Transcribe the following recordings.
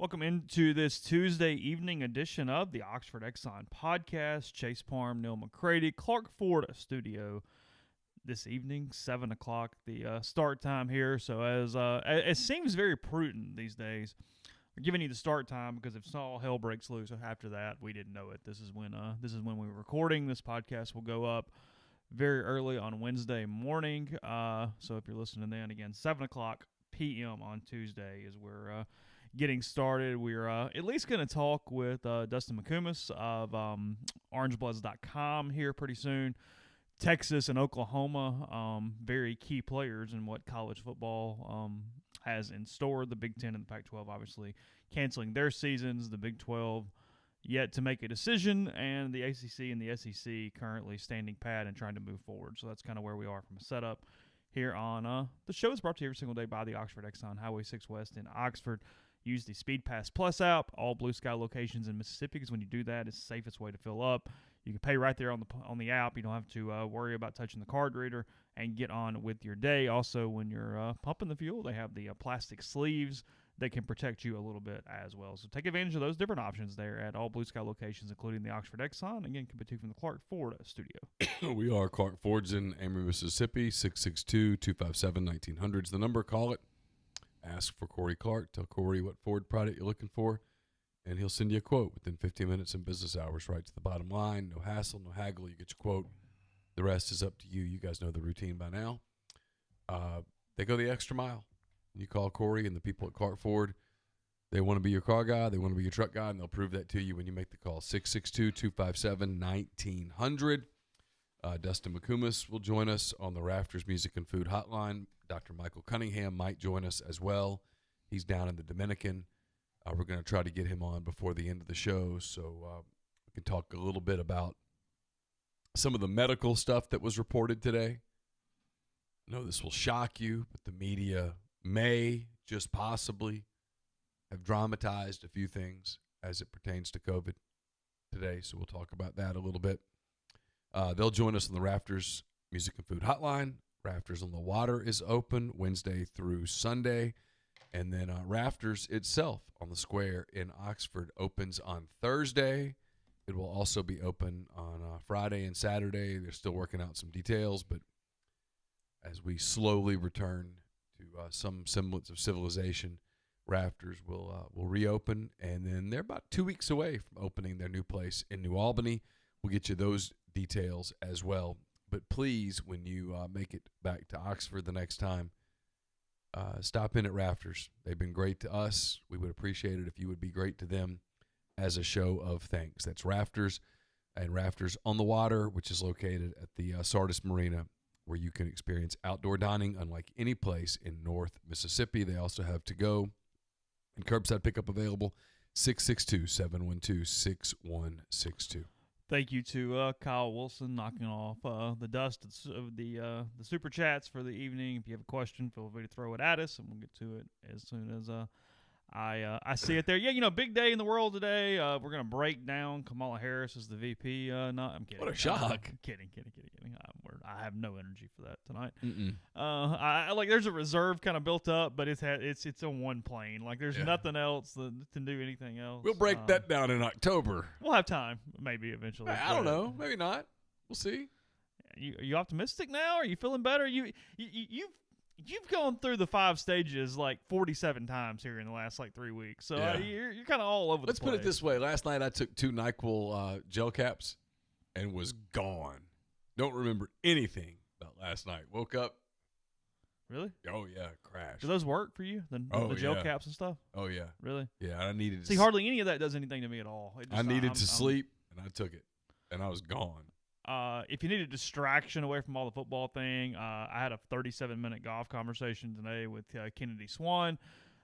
Welcome into this Tuesday evening edition of the Oxford Exxon Podcast. Chase Parham, Neal McCready, Clark Ford studio this evening, 7 o'clock, the start time here. So as it seems very prudent these days, we're giving you the start time because if all hell breaks loose after that, we didn't know it. This is when we were recording. This podcast will go up very early on Wednesday morning. So if you're listening then, again, 7 o'clock p.m. on Tuesday is where getting started. We're at least going to talk with Dustin McComas of orangebloods.com here pretty soon. Texas and Oklahoma, very key players in what college football has in store. The Big Ten and the Pac-12 obviously canceling their seasons. The Big 12 yet to make a decision, and the ACC and the SEC currently standing pat and trying to move forward. So that's kind of where we are from a setup here on the show. Is brought to you every single day by the Oxford Exxon, Highway 6 West in Oxford. Use the Speed Pass Plus app, all Blue Sky locations in Mississippi, because when you do that, it's the safest way to fill up. You can pay right there on the app. You don't have to worry about touching the card reader and get on with your day. Also, when you're pumping the fuel, they have the plastic sleeves that can protect you a little bit as well. So take advantage of those different options there at all Blue Sky locations, including the Oxford Exxon. Again, coming to you from the Clark Ford studio. We are Clark Ford's in Amory, Mississippi, 662-257-1900 is the number. Call it. Ask for Corey Clark. Tell Corey what Ford product you're looking for, and he'll send you a quote within 15 minutes in business hours, right to the bottom line. No hassle, no haggle. You get your quote. The rest is up to you. You guys know the routine by now. They go the extra mile. You call Corey and the people at Clark Ford. They want to be your car guy. They want to be your truck guy, and they'll prove that to you when you make the call. 662-257-1900. Dustin McComas will join us on the Rafters Music and Food Hotline. Dr. Michael Cunningham might join us as well. He's down in the Dominican. We're going to try to get him on before the end of the show so we can talk a little bit about some of the medical stuff that was reported today. I know this will shock you, but the media may, just possibly, have dramatized a few things as it pertains to COVID today, so we'll talk about that a little bit. They'll join us on the Rafters Music and Food Hotline. Rafters on the Water is open Wednesday through Sunday. And then Rafters itself on the Square in Oxford opens on Thursday. It will also be open on Friday and Saturday. They're still working out some details, but as we slowly return to some semblance of civilization, Rafters will reopen. And then they're about 2 weeks away from opening their new place in New Albany. We'll get you those details as well. But please, when you make it back to Oxford the next time, stop in at Rafters. They've been great to us. We would appreciate it if you would be great to them as a show of thanks. That's Rafters and Rafters on the Water, which is located at the Sardis Marina, where you can experience outdoor dining unlike any place in North Mississippi. They also have to-go and curbside pickup available, 662-712-6162. Thank you to Kyle Wilson knocking off the dust of the super chats for the evening. If you have a question, feel free to throw it at us, and we'll get to it as soon as I see it there. Yeah, big day in the world today. We're going to break down Kamala Harris as the VP. No, I'm kidding. What a shock. I'm kidding. I have no energy for that tonight. I there's a reserve kind of built up, but it's on one plane. Like there's nothing else to do anything else. We'll break that down in October. We'll have time, maybe eventually. I don't know. Maybe not. We'll see. Are you optimistic now? Are you feeling better? You've gone through the 5 stages like 47 times here in the last 3 weeks. So you're kind of all over the place. Let's put it this way. Last night I took 2 NyQuil gel caps and was gone. Don't remember anything about last night. Woke up. Really? Oh, yeah. Crashed. Do those work for you? The gel caps and stuff? Oh, yeah. Really? Yeah, I needed to see, hardly any of that does anything to me at all. I needed to sleep, and I took it, and I was gone. If you need a distraction away from all the football thing, I had a 37-minute golf conversation today with Kennedy Swan,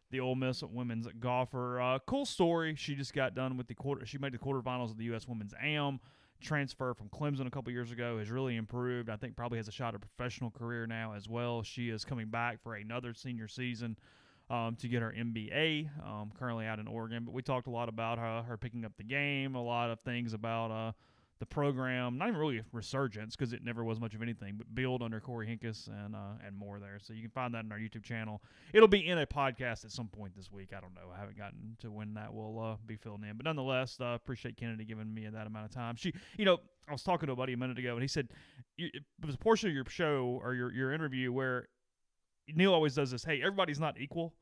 the Ole Miss women's golfer. Cool story. She just got done with she made the quarterfinals of the U.S. Women's AM. Transfer from Clemson a couple years ago has really improved. I think probably has a shot at a professional career now as well. She is coming back for another senior season to get her MBA, currently out in Oregon. But we talked a lot about her picking up the game, a lot of things about the program, not even really a resurgence because it never was much of anything, but build under Corey Hinkes and more there. So you can find that on our YouTube channel. It'll be in a podcast at some point this week. I don't know. I haven't gotten to when that will be filled in. But nonetheless, appreciate Kennedy giving me that amount of time. I was talking to a buddy a minute ago, and he said it was a portion of your show or your interview where Neal always does this, hey, everybody's not equal.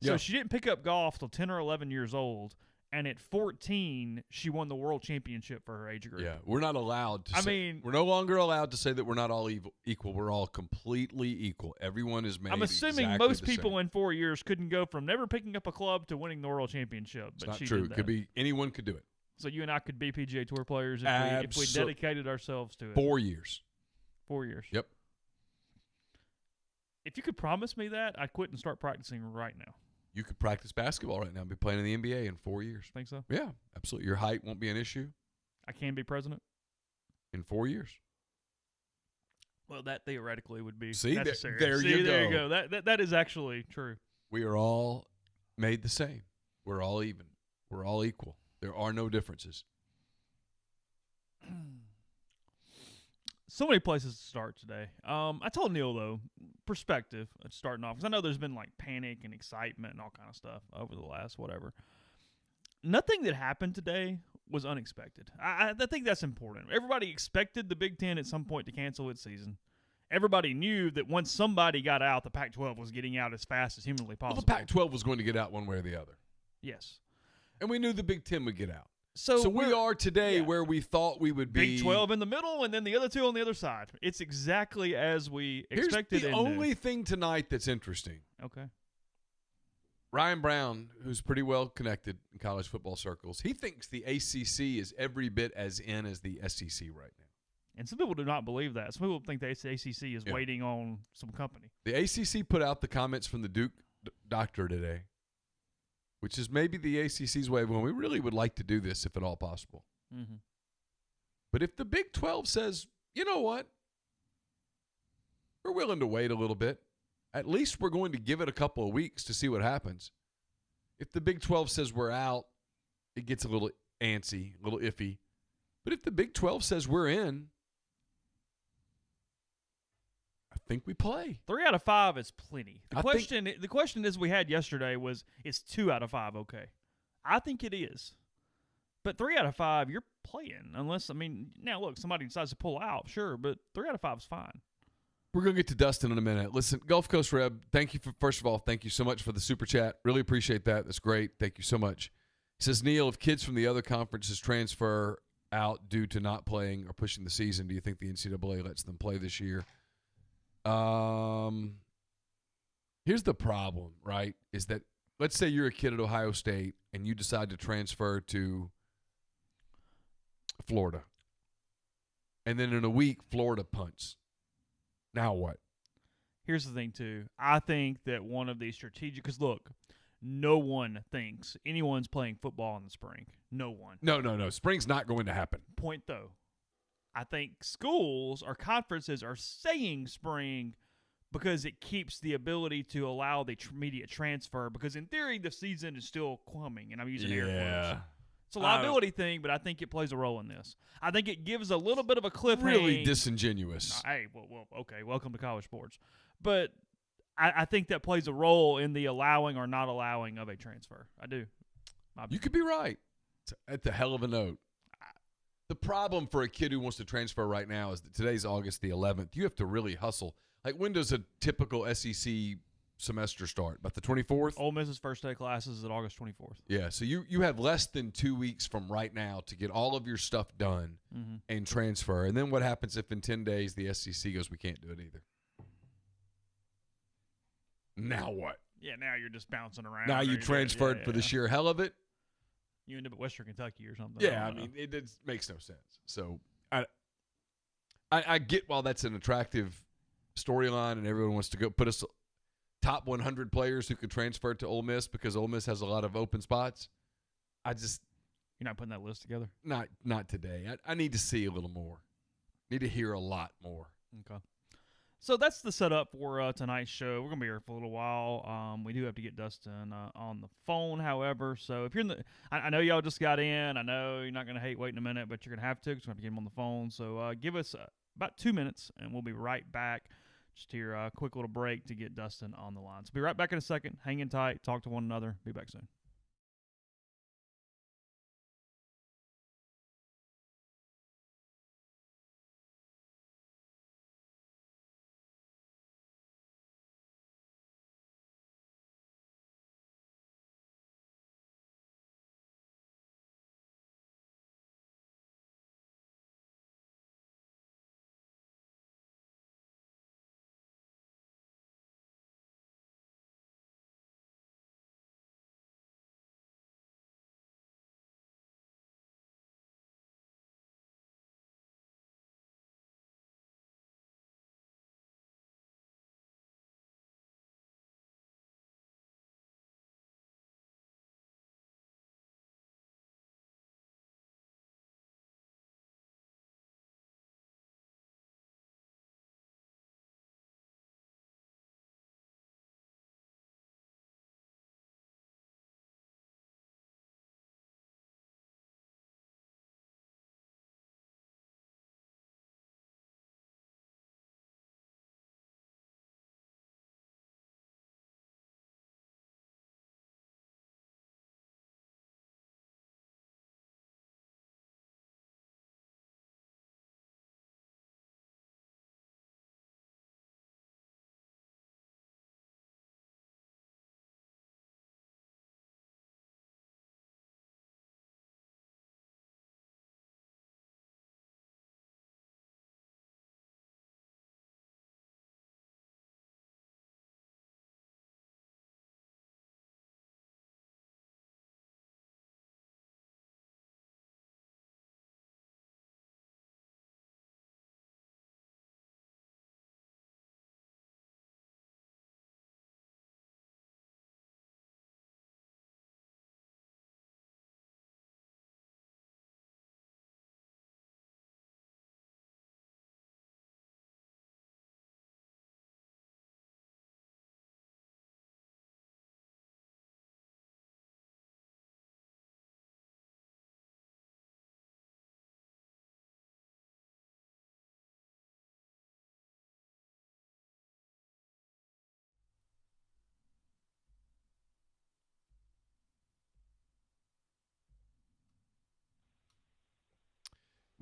So she didn't pick up golf till 10 or 11 years old. And at 14, she won the world championship for her age group. Yeah, we're not allowed to we're no longer allowed to say that we're not all equal. We're all completely equal. Everyone is made I'm assuming exactly most the people same. in 4 years couldn't go from never picking up a club to winning the world championship. It's but not she true. did that. Could be anyone could do it. So you and I could be PGA Tour players if we dedicated ourselves to it. 4 years. 4 years. Yep. If you could promise me that, I'd quit and start practicing right now. You could practice basketball right now and be playing in the NBA in 4 years. Think so? Yeah, absolutely. Your height won't be an issue I can be president? in 4 years. Well, that theoretically would be See, necessary. there you there go. you go. That is actually true. We are all made the same. We're all even. We're all equal. There are no differences. So many places to start today. I told Neal, though, perspective starting off, because I know there's been like panic and excitement and all kind of stuff over the last whatever. Nothing that happened today was unexpected. I think that's important. Everybody expected the Big Ten at some point to cancel its season. Everybody knew that once somebody got out, the Pac-12 was getting out as fast as humanly possible. Well, the Pac-12 was going to get out one way or the other. Yes. And we knew the Big Ten would get out. So we are today where we thought we would be. Big 12 in the middle and then the other two on the other side. It's exactly as we expected. Here's the only thing tonight that's interesting. Okay. Ryan Brown, who's pretty well connected in college football circles, he thinks the ACC is every bit as in as the SEC right now. And some people do not believe that. Some people think the ACC is waiting on some company. The ACC put out the comments from the Duke doctor today, which is maybe the ACC's way of going, we really would like to do this if at all possible. Mm-hmm. But if the Big 12 says, you know what, we're willing to wait a little bit, at least we're going to give it a couple of weeks to see what happens. If the Big 12 says we're out, it gets a little antsy, a little iffy. But if the Big 12 says we're in, I think we play. 3 out of 5 is plenty. The question is we had yesterday was, is 2 out of 5 okay? I think it is. But 3 out of 5, you're playing. Now look, somebody decides to pull out, sure, but 3 out of 5 is fine. We're going to get to Dustin in a minute. Listen, Gulf Coast Reb, thank you first of all, thank you so much for the super chat. Really appreciate that. That's great. Thank you so much. He says, Neal, if kids from the other conferences transfer out due to not playing or pushing the season, do you think the NCAA lets them play this year? Here's the problem, right, is that let's say you're a kid at Ohio State and you decide to transfer to Florida. And then in a week, Florida punts. Now what? Here's the thing, too. I think that one of these strategic – because, look, no one thinks anyone's playing football in the spring. No one. No. Spring's not going to happen. Point, though. I think schools or conferences are saying spring because it keeps the ability to allow the immediate transfer because, in theory, the season is still coming, and I'm using air quotes. It's a liability thing, but I think it plays a role in this. I think it gives a little bit of a cliffhanger. Really disingenuous. Hey, well, okay, welcome to college sports. But I think that plays a role in the allowing or not allowing of a transfer. I do. You could be right. At the hell of a note. The problem for a kid who wants to transfer right now is that today's August the 11th. You have to really hustle. Like, when does a typical SEC semester start? About the 24th? Ole Miss's first day of classes is at August 24th. Yeah, so you have less than 2 weeks from right now to get all of your stuff done and transfer. And then what happens if in 10 days the SEC goes, we can't do it either? Now what? Yeah, now you're just bouncing around. Now you transferred for the sheer hell of it? You end up at Western Kentucky or something. Yeah, I mean, it makes no sense. So I get while that's an attractive storyline and everyone wants to go put us top 100 players who could transfer to Ole Miss because Ole Miss has a lot of open spots. You're not putting that list together? Not today. I need to see a little more. Need to hear a lot more. Okay. So that's the setup for tonight's show. We're gonna be here for a little while. We do have to get Dustin on the phone, however. So if you're in the, I know y'all just got in. I know you're not gonna hate waiting a minute, but you're gonna have to because we have to get him on the phone. So give us about 2 minutes, and we'll be right back. Just here, a quick little break to get Dustin on the line. So be right back in a second. Hang in tight. Talk to one another. Be back soon.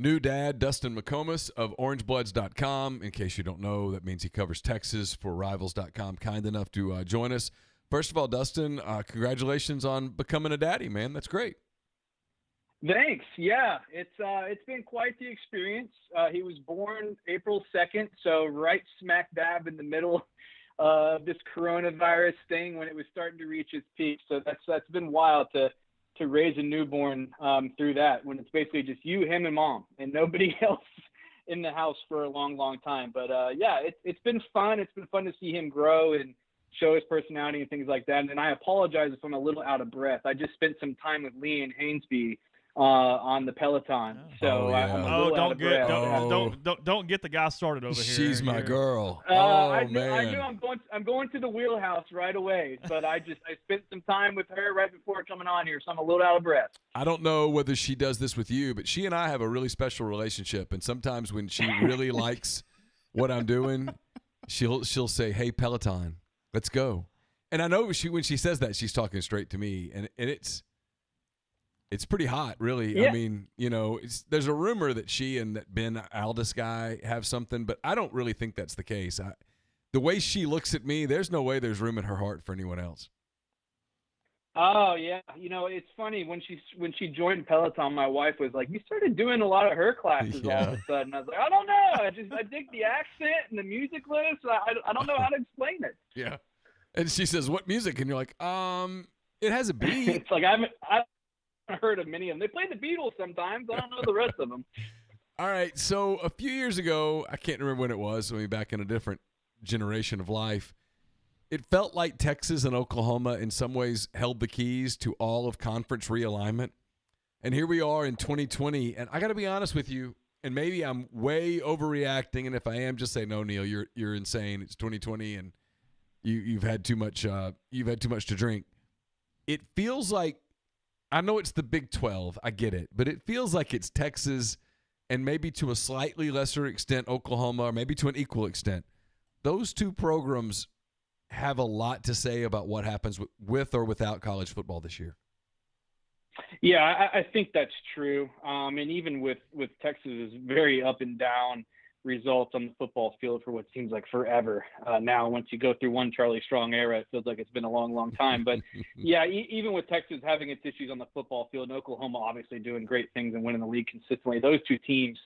New dad, Dustin McComas of orangebloods.com. In case you don't know, that means he covers Texas for rivals.com. Kind enough to join us. First of all, Dustin, congratulations on becoming a daddy, man. That's great. Thanks. Yeah, it's been quite the experience. He was born April 2nd, so right smack dab in the middle of this coronavirus thing when it was starting to reach its peak. So that's been wild to raise a newborn through that, when it's basically just you, him, and mom, and nobody else in the house for a long, long time. But yeah, it's been fun. It's been fun to see him grow and show his personality and things like that. And I apologize if I'm a little out of breath. I just spent some time with Lee and Hainsby on the Peloton, so yeah. I'm a little out of breath. Don't get the guy started over here. She's my girl. I Man. knew I'm going to the wheelhouse right away, but I spent some time with her right before coming on here, so I'm a little out of breath. I don't know whether she does this with you, but she and I have a really special relationship, and sometimes when she really likes what I'm doing, she'll say, "Hey, Peloton, let's go." And I know when she says that, she's talking straight to me, and it's pretty hot, really. Yeah. I mean, there's a rumor that she and that Ben Aldis guy have something, but I don't really think that's the case. The way she looks at me, there's no way there's room in her heart for anyone else. Oh yeah, it's funny when she joined Peloton, my wife was like, "You started doing a lot of her classes all of a sudden." I was like, "I don't know, I dig the accent and the music list. I don't know how to explain it." Yeah, and she says, "What music?" And you're like, it has a beat." It's like I haven't heard of many of them. They play the Beatles sometimes. I don't know the rest of them. All right, so a few years ago, I can't remember when it was, maybe back in a different generation of life, it felt like Texas and Oklahoma in some ways held the keys to all of conference realignment. And here we are in 2020, and I got to be honest with you, and maybe I'm way overreacting, and if I am, just say no, Neal, you're insane. It's 2020, and you've had too much to drink. It feels like, I know it's the Big 12, I get it, but it feels like it's Texas and maybe to a slightly lesser extent Oklahoma, or maybe to an equal extent. Those two programs have a lot to say about what happens with or without college football this year. Yeah, I think that's true. And even with Texas's very up and down results on the football field for what seems like forever. Now, once you go through one Charlie Strong era, it feels like it's been a long, long time. But yeah, even with Texas having its issues on the football field, and Oklahoma obviously doing great things and winning the league consistently, those two teams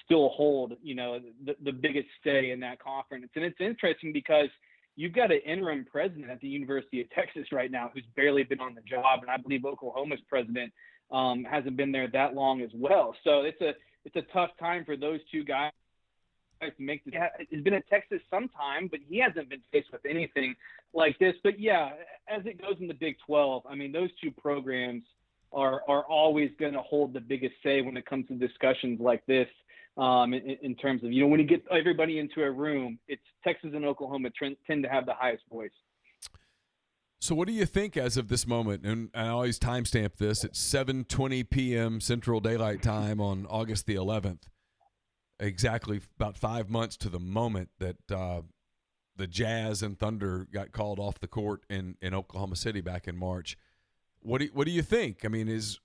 still hold, the biggest stay in that conference. And it's interesting because you've got an interim president at the University of Texas right now who's barely been on the job, and I believe Oklahoma's president hasn't been there that long as well. So it's a tough time for those two guys to make this. Yeah, he's been at Texas sometime, but he hasn't been faced with anything like this. But yeah, as it goes in the Big 12, I mean, those two programs are always going to hold the biggest say when it comes to discussions like this. In terms of, when you get everybody into a room, it's Texas and Oklahoma tend to have the highest voice. So what do you think as of this moment? And I always timestamp this. It's 7:20 p.m. Central Daylight Time on August the 11th. Exactly about 5 months to the moment that the Jazz and Thunder got called off the court in Oklahoma City back in March. What do you think? I mean, is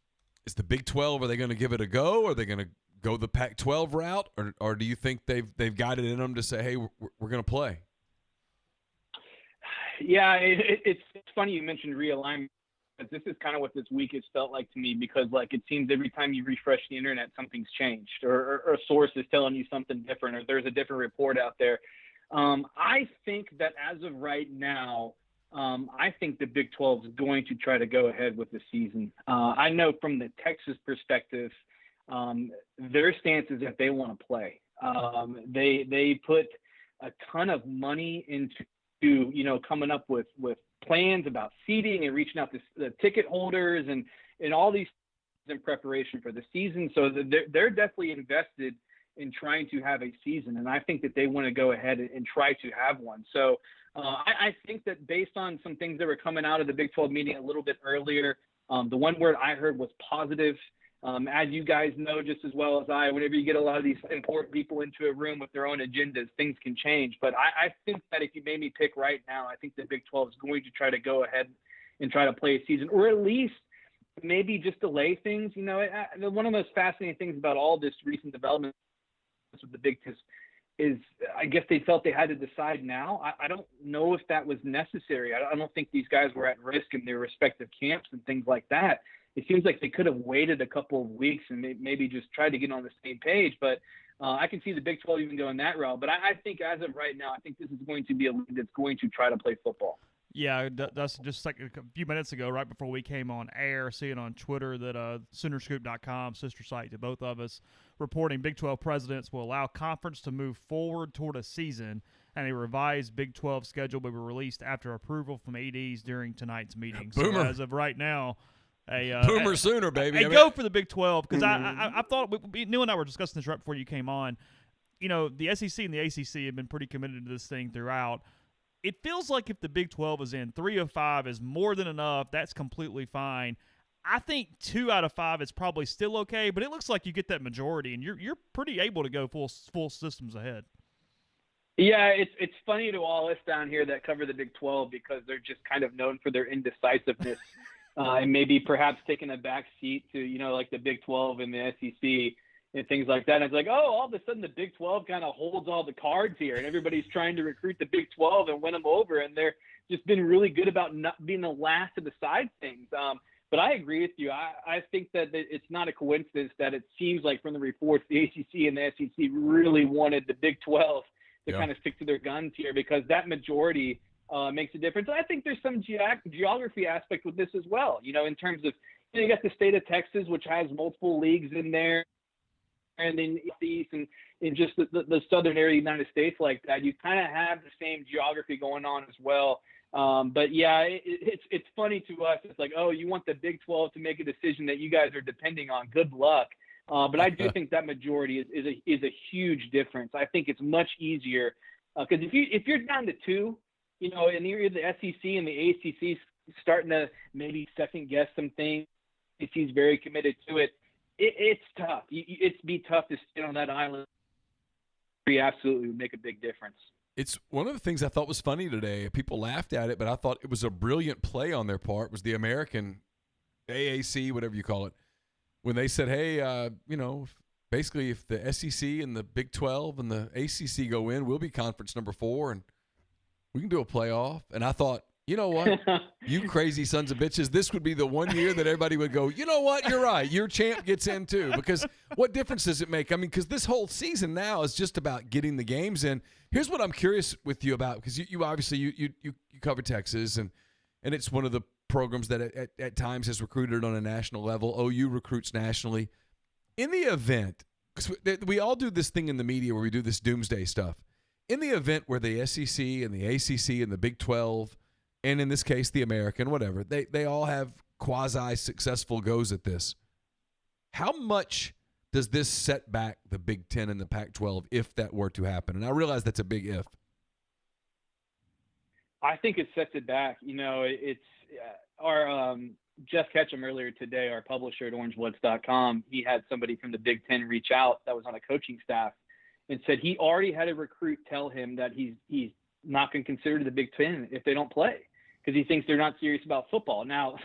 the Big 12, are they going to give it a go? Are they going to go the Pac-12 route, or do you think they've got it in them to say, hey, we're going to play? Yeah, it's funny you mentioned realignment. This is kind of what this week has felt like to me, because it seems every time you refresh the internet, something's changed, or a source is telling you something different, or there's a different report out there. I think that as of right now, I think the Big 12 is going to try to go ahead with the season. I know from the Texas perspective, their stance is that they want to play. They put a ton of money into coming up with plans about seating and reaching out to the ticket holders and all these in preparation for the season. So they're definitely invested in trying to have a season. And I think that they want to go ahead and try to have one. So I think that based on some things that were coming out of the Big 12 meeting a little bit earlier, the one word I heard was positive. As you guys know just as well as I, whenever you get a lot of these important people into a room with their own agendas, things can change. But I think that if you made me pick right now, I think the Big 12 is going to try to go ahead and try to play a season, or at least maybe just delay things. One of the most fascinating things about all this recent development with the Big 12 is I guess they felt they had to decide now. I don't know if that was necessary. I don't think these guys were at risk in their respective camps and things like that. It seems like they could have waited a couple of weeks and maybe just tried to get on the same page. But I can see the Big 12 even going that route. But I think as of right now, I think this is going to be a league that's going to try to play football. Yeah, that's just like a few minutes ago, right before we came on air, seeing on Twitter that Soonerscoop.com, sister site to both of us, reporting Big 12 presidents will allow conference to move forward toward a season, and a revised Big 12 schedule will be released after approval from ADs during tonight's meeting. So Boomer. As of right now, Boomer Sooner, baby. Go for the Big 12, because I thought Neal and I were discussing this right before you came on. The SEC and the ACC have been pretty committed to this thing throughout. It feels like if the Big 12 is in, 3 of 5 is more than enough. That's completely fine. I think 2 out of 5 is probably still okay, but it looks like you get that majority, and you're pretty able to go full systems ahead. Yeah, it's funny to all us down here that cover the Big 12, because they're just kind of known for their indecisiveness. And maybe perhaps taking a back seat to, like the Big 12 and the SEC and things like that. And it's like, all of a sudden the Big 12 kind of holds all the cards here, and everybody's trying to recruit the Big 12 and win them over. And they're just been really good about not being the last to decide things. But I agree with you. I think that it's not a coincidence that it seems like from the reports, the ACC and the SEC really wanted the Big 12 to kind of stick to their guns here, because that majority makes a difference. I think there's some geography aspect with this as well, in terms of, you got the state of Texas, which has multiple leagues in there, and then East and in just the southern area of the United States like that, you kind of have the same geography going on as well. But yeah, it's funny to us. It's like, you want the Big 12 to make a decision that you guys are depending on. Good luck. But I do think that majority is a huge difference. I think it's much easier because if you're down to 2, and you're the SEC and the ACC starting to maybe second guess some things, he's very committed to it. It's tough. It'd be tough to stay on that island. It absolutely would make a big difference. It's one of the things I thought was funny today. People laughed at it, but I thought it was a brilliant play on their part. Was the American AAC, whatever you call it, when they said, "Hey, basically, if the SEC and the Big 12 and the ACC go in, we'll be conference number 4, and we can do a playoff." And I thought, you know what, you crazy sons of bitches, this would be the one year that everybody would go, you know what, you're right, your champ gets in too. Because what difference does it make? I mean, because this whole season now is just about getting the games in. Here's what I'm curious with you about, because you obviously you cover Texas, and it's one of the programs that at times has recruited on a national level. OU recruits nationally. In the event, because we all do this thing in the media where we do this doomsday stuff. In the event where the SEC and the ACC and the Big 12, and in this case the American, whatever, they all have quasi-successful goes at this, how much does this set back the Big 10 and the Pac-12 if that were to happen? And I realize that's a big if. I think it sets it back. It's our Jeff Ketchum earlier today, our publisher at orangebloods.com, he had somebody from the Big 10 reach out that was on a coaching staff and said he already had a recruit tell him that he's not going to consider the Big 10 if they don't play because he thinks they're not serious about football. Now,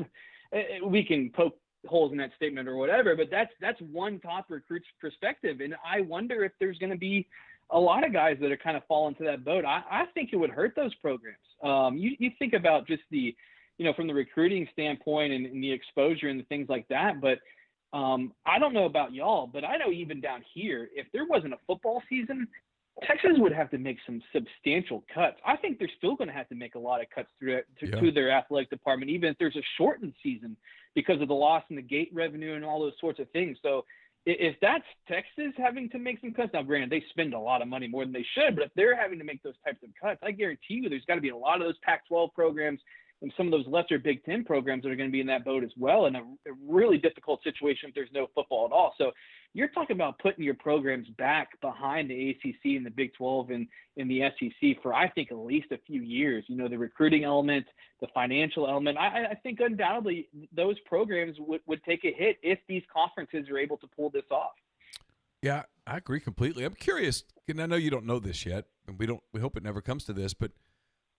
we can poke holes in that statement or whatever, but that's one top recruit's perspective. And I wonder if there's going to be a lot of guys that are kind of fall into that boat. I think it would hurt those programs. You think about just the, from the recruiting standpoint and the exposure and the things like that. But I don't know about y'all, but I know even down here, if there wasn't a football season, Texas would have to make some substantial cuts. I think they're still going to have to make a lot of cuts to their athletic department, even if there's a shortened season because of the loss in the gate revenue and all those sorts of things. So if that's Texas having to make some cuts, now granted, they spend a lot of money more than they should, but if they're having to make those types of cuts, I guarantee you there's got to be a lot of those Pac-12 programs and some of those lesser Big Ten programs that are going to be in that boat as well, in a really difficult situation if there's no football at all. So you're talking about putting your programs back behind the ACC and the Big 12 and the SEC for, I think, at least a few years. The recruiting element, the financial element. I think undoubtedly those programs would take a hit if these conferences are able to pull this off. Yeah, I agree completely. I'm curious, and I know you don't know this yet, and we hope it never comes to this, but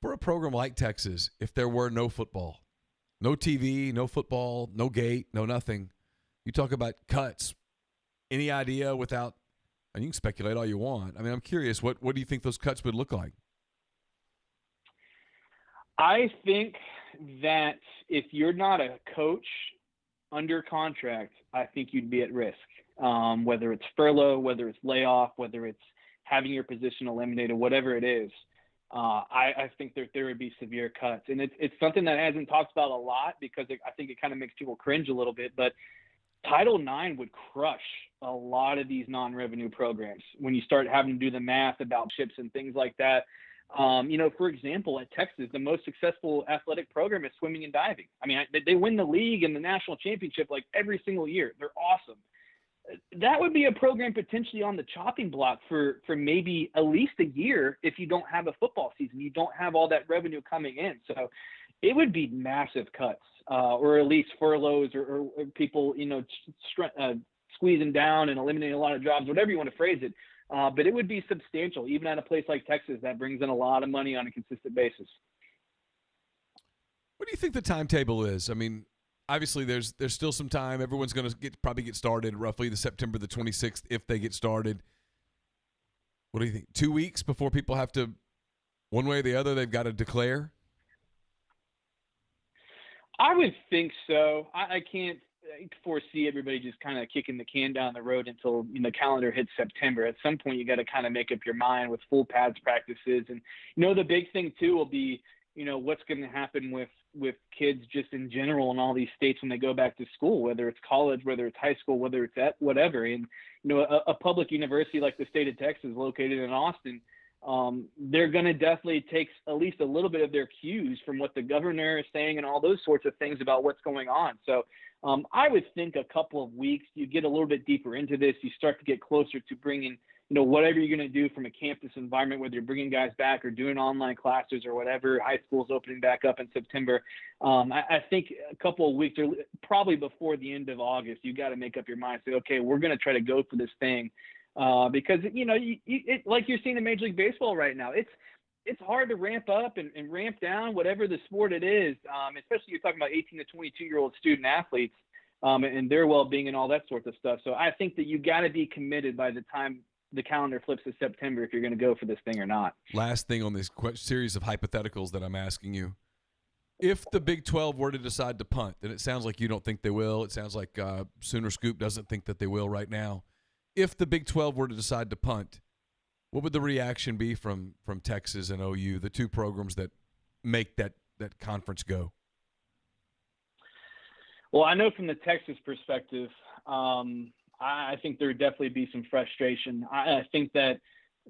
for a program like Texas, if there were no football, no TV, no football, no gate, no nothing, you talk about cuts. Any idea without, and you can speculate all you want. I mean, I'm curious, what do you think those cuts would look like? I think that if you're not a coach under contract, I think you'd be at risk. Whether it's furlough, whether it's layoff, whether it's having your position eliminated, whatever it is, I think that there would be severe cuts. And it's something that hasn't talked about a lot because I think it kind of makes people cringe a little bit. But Title IX would crush a lot of these non-revenue programs when you start having to do the math about ships and things like that. For example, at Texas, the most successful athletic program is swimming and diving. I mean, they win the league and the national championship like every single year. They're awesome. That would be a program potentially on the chopping block for maybe at least a year if you don't have a football season. You don't have all that revenue coming in. So it would be massive cuts, or at least furloughs or people, squeezing down and eliminating a lot of jobs, whatever you want to phrase it. But it would be substantial, even at a place like Texas that brings in a lot of money on a consistent basis. What do you think the timetable is? I mean, obviously there's still some time. Everyone's going to probably get started roughly September the 26th if they get started. What do you think? 2 weeks before people have to, one way or the other, they've got to declare? I would think so. I can't foresee everybody just kind of kicking the can down the road until the calendar hits September. At some point, you got to kind of make up your mind with full pads practices. And, the big thing, too, will be, what's going to happen with kids just in general in all these states when they go back to school, whether it's college, whether it's high school, whether it's at whatever. And, a public university like the state of Texas located in Austin, they're going to definitely take at least a little bit of their cues from what the governor is saying and all those sorts of things about what's going on. So I would think a couple of weeks, you get a little bit deeper into this, you start to get closer to bringing, whatever you're going to do from a campus environment, whether you're bringing guys back or doing online classes or whatever, high school's opening back up in September. I think a couple of weeks, or probably before the end of August, you got to make up your mind, say, okay, we're going to try to go for this thing. Because, like you're seeing in Major League Baseball right now, it's hard to ramp up and ramp down whatever the sport it is, especially you're talking about 18 to 22-year-old student athletes and their well-being and all that sort of stuff. So I think that you got to be committed by the time the calendar flips to September if you're going to go for this thing or not. Last thing on this series of hypotheticals that I'm asking you. If the Big 12 were to decide to punt, and it sounds like you don't think they will. It sounds like Sooner Scoop doesn't think that they will right now. If the Big 12 were to decide to punt, what would the reaction be from Texas and OU, the two programs that make that conference go? Well, I know from the Texas perspective, I think there would definitely be some frustration. I think that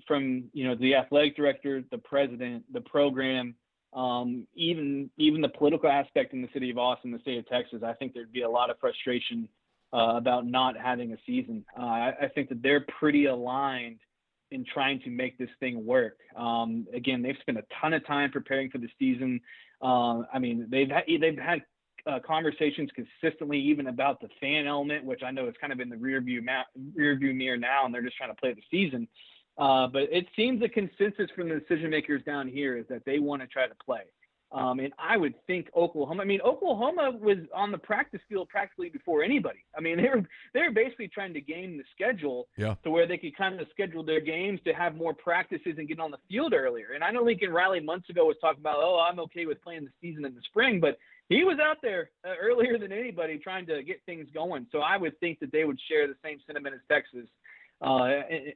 from, the athletic director, the president, the program, even the political aspect in the city of Austin, the state of Texas, I think there'd be a lot of frustration about not having a season. I think that they're pretty aligned in trying to make this thing work. Again, they've spent a ton of time preparing for the season. They've had conversations consistently even about the fan element, which I know is kind of in the rearview mirror now, and they're just trying to play the season. But it seems the consensus from the decision makers down here is that they want to try to play. And I would think Oklahoma was on the practice field practically before anybody. They were basically trying to game the schedule to where they could kind of schedule their games to have more practices and get on the field earlier. And I know Lincoln Riley months ago was talking about, I'm okay with playing the season in the spring, but he was out there earlier than anybody trying to get things going. So I would think that they would share the same sentiment as Texas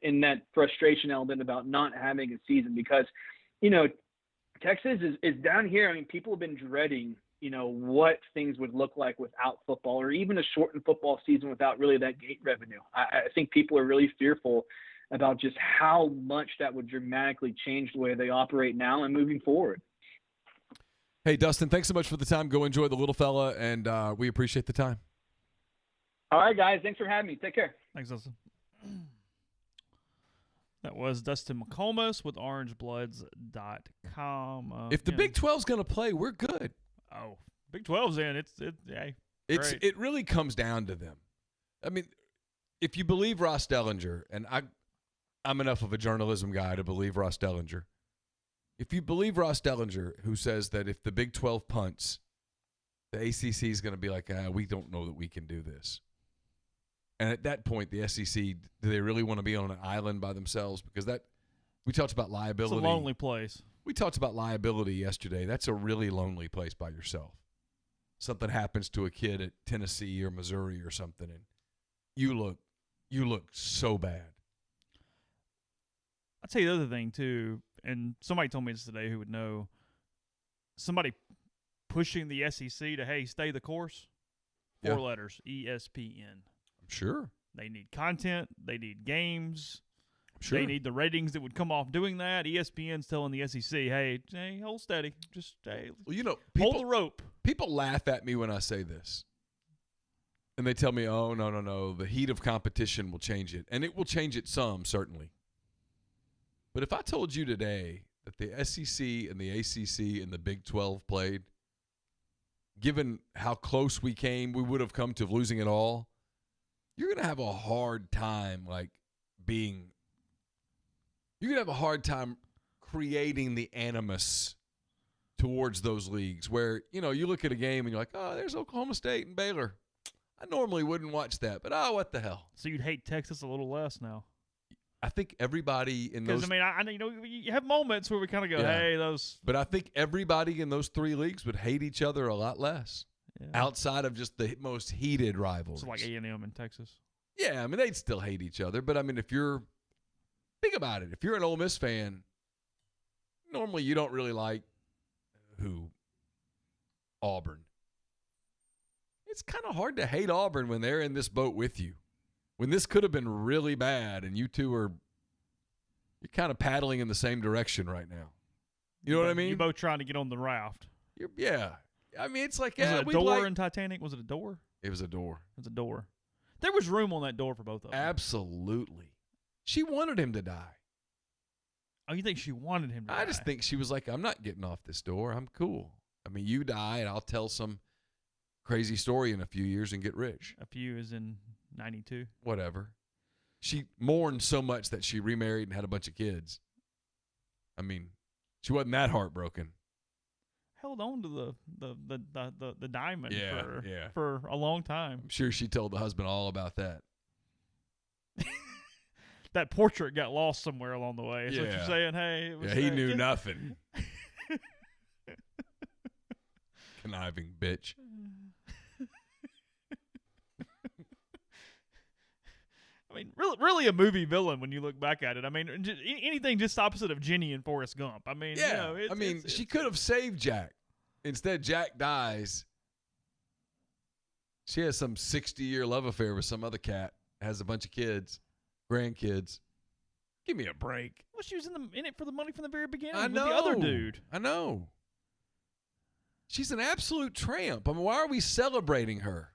in that frustration element about not having a season because, Texas is down here. People have been dreading, what things would look like without football or even a shortened football season without really that gate revenue. I think people are really fearful about just how much that would dramatically change the way they operate now and moving forward. Hey, Dustin, thanks so much for the time. Go enjoy the little fella, and we appreciate the time. All right, guys. Thanks for having me. Take care. Thanks, Dustin. That was Dustin McComas with orangebloods.com. If the Big 12's going to play, we're good. Oh, Big 12's in. It really comes down to them. If you believe Ross Dellinger, and I'm enough of a journalism guy to believe Ross Dellinger. If you believe Ross Dellinger, who says that if the Big 12 punts, the ACC is going to be like, we don't know that we can do this. And at that point, the SEC, do they really want to be on an island by themselves? Because we talked about liability. It's a lonely place. We talked about liability yesterday. That's a really lonely place by yourself. Something happens to a kid at Tennessee or Missouri or something, and you look so bad. I'll tell you the other thing, too, and somebody told me this today who would know, somebody pushing the SEC to, hey, stay the course, 4 letters, ESPN. Sure. They need content. They need games. Sure. They need the ratings that would come off doing that. ESPN's telling the SEC, hey, hold steady. Just hold the rope. People laugh at me when I say this. And they tell me, oh, no, the heat of competition will change it. And it will change it some, certainly. But if I told you today that the SEC and the ACC and the Big 12 played, given how close we would have come to losing it all, you're going to have a hard time creating the animus towards those leagues where, you look at a game and you're like, oh, there's Oklahoma State and Baylor. I normally wouldn't watch that, but what the hell? So you'd hate Texas a little less now. I think everybody in those – because, I know, you have moments where we kind of go, hey, those – But I think everybody in those 3 leagues would hate each other a lot less. Yeah. Outside of just the most heated rivalries. So like A&M in Texas. Yeah, they'd still hate each other. But, if you're – think about it. If you're an Ole Miss fan, normally you don't really like Auburn. It's kind of hard to hate Auburn when they're in this boat with you. When this could have been really bad and you two are You're kind of paddling in the same direction right now. You know what I mean? You're both trying to get on the raft. Yeah. I mean, it's like, Was it a door in Titanic? Was it a door? It was a door. It was a door. There was room on that door for both of them. Absolutely. She wanted him to die. Oh, you think she wanted him to die? I just think she was like, I'm not getting off this door. I'm cool. I mean, you die, and I'll tell some crazy story in a few years and get rich. A few is in 92. Whatever. She mourned so much that she remarried and had a bunch of kids. I mean, she wasn't that heartbroken. Held on to the diamond for a long time. I'm sure she told the husband all about that. That portrait got lost somewhere along the way. Is what you're saying? Hey, it was he knew nothing. Conniving bitch. I mean, really a movie villain when you look back at it. I mean, anything just opposite of Jenny and Forrest Gump. I mean, yeah. She could have saved Jack. Instead, Jack dies. She has some 60-year love affair with some other cat. Has a bunch of kids, grandkids. Give me a break. Well, she was in it for the money from the very beginning. I know. With the other dude. I know. She's an absolute tramp. I mean, why are we celebrating her?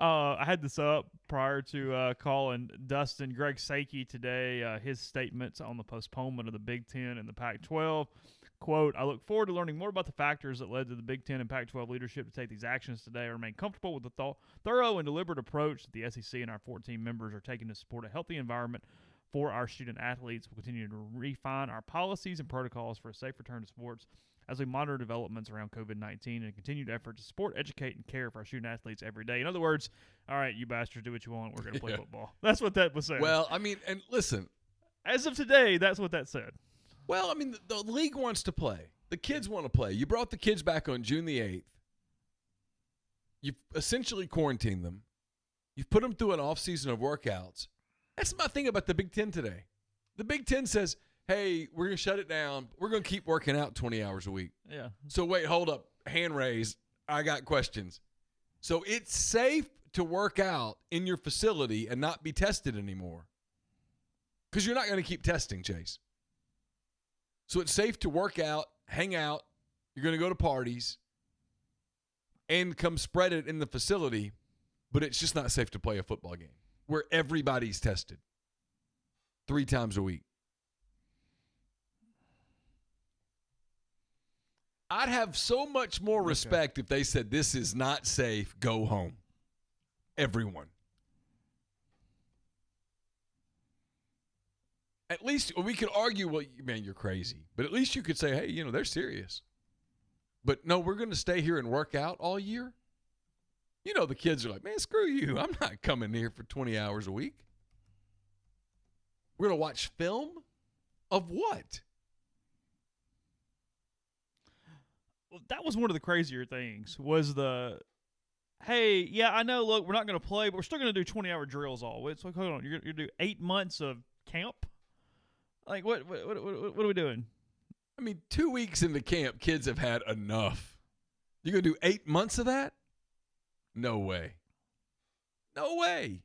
I had this up prior to calling Dustin Greg Sakey today. His statements on the postponement of the Big Ten and the Pac-12. Quote, I look forward to learning more about the factors that led to the Big Ten and Pac-12 leadership to take these actions today. I remain comfortable with the thorough and deliberate approach that the SEC and our 14 members are taking to support a healthy environment for our student athletes. We'll continue to refine our policies and protocols for a safe return to sports as we monitor developments around COVID-19 and continued effort to support, educate, and care for our student athletes every day. In other words, all right, you bastards, do what you want. We're going to play football. That's what that was saying. Well, I mean, and listen. As of today, that's what that said. Well, I mean, the league wants to play. The kids want to play. You brought the kids back on June the 8th. You've essentially quarantined them. You've put them through an off-season of workouts. That's my thing about the Big Ten today. The Big Ten says, hey, we're going to shut it down. We're going to keep working out 20 hours a week. Yeah. So wait, hold up. Hand raise. I got questions. So it's safe to work out in your facility and not be tested anymore. Because you're not going to keep testing, Chase. So it's safe to work out, hang out. You're going to go to parties and come spread it in the facility. But it's just not safe to play a football game where everybody's tested 3 times a week. I'd have so much more respect if they said, this is not safe, go home. Everyone. At least we could argue, well, man, you're crazy. But at least you could say, hey, they're serious. But no, we're going to stay here and work out all year. The kids are like, man, screw you. I'm not coming here for 20 hours a week. We're going to watch film of what? Well, that was one of the crazier things was hey, yeah, I know, look, we're not going to play, but we're still going to do 20-hour drills all. It's like, hold on, you're going to do 8 months of camp? Like, what are we doing? I mean, 2 weeks into camp, kids have had enough. You're going to do 8 months of that? No way. No way.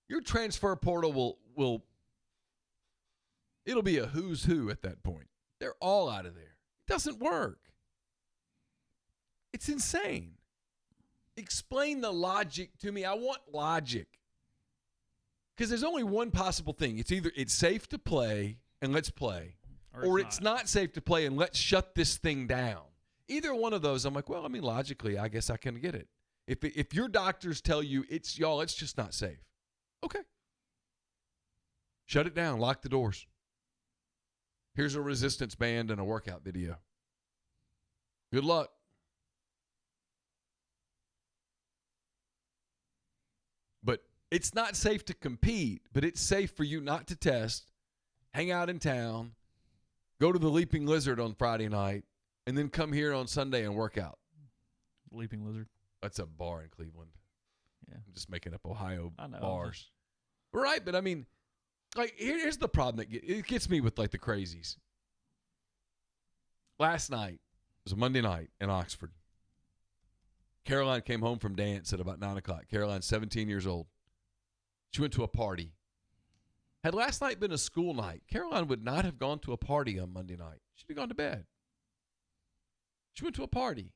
Your transfer portal it'll be a who's who at that point. They're all out of there. It doesn't work. It's insane. Explain the logic to me. I want logic. Because there's only one possible thing. It's either it's safe to play and let's play, or it's not safe to play and let's shut this thing down. Either one of those, I'm like, well, I mean, logically, I guess I can get it. If your doctors tell you it's just not safe, okay. Shut it down. Lock the doors. Here's a resistance band and a workout video. Good luck. But it's not safe to compete, but it's safe for you not to test, hang out in town, go to the Leaping Lizard on Friday night, and then come here on Sunday and work out. Leaping Lizard? That's a bar in Cleveland. Yeah. I'm just making up Ohio I know, bars. Right, but I mean, like, here's the problem that it gets me with, like, the crazies. Last night was a Monday night in Oxford. Caroline came home from dance at about 9 o'clock. Caroline's 17 years old. She went to a party. Had last night been a school night, Caroline would not have gone to a party on Monday night. She'd have gone to bed. She went to a party.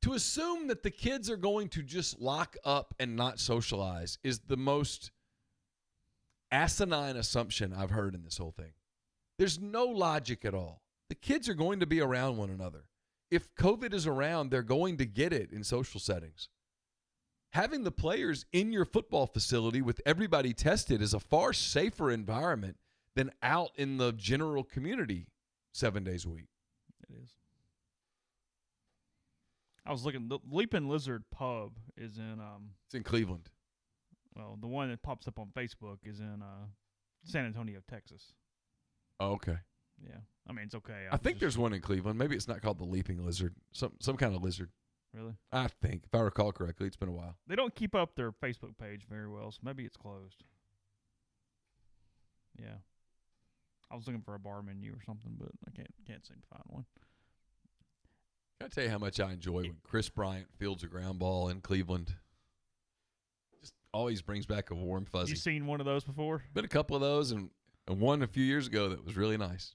To assume that the kids are going to just lock up and not socialize is the most asinine assumption I've heard in this whole thing. There's no logic at all. The kids are going to be around one another. If COVID is around, they're going to get it in social settings. Having the players in your football facility with everybody tested is a far safer environment than out in the general community 7 days a week. It is. I was looking. The Leaping Lizard Pub is in. It's in Cleveland. Well, the one that pops up on Facebook is in San Antonio, Texas. Oh, okay. Yeah, I mean it's okay. I think there's one in Cleveland. Maybe it's not called the Leaping Lizard. Some kind of lizard. Really? I think, if I recall correctly, it's been a while. They don't keep up their Facebook page very well, so maybe it's closed. Yeah. I was looking for a bar menu or something, but I can't seem to find one. Can I tell you how much I enjoy when Chris Bryant fields a ground ball in Cleveland? Just always brings back a warm fuzzy. You seen one of those before? Been a couple of those, and one a few years ago that was really nice.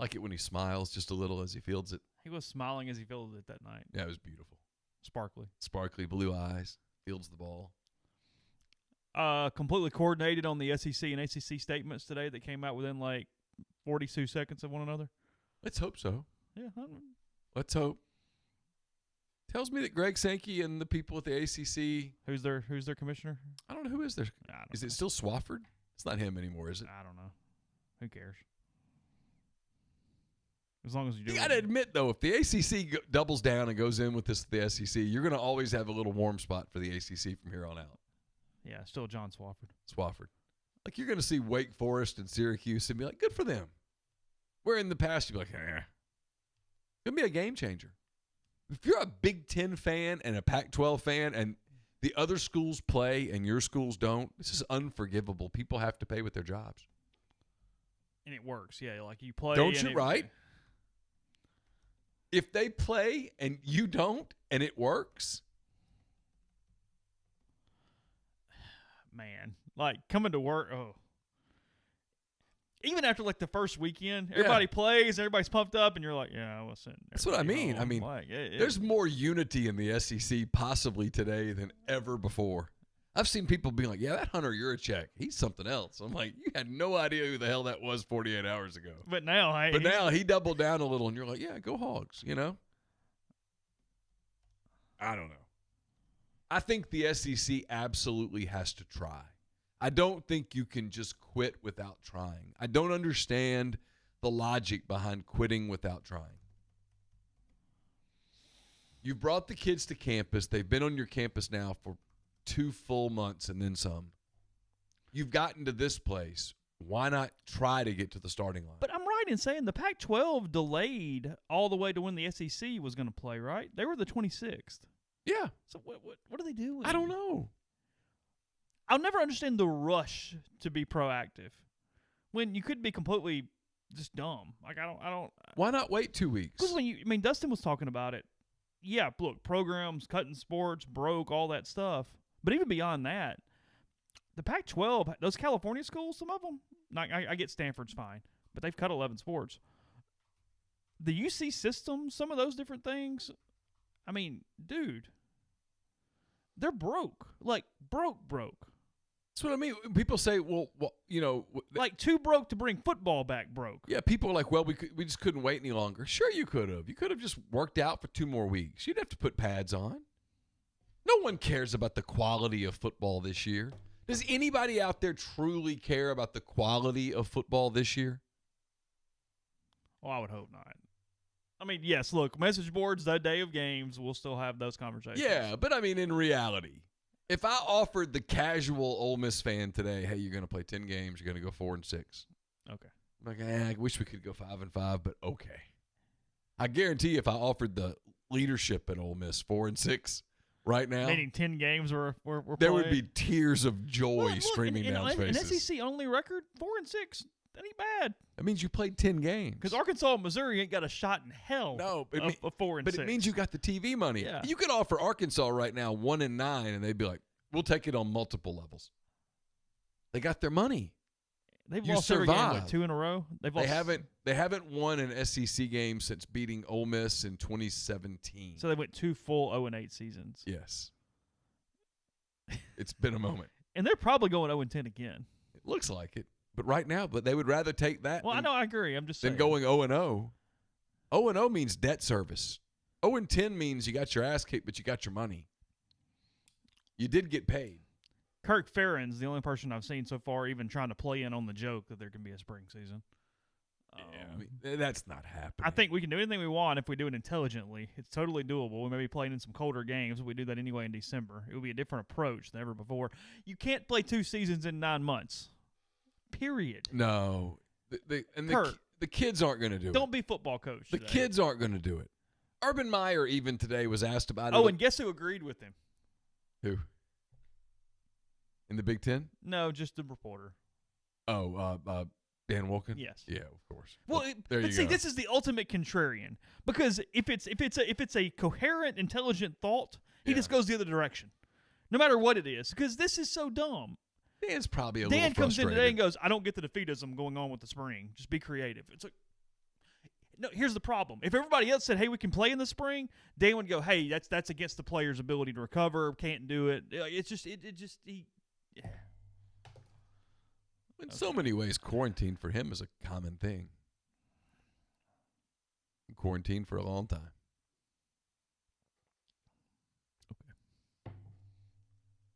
I like it when he smiles just a little as he fields it. He was smiling as he fielded it that night. Yeah, it was beautiful. Sparkly. Sparkly blue eyes. Fields the ball. Completely coordinated on the SEC and ACC statements today that came out within like 42 seconds of one another. Let's hope so. Yeah. Let's hope. Tells me that Greg Sankey and the people at the ACC. Who's their commissioner? I don't know who is there. Is it still Swafford? It's not him anymore, is it? I don't know. Who cares? As long as you do. You got to admit, though, if the ACC doubles down and goes in with this the SEC, you're going to always have a little warm spot for the ACC from here on out. Yeah, still John Swafford. Like, you're going to see Wake Forest and Syracuse and be like, good for them. Where in the past, you'd be like, it's going to be a game changer. If you're a Big Ten fan and a Pac-12 fan and the other schools play and your schools don't, this is unforgivable. People have to pay with their jobs. And it works, yeah. Like you play. Don't you, right? If they play and you don't and it works. Man, like coming to work, even after like the first weekend, everybody plays, everybody's pumped up, and you're like, yeah, I was sitting there. That's what I mean. I mean, like, there's more unity in the SEC possibly today than ever before. I've seen people be like, yeah, that Hunter Yurachek, he's something else. I'm like, you had no idea who the hell that was 48 hours ago. But now, now he doubled down a little, and you're like, yeah, go Hogs, you know? I don't know. I think the SEC absolutely has to try. I don't think you can just quit without trying. I don't understand the logic behind quitting without trying. You've brought the kids to campus. They've been on your campus now for 2 full months and then some. You've gotten to this place. Why not try to get to the starting line? But I'm right in saying the Pac-12 delayed all the way to when the SEC was going to play, right? They were the 26th. Yeah. So what are they doing? I don't know. I'll never understand the rush to be proactive when you could be completely just dumb. Like I don't. Why not wait 2 weeks? Because Dustin was talking about it. Yeah, look, programs, cutting sports, broke, all that stuff. But even beyond that, the Pac-12, those California schools, some of them, I get Stanford's fine, but they've cut 11 sports. The UC system, some of those different things, I mean, dude, they're broke. Like, broke. That's what I mean. People say, well, you know. Like, too broke to bring football back broke. Yeah, people are like, well, we just couldn't wait any longer. Sure you could have. You could have just worked out for 2 more weeks. You'd have to put pads on. No one cares about the quality of football this year. Does anybody out there truly care about the quality of football this year? Well, I would hope not. I mean, yes, look, message boards, the day of games, we'll still have those conversations. Yeah, but I mean, in reality, if I offered the casual Ole Miss fan today, hey, you're going to play 10 games, you're going to go 4-6. Okay. I'm like, I wish we could go 5-5, but okay. I guarantee you if I offered the leadership at Ole Miss 4-6 right now, meaning 10 games were there would be tears of joy streaming down faces. faces. An SEC only record 4-6. That ain't bad. That means you played 10 games. Because Arkansas and Missouri ain't got a shot in hell. No, of 4 and 6. But it means you got the TV money. Yeah. You could offer Arkansas right now 1-9, and they'd be like, "We'll take it on multiple levels." They got their money. They've You lost every game, survived. 2 in a row. They haven't won an SEC game since beating Ole Miss in 2017. So they went 2 full 0-8 seasons. Yes. It's been a moment. And they're probably going 0-10 again. It looks like it. But right now, they would rather take that Well, I know, I agree. I'm just saying. than going 0-0. 0-0 means debt service. 0-10 means you got your ass kicked, but you got your money. You did get paid. Kirk Ferentz, the only person I've seen so far even trying to play in on the joke that there can be a spring season. That's not happening. I think we can do anything we want if we do it intelligently. It's totally doable. We may be playing in some colder games. We do that anyway in December. It will be a different approach than ever before. You can't play 2 seasons in 9 months. Period. No. The kids aren't going to do it. Don't be football coach The today. kids aren't going to do it. Urban Meyer even today was asked about it. Oh, and guess who agreed with him? Who? In the Big Ten? No, just the reporter. Oh, Dan Wolken? Yes. Yeah, of course. Well, there you but see, go. this is the ultimate contrarian because if it's a coherent, intelligent thought, he just goes the other direction, no matter what it is. Because this is so dumb. Dan's probably a Dan little comes in frustrated. today and goes, "I don't get the defeatism going on with the spring. Just be creative." It's like, no. Here's the problem: if everybody else said, "Hey, we can play in the spring," Dan would go, "Hey, that's against the player's ability to recover. Can't do it." It's just yeah. In so many ways, quarantine for him is a common thing. Quarantine for a long time. Okay.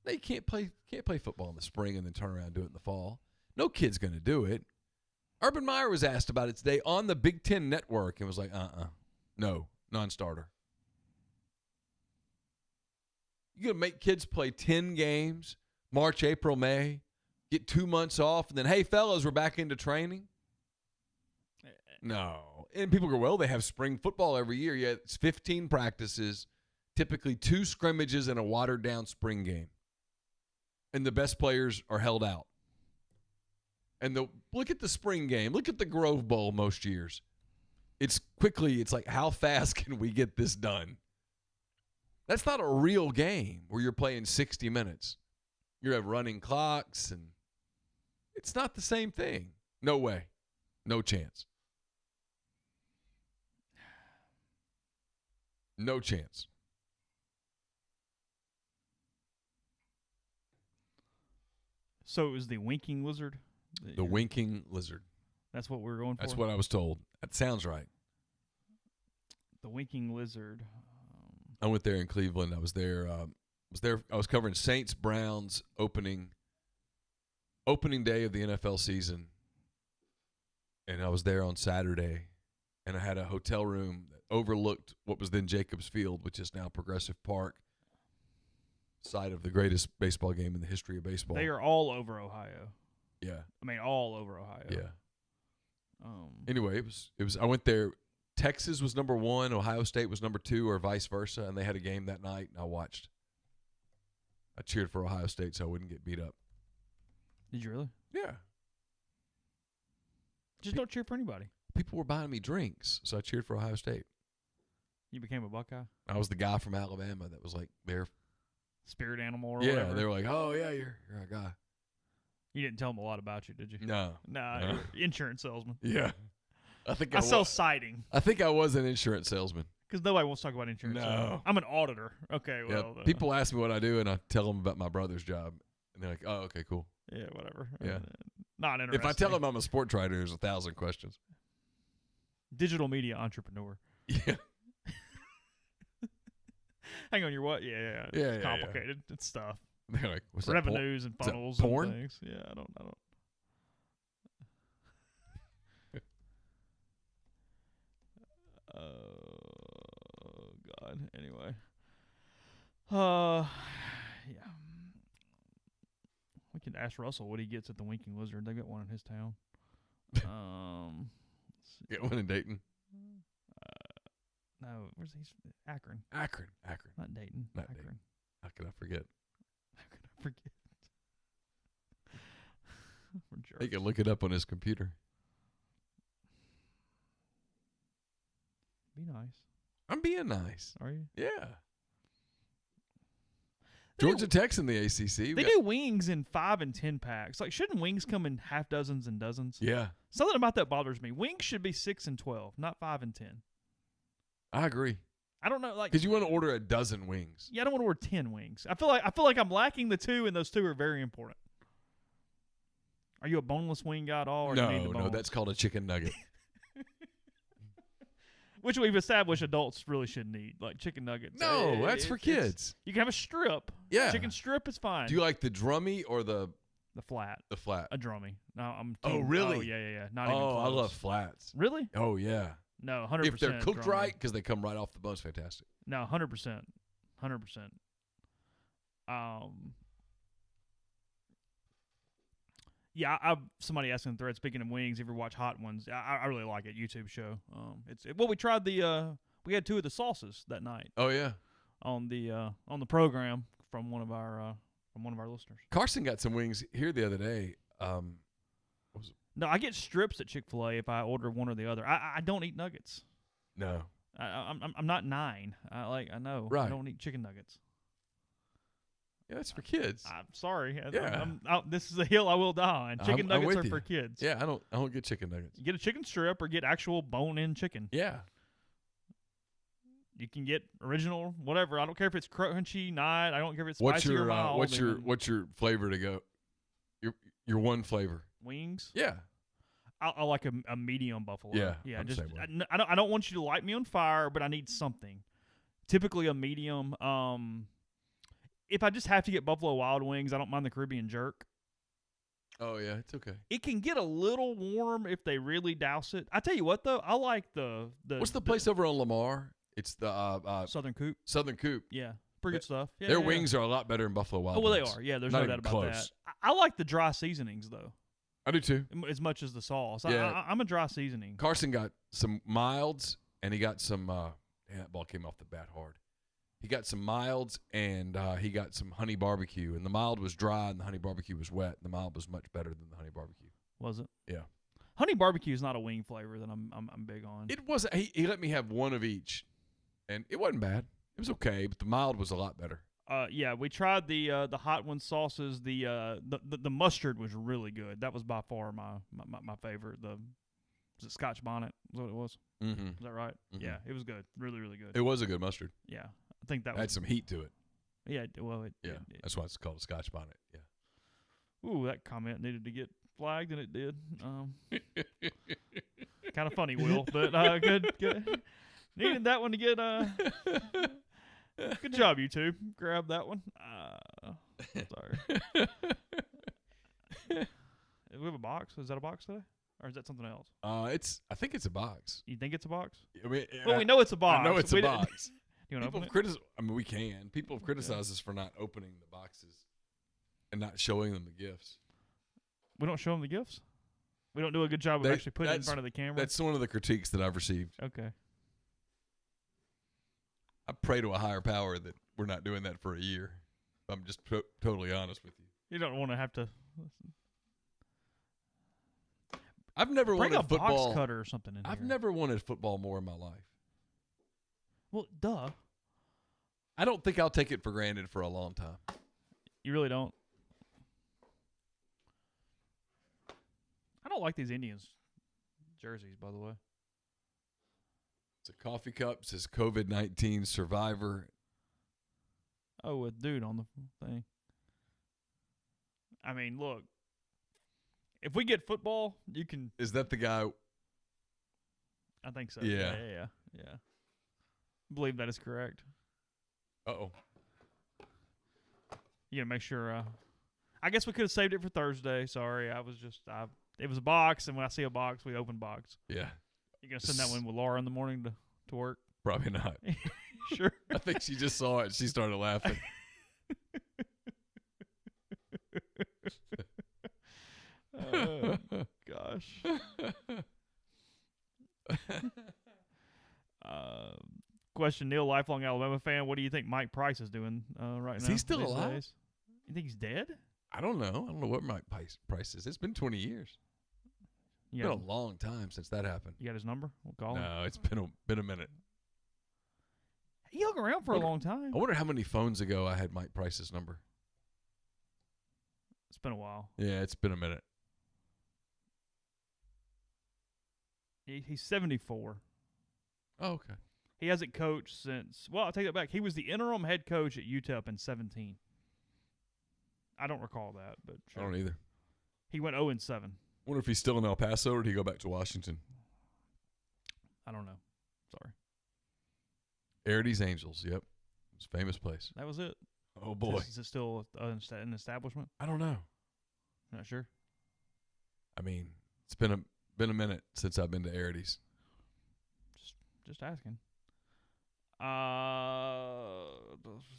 They can't play football in the spring and then turn around and do it in the fall. No kid's going to do it. Urban Meyer was asked about it today on the Big Ten Network and was like, no, non-starter. You're going to make kids play 10 games, March, April, May, get 2 months off, and then, hey, fellas, we're back into training? No. And people go, well, they have spring football every year. Yeah, it's 15 practices, typically 2 scrimmages and a watered-down spring game. And the best players are held out. And look at the spring game. Look at the Grove Bowl most years. It's like, how fast can we get this done? That's not a real game where you're playing 60 minutes. You have running clocks, and it's not the same thing. No way. No chance. No chance. So it was the winking lizard? The winking lizard. That's what we're going for? That's what I was told. That sounds right. The winking lizard. I went there in Cleveland. I was there. I was covering Saints Browns opening day of the NFL season, and I was there on Saturday, and I had a hotel room that overlooked what was then Jacobs Field, which is now Progressive Park, site of the greatest baseball game in the history of baseball. They are all over Ohio. Yeah. I mean, all over Ohio. Yeah. Anyway, it was. I went there. Texas was number 1, Ohio State was number 2, or vice versa, and they had a game that night, and I watched. I cheered for Ohio State so I wouldn't get beat up. Did you really? Yeah. Just don't cheer for anybody. People were buying me drinks, so I cheered for Ohio State. You became a Buckeye? I was the guy from Alabama that was like their spirit animal or yeah, whatever? they were like, oh, yeah, you're a guy. You didn't tell them a lot about you, did you? No. Nah, you're insurance salesman. Yeah. I sell siding. I think I was an insurance salesman. Because nobody wants to talk about insurance. No. I'm an auditor. Okay, well. Yeah. People ask me what I do, and I tell them about my brother's job. And they're like, oh, okay, cool. Yeah, whatever. Yeah. Not interesting. If I tell them I'm a sport trader, there's 1,000 questions. Digital media entrepreneur. Yeah. Hang on, you're what? Yeah. It's complicated. It's stuff. They're like, what's revenues and funnels porn? and things. Yeah, I don't. Oh God. Anyway. Yeah. We can ask Russell what he gets at the Winking Lizard. They got one in his town. Get one in Dayton. No, where's he? Akron. Akron. Not Dayton. Not Akron. Dayton. How could I forget? How could I forget? He can look it up on his computer. nice. I'm being nice. Are you? Yeah. They Georgia Tech's in the ACC. They do wings in 5 and 10 packs. Like, shouldn't wings come in half dozens and dozens? Yeah. Something about that bothers me. Wings should be 6 and 12, not 5 and 10. I agree. I don't know, like, Because you want to order a dozen wings. yeah, I don't want to order 10 wings. I feel like I'm lacking the 2, and those 2 are very important. Are you a boneless wing guy at all? Or do you need the No, bones? that's called a chicken nugget. Which we've established adults really shouldn't eat, like chicken nuggets. No, that's for kids. You can have a strip. Yeah. Chicken strip is fine. Do you like the drummy or the flat? the flat? A drummy. No, I'm. Oh, team- really? Oh, yeah. Not even Oh, close. I love flats. Really? Oh, yeah. No, 100%. If they're cooked drummy. right, because they come right off the bone, it's fantastic. No, 100%. 100%. Yeah, somebody asked in the thread. Speaking of wings, if you ever watch Hot Ones, I really like it. YouTube show. We tried we had 2 of the sauces that night Oh, yeah. on the program from one of our listeners. Carson got some wings here the other day. No, I get strips at Chick-fil-A if I order one or the other. I don't eat nuggets. No. I'm not 9. I know. Right. I don't eat chicken nuggets. Yeah, it's for kids. I'm sorry. Yeah. This is a hill I will die on. Chicken I'm nuggets with are you. for kids. Yeah, I don't get chicken nuggets. You get a chicken strip or get actual bone-in chicken. Yeah. You can get original, whatever. I don't care if it's crunchy, not. I don't care if it's spicy or mild. What's your flavor to go? Your one flavor. Wings? Yeah. I like a medium buffalo. Yeah, Yeah. I'm the Just same way. I don't want you to light me on fire, but I need something. Typically a medium. If I just have to get Buffalo Wild Wings, I don't mind the Caribbean Jerk. Oh yeah, it's okay. It can get a little warm if they really douse it. I tell you what, though, I like the What's the place over on Lamar? It's the Southern Coop. Southern Coop. Yeah, pretty good stuff. Yeah, Their wings are a lot better than Buffalo Wild Oh, well, they Wings. are. Yeah, there's Not no even doubt about close. that. I like the dry seasonings, though, I do too. as much as the sauce. Yeah. I'm a dry seasoning. Carson got some milds, and he got some. That ball came off the bat hard. He got some milds, and he got some honey barbecue. And the mild was dry, and the honey barbecue was wet. The mild was much better than the honey barbecue. Was it? Yeah. Honey barbecue is not a wing flavor that I'm big on. It wasn't. He let me have one of each, and it wasn't bad. It was okay, but the mild was a lot better. Yeah, we tried the Hot One sauces. The mustard was really good. That was by far my favorite. Was it Scotch Bonnet? Is that what it was? Mm-hmm. Is that right? Mhm. Yeah, it was good. Really, really good. It was a good mustard. Yeah, I think that It had was. some heat to it. Yeah, well, Yeah, that's why it's called a Scotch bonnet. Yeah. Ooh, that comment needed to get flagged, and it did. Kind of funny, Will, but good. Needed that one to get. Good job, you two. Grab that one. Sorry. We have a box. Is that a box today, or is that something else? I think it's a box. You think it's a box? I mean, Well, we know it's a box. I know it's a We didn't- box. You want to People open have it? I mean, we can. People have criticized us for not opening the boxes and not showing them the gifts. We don't show them the gifts. We don't do a good job of actually putting it in front of the camera. That's one of the critiques that I've received. Okay. I pray to a higher power that we're not doing that for a year. I'm just totally honest with you. You don't want to have to I've never bring wanted a football. box cutter or something in I've here. never wanted football more in my life. Well, duh. I don't think I'll take it for granted for a long time. You really don't. I don't like these Indians jerseys, by the way. It's a coffee cup. It says COVID-19 survivor. Oh, a dude on the thing. I mean, look. If we get football, you can. Is that the guy? I think so. Yeah. Yeah. I believe that is correct. Uh-oh. You gotta make sure. I guess we could have saved it for Thursday. Sorry, it was a box, and when I see a box, we open box. Yeah. You gonna send that one with Laura in the morning to work? Probably not. Sure. I think she just saw it. She started laughing. Oh, gosh. Question, Neal, lifelong Alabama fan. What do you think Mike Price is doing right now? Is he still these alive? days? You think he's dead? I don't know. I don't know what Mike Price is. It's been 20 years. You It's got, been a long time since that happened. you got his number? We'll call him. No, it's been a minute. He hung around for a long time. I wonder how many phones ago I had Mike Price's number. It's been a while. Yeah, it's been a minute. He's 74. Oh, okay. He hasn't coached since. Well, I'll take that back. He was the interim head coach at UTEP in 17. I don't recall that, but sure. I don't either. He went 0-7. Wonder if he's still in El Paso or did he go back to Washington? I don't know. Sorry. Aridy's Angels. Yep, it's a famous place. That was it. Oh boy, Is it still an establishment? I don't know. Not sure. I mean, it's been a minute since I've been to Aridy's. Just asking.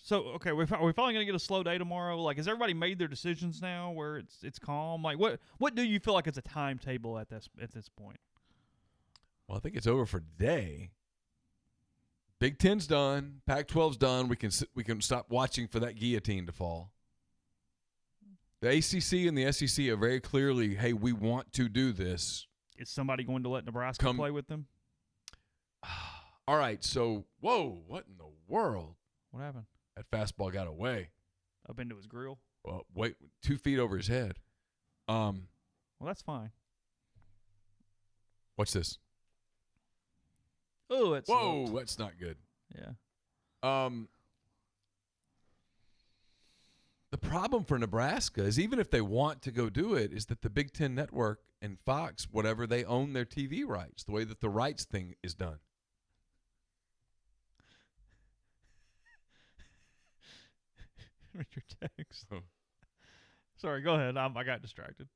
So okay, we're probably gonna get a slow day tomorrow. Like, has everybody made their decisions now where it's calm? Like, what do you feel like is a timetable at this point? Well, I think it's over for today. Big Ten's done. Pac-12's done. We can stop watching for that guillotine to fall. The ACC and the SEC are very clearly, hey, we want to do this. Is somebody going to let Nebraska play with them? All right, so, whoa, what in the world? What happened? That fastball got away. Up into his grill? Well, wait, 2 feet over his head. Well, that's fine. What's this? Oh, it's whoa, that's not good. Yeah. The problem for Nebraska is even if they want to go do it, is that the Big Ten Network and Fox, whatever, they own their TV rights, the way that the rights thing is done. Read your text. Oh. Sorry, go ahead. I got distracted.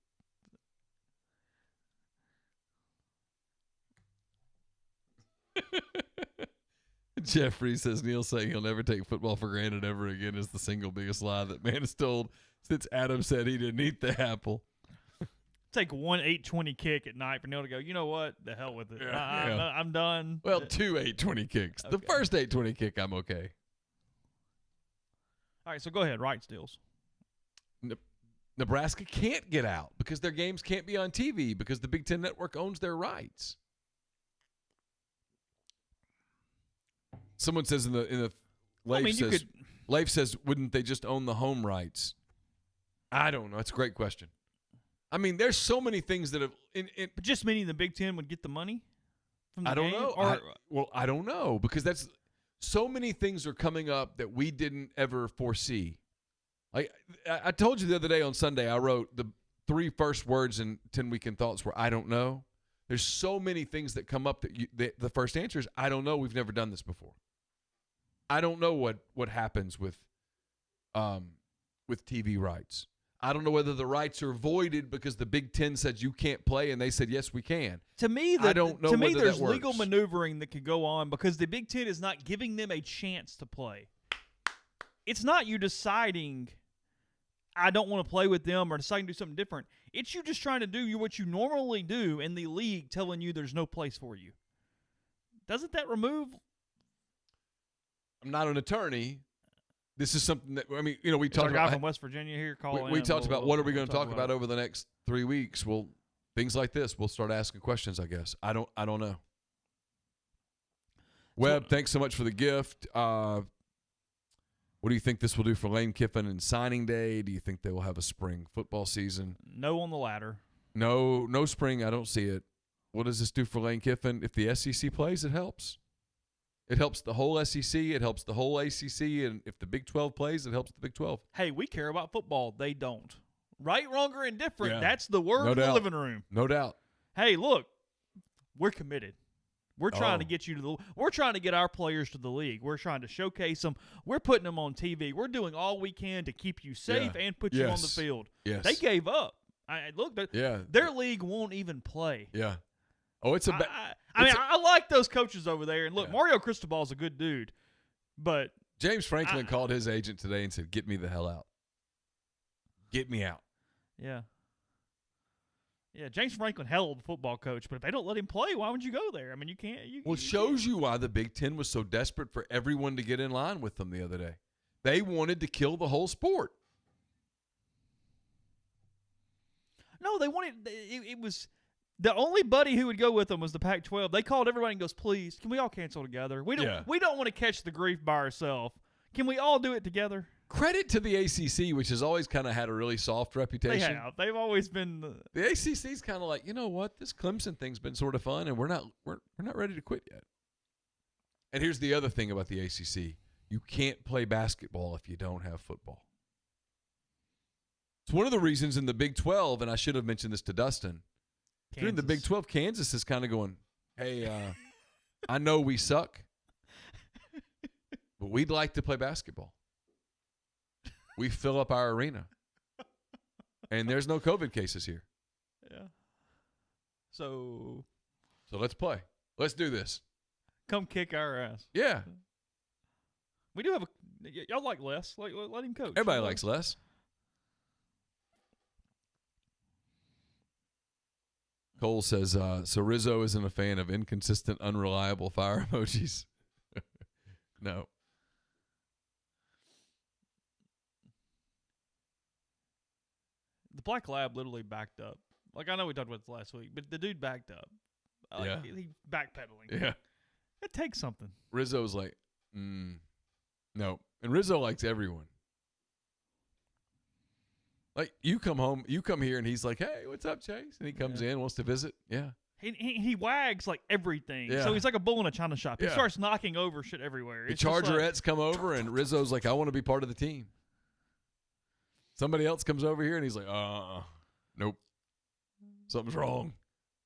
Jeffrey says Neal saying he'll never take football for granted ever again is the single biggest lie that man has told since Adam said he didn't eat the apple. Take one 820 kick at night for Neal to go, you know what? The hell with it. Yeah. I'm done. Well, 2 820 kicks. Okay. The first 820 kick, I'm okay. All right, so go ahead. Rights deals. Nebraska can't get out because their games can't be on TV because the Big Ten Network owns their rights. Leif Leif says, wouldn't they just own the home rights? I don't know. That's a great question. I mean, there's so many things that have. But just meaning the Big Ten would get the money from the I don't game? know. I don't know because that's so many things are coming up that we didn't ever foresee. Like I told you the other day on Sunday, I wrote the 3 first words in 10 Weekend Thoughts were I don't know. There's so many things that come up that the first answer is I don't know. We've never done this before. I don't know what happens with TV rights. I don't know whether the rights are voided because the Big Ten said you can't play, and they said yes we can. To me, I don't know. To me, there's legal maneuvering that could go on because the Big Ten is not giving them a chance to play. It's not you deciding I don't want to play with them or deciding to do something different. It's you just trying to do what you normally do, and the league telling you there's no place for you. Doesn't that remove? I'm not an attorney. This is something that, I mean, we talked about. Guy from West Virginia here calling. We talked about what are we going to talk about over the next 3 weeks. Well, things like this, we'll start asking questions, I guess. I don't know. Webb, thanks so much for the gift. What do you think this will do for Lane Kiffin and signing day? Do you think they will have a spring football season? No on the latter. No spring. I don't see it. What does this do for Lane Kiffin? If the SEC plays, it helps. It helps the whole SEC. It helps the whole ACC. And if the Big 12 plays, it helps the Big 12. Hey, we care about football. They don't. Right, wrong, or indifferent. Yeah. That's the word in the living room. No doubt. Hey, look, we're committed. We're trying to get we're trying to get our players to the league. We're trying to showcase them. We're putting them on TV. We're doing all we can to keep you safe and put you on the field. Yes. They gave up. Their league won't even play. Yeah. Oh, it's a I like those coaches over there. And look, Mario Cristobal's a good dude. But James Franklin called his agent today and said, "Get me the hell out. Get me out." Yeah. Yeah, James Franklin, hell of a football coach, but if they don't let him play, why would you go there? I mean, you can't. It shows you why the Big Ten was so desperate for everyone to get in line with them the other day. They wanted to kill the whole sport. No, they wanted it was The only buddy who would go with them was the Pac-12. They called everybody and goes, please, can we all cancel together? We don't want to catch the grief by ourselves. Can we all do it together? Credit to the ACC, which has always kind of had a really soft reputation. They have. They've always been. The ACC's kind of like, you know what? This Clemson thing's been sort of fun, and we're not ready to quit yet. And here's the other thing about the ACC. You can't play basketball if you don't have football. It's one of the reasons in the Big 12, and I should have mentioned this to Dustin. During the Big 12, Kansas is kind of going, hey, I know we suck, but we'd like to play basketball. We fill up our arena. And there's no COVID cases here. Yeah. So let's play. Let's do this. Come kick our ass. Yeah. We do have y'all like Les. Let him coach. Everybody likes Les. Cole says, so Rizzo isn't a fan of inconsistent, unreliable fire emojis. No. The Black Lab literally backed up. Like, I know we talked about this last week, but the dude backed up. He backpedaling. Yeah. It takes something. Rizzo's like, no. And Rizzo likes everyone. Like, you come here, and he's like, hey, what's up, Chase? And he comes in, wants to visit. Yeah. He wags like everything. Yeah. So he's like a bull in a china shop. He Yeah. starts knocking over shit everywhere. The Chargerettes come over, and Rizzo's like, I want to be part of the team. Somebody else comes over here, and he's like, nope. Something's wrong.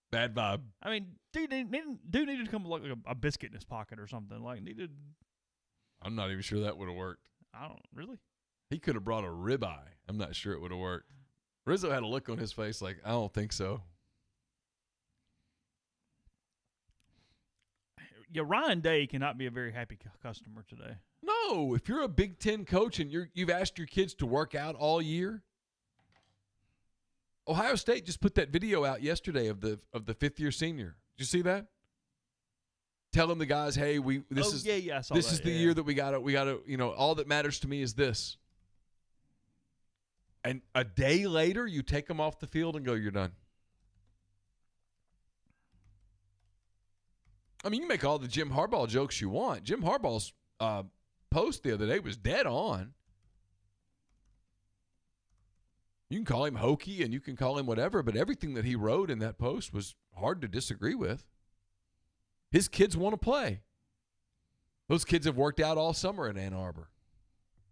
Bad vibe. I mean, dude needed to come like a biscuit in his pocket or something. Like, needed. I'm not even sure that would have worked. I don't really. He could have brought a ribeye. I'm not sure it would have worked. Rizzo had a look on his face like, I don't think so. Yeah, Ryan Day cannot be a very happy customer today. No, if you're a Big Ten coach and you've asked your kids to work out all year. Ohio State just put that video out yesterday of the fifth-year senior. Did you see that? Telling the guys, hey, this is the year that we gotta, all that matters to me is this. And a day later, you take them off the field and go, you're done. I mean, you make all the Jim Harbaugh jokes you want. Jim Harbaugh's post the other day was dead on. You can call him hokey and you can call him whatever, but everything that he wrote in that post was hard to disagree with. His kids want to play. Those kids have worked out all summer in Ann Arbor.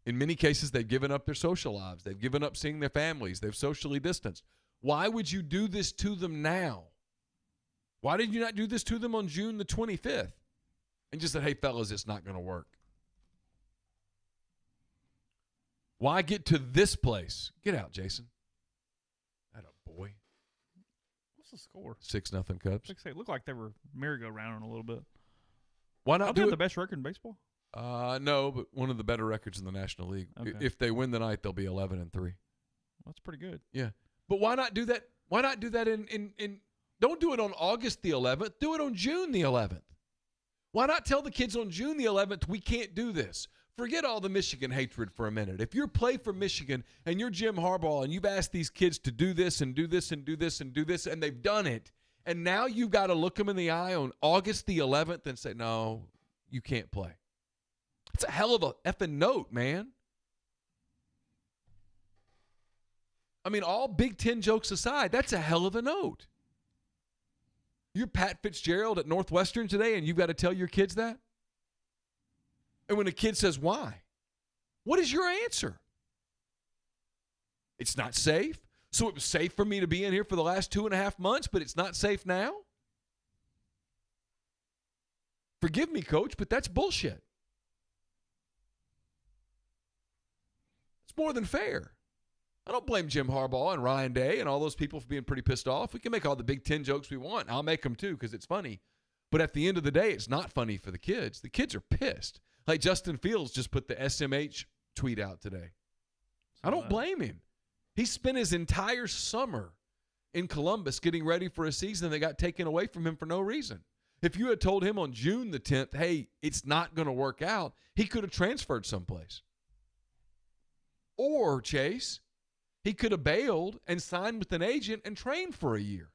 In many cases, they've given up their social lives. They've given up seeing their families. They've socially distanced. Why would you do this to them now? Why did you not do this to them on June the 25th? And just said, hey, fellas, it's not going to work. Why get to this place? Get out, Jason. That a boy. What's the score? 6-0 Cubs. It looked like they were merry-go-rounding a little bit. Why not do the best record in baseball? No, but one of the better records in the National League. Okay. If they win tonight, they'll be 11-3. That's pretty good. Yeah, but why not do that? Why not do that in? Don't do it on August the 11th. Do it on June the 11th. Why not tell the kids on June the 11th we can't do this? Forget all the Michigan hatred for a minute. If you're play for Michigan and you're Jim Harbaugh and you've asked these kids to do this and do this and do this and do this and they've done it, and now you've got to look them in the eye on August the 11th and say, no, you can't play. It's a hell of a effing note, man. I mean, all Big Ten jokes aside, that's a hell of a note. You're Pat Fitzgerald at Northwestern today and you've got to tell your kids that? And when a kid says, why? What is your answer? It's not safe. So it was safe for me to be in here for the last 2.5 months, but it's not safe now? Forgive me, Coach, but that's bullshit. It's more than fair. I don't blame Jim Harbaugh and Ryan Day and all those people for being pretty pissed off. We can make all the Big Ten jokes we want. I'll make them too because it's funny. But at the end of the day, it's not funny for the kids. The kids are pissed. Like Justin Fields just put the SMH tweet out today. I don't blame him. He spent his entire summer in Columbus getting ready for a season that got taken away from him for no reason. If you had told him on June the 10th, hey, it's not going to work out, he could have transferred someplace. Or, Chase, he could have bailed and signed with an agent and trained for a year.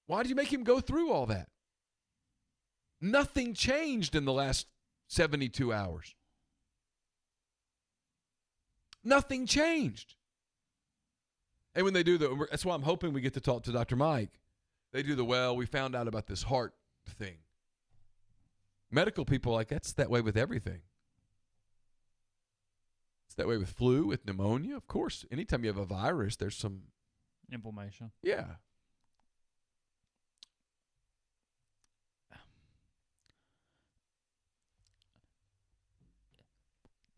Why did you make him go through all that? Nothing changed in the last 72 hours. Nothing changed. And when they do that's why I'm hoping we get to talk to Dr. Mike. They do we found out about this heart thing. Medical people are like, that's that way with everything. It's that way with flu, with pneumonia. Of course, anytime you have a virus, there's some inflammation. Yeah.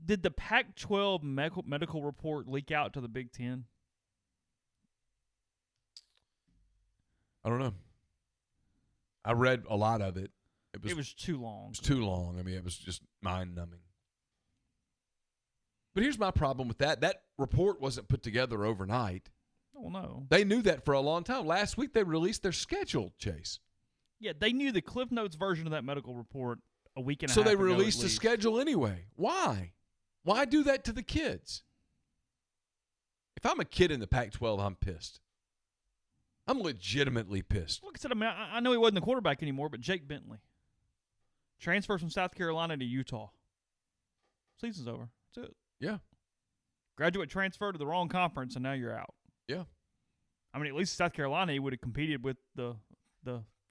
Did the Pac-12 medical report leak out to the Big Ten? I don't know. I read a lot of it. It was too long. It was too long. I mean, it was just mind-numbing. But here's my problem with that. That report wasn't put together overnight. Oh, no. They knew that for a long time. Last week, they released their schedule, Chase. Yeah, they knew the Cliff Notes version of that medical report a week and a half ago. So they released a schedule anyway. Why? Why do that to the kids? If I'm a kid in the Pac-12, I'm pissed. I'm legitimately pissed. Like I said, I know he wasn't the quarterback anymore, but Jake Bentley. Transfer from South Carolina to Utah. Season's over. That's it. Yeah. Graduate transfer to the wrong conference, and now you're out. Yeah. I mean, at least South Carolina, he would have competed with the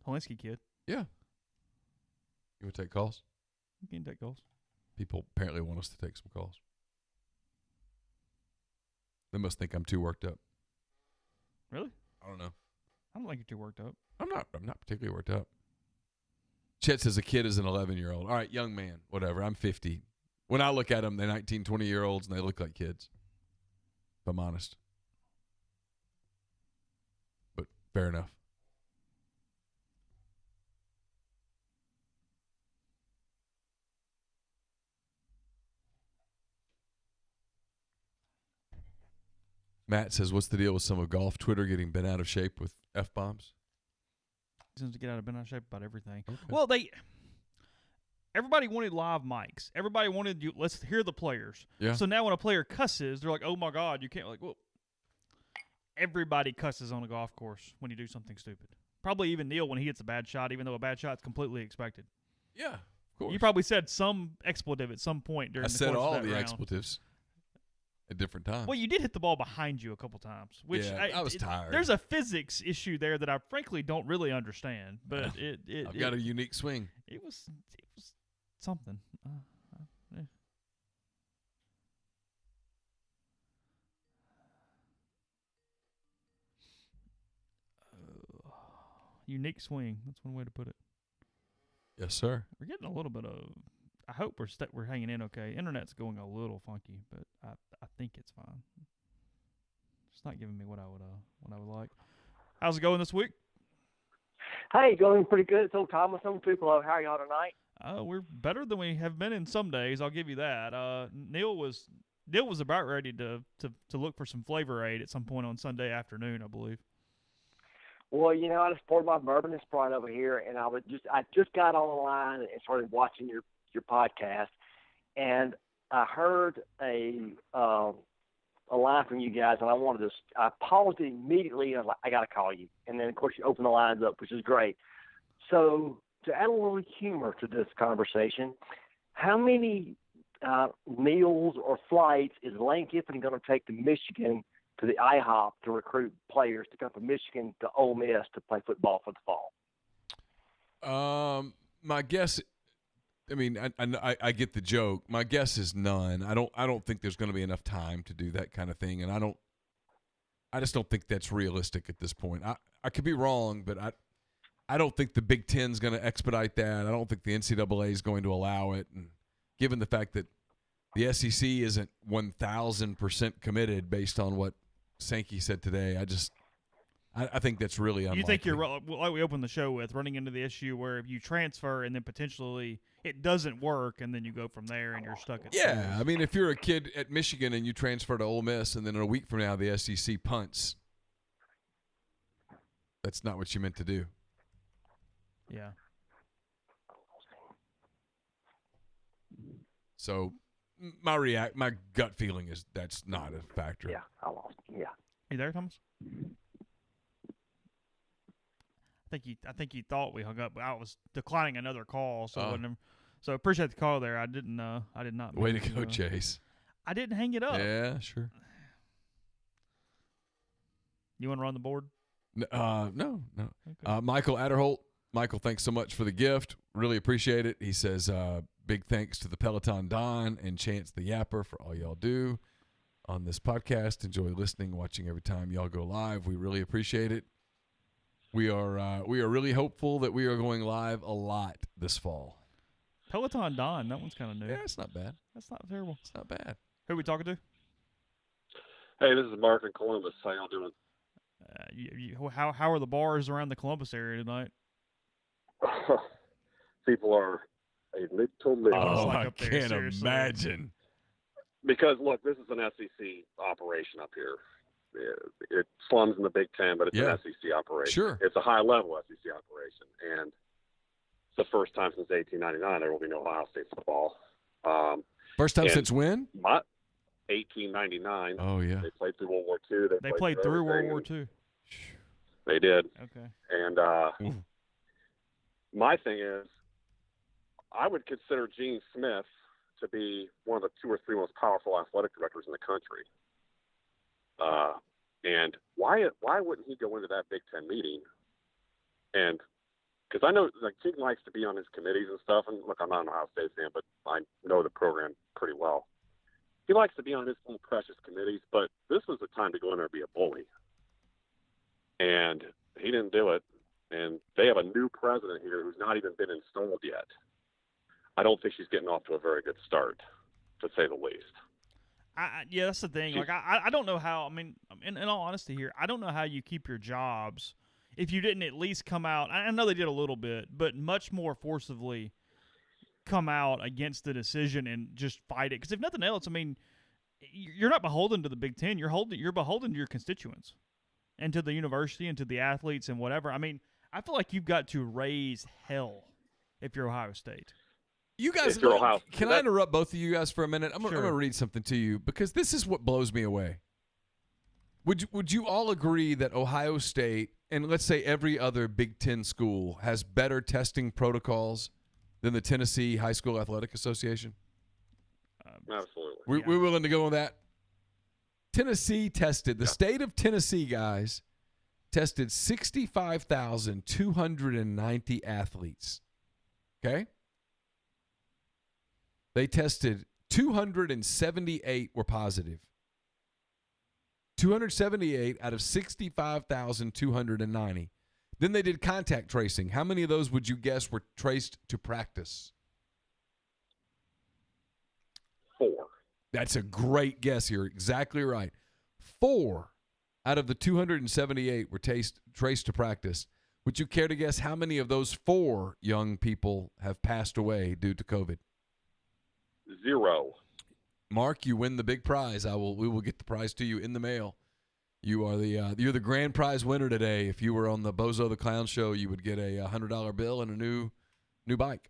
Helinski kid. Yeah. You want to take calls? You can take calls. People apparently want us to take some calls. They must think I'm too worked up. Really? I don't know. I don't think you're too worked up. I'm not particularly worked up. Chet says a kid is an 11-year-old. All right, young man, whatever. I'm 50. When I look at them, they're 19, 20-year-olds, and they look like kids. If I'm honest. But fair enough. Matt says, what's the deal with some of golf Twitter getting bent out of shape with F-bombs? Seems to get bent out of shape about everything. Okay. Well, everybody wanted live mics. Everybody wanted let's hear the players. Yeah. So now when a player cusses, they're like, oh, my God, you can't. Like, well, everybody cusses on a golf course when you do something stupid. Probably even Neal when he hits a bad shot, even though a bad shot's completely expected. Yeah, of course. You probably said some expletive at some point during the course of that round. I said all the expletives. At different times. Well, you did hit the ball behind you a couple times, which I was tired. There's a physics issue there that I frankly don't really understand, but I've got a unique swing. It was something. Unique swing. That's one way to put it. Yes, sir. We're getting a little bit of. I hope we're hanging in okay. Internet's going a little funky, but I think it's fine. It's not giving me what I would like. How's it going this week? Hey, going pretty good. It's old Thomas. Some people. How are y'all tonight? We're better than we have been in some days. I'll give you that. Neal was about ready to look for some Flavor Aid at some point on Sunday afternoon, I believe. Well, I just poured my bourbon and Sprite over here, and I just got online and started watching your podcast, and I heard a line from you guys, and I paused it immediately, and I was like, I got to call you. And then, of course, you open the lines up, which is great. So to add a little humor to this conversation, how many meals or flights is Lane Kiffin going to take to Michigan to the IHOP to recruit players to come from Michigan to Ole Miss to play football for the fall? My guess, I mean, I get the joke. My guess is none. I don't think there's going to be enough time to do that kind of thing, and I just don't think that's realistic at this point. I could be wrong, but I don't think the Big Ten's going to expedite that. I don't think the NCAA is going to allow it, and given the fact that the SEC isn't 1,000% committed based on what Sankey said today, I think that's really unlikely. You think you're, like we opened the show with, running into the issue where if you transfer and then potentially it doesn't work and then you go from there and you're stuck at Yeah, school. I mean, if you're a kid at Michigan and you transfer to Ole Miss and then a week from now the SEC punts, that's not what you meant to do. Yeah. So my gut feeling is that's not a factor. Yeah, I lost. Yeah. You there, Thomas? I I think he thought we hung up, but I was declining another call, so so appreciate the call there. I did not. Way to go, Chase. I didn't hang it up. Yeah, sure. You want to run the board? No. Okay. Michael Adderholt. Michael, thanks so much for the gift. Really appreciate it. He says, big thanks to the Peloton Don and Chance the Yapper for all y'all do on this podcast. Enjoy listening, watching every time y'all go live. We really appreciate it. We are really hopeful that we are going live a lot this fall. Peloton Don, that one's kind of new. Yeah, it's not bad. That's not terrible. It's not bad. Who are we talking to? Hey, this is Mark in Columbus. How y'all doing? How are the bars around the Columbus area tonight? People are a little bit. Oh, like I up there, can't seriously. imagine. Because, look, this is an SEC operation up here. It slums in the Big Ten, but it's an SEC operation. Sure. It's a high-level SEC operation. And it's the first time since 1899 there will be no Ohio State football. First time since when? 1899. Oh, yeah. They played through World War II. They played through World War II. They did. Okay. And my thing is, I would consider Gene Smith to be one of the 2 or 3 most powerful athletic directors in the country. And why wouldn't he go into that Big Ten meeting? And because I know Gene likes to be on his committees and stuff. And look, I'm not an Ohio State fan, but I know the program pretty well. He likes to be on his little precious committees, but this was the time to go in there and be a bully. And he didn't do it. And they have a new president here who's not even been installed yet. I don't think she's getting off to a very good start, to say the least. Yeah, that's the thing. Like, I don't know how. I mean, in all honesty here, I don't know how you keep your jobs if you didn't at least come out. I know they did a little bit, but much more forcibly come out against the decision and just fight it. Because if nothing else, I mean, you're not beholden to the Big Ten. You're beholden to your constituents and to the university and to the athletes and whatever. I mean, I feel like you've got to raise hell if you're Ohio State. You guys, can I interrupt both of you guys for a minute? I'm going to read something to you because this is what blows me away. Would you all agree that Ohio State and let's say every other Big Ten school has better testing protocols than the Tennessee High School Athletic Association? Absolutely. We're willing to go on that. Tennessee tested, the state of Tennessee, guys, tested 65,290 athletes. Okay? They tested 278 were positive. 278 out of 65,290. Then they did contact tracing. How many of those would you guess were traced to practice? 4. That's a great guess. You're exactly right. 4 out of the 278 were traced to practice. Would you care to guess how many of those 4 young people have passed away due to COVID? 0. Mark, you win the big prize. We will get the prize to you in the mail. You are you're the grand prize winner today. If you were on the Bozo the Clown show, you would get a $100 bill and a new bike.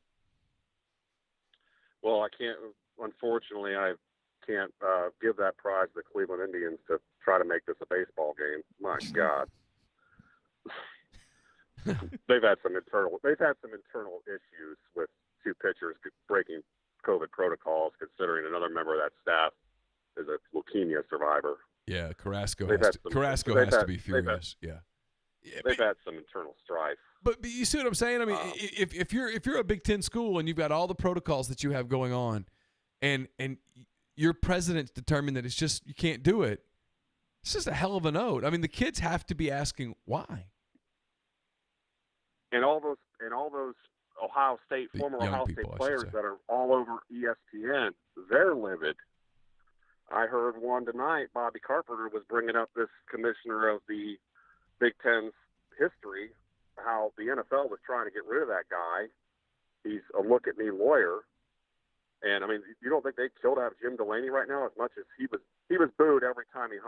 Well, I can't. Unfortunately, I can't give that prize to the Cleveland Indians to try to make this a baseball game. My God, they've had some internal issues with 2 pitchers breaking COVID protocols, considering another member of that staff is a leukemia survivor. Yeah, Carrasco has to be furious. They've had some internal strife. But you see what I'm saying? I mean, if you're a Big Ten school and you've got all the protocols that you have going on, and your president's determined that it's just you can't do it, it's just a hell of a note. I mean, the kids have to be asking why. And all those Ohio State, former Ohio State players that are all over ESPN, they're livid. I heard one tonight, Bobby Carpenter was bringing up this commissioner of the Big Ten's history, how the NFL was trying to get rid of that guy. He's a look-at-me lawyer. And, I mean, you don't think they'd kill to have Jim Delaney right now as much as he was booed every time he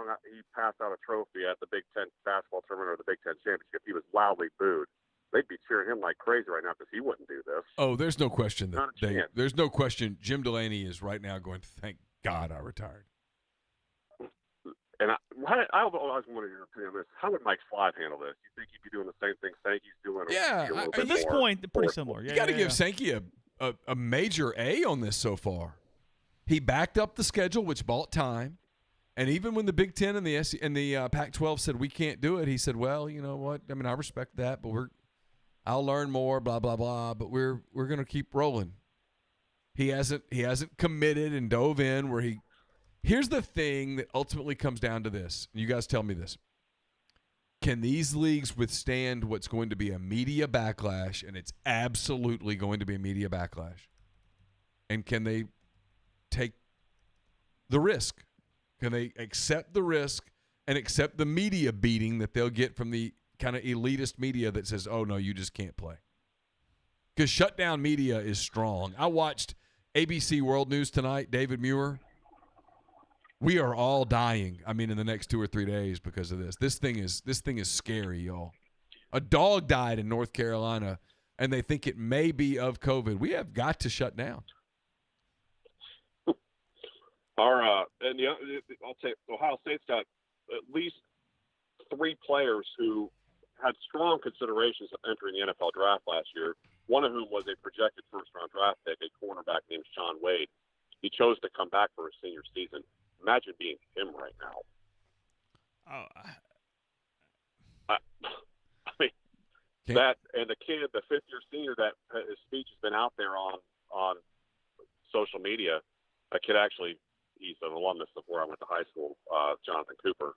passed out a trophy at the Big Ten basketball tournament or the Big Ten championship. He was loudly booed. They'd be cheering him like crazy right now because he wouldn't do this. Oh, there's no question there's no question Jim Delaney is right now going to thank God I retired. And I always wanted your opinion on this. How would Mike Slive handle this? You think he'd be doing the same thing Sankey's doing? Yeah, at this point, pretty similar. You got to give Sankey a major A on this so far. He backed up the schedule, which bought time. And even when the Big Ten and the Pac-12 said we can't do it, he said, "Well, you know what? I mean, I respect that, but I'll learn more. Blah blah blah. But we're going to keep rolling." He hasn't committed and dove in where he. Here's the thing that ultimately comes down to this. You guys tell me this. Can these leagues withstand what's going to be a media backlash? And it's absolutely going to be a media backlash. And can they take the risk? Can they accept the risk and accept the media beating that they'll get from the kind of elitist media that says, oh, no, you just can't play? Because shutdown media is strong. I watched ABC World News tonight, David Muir. We are all dying, I mean, in the next 2 or 3 days because of this. This thing is scary, y'all. A dog died in North Carolina, and they think it may be of COVID. We have got to shut down. I'll say Ohio State's got at least 3 players who had strong considerations of entering the NFL draft last year, one of whom was a projected first-round draft pick, a cornerback named Sean Wade. He chose to come back for his senior season. Imagine being him right now. I mean, that and the kid, the 5th-year senior that his speech has been out there on social media. That kid actually, he's an alumnus of where I went to high school, Jonathan Cooper,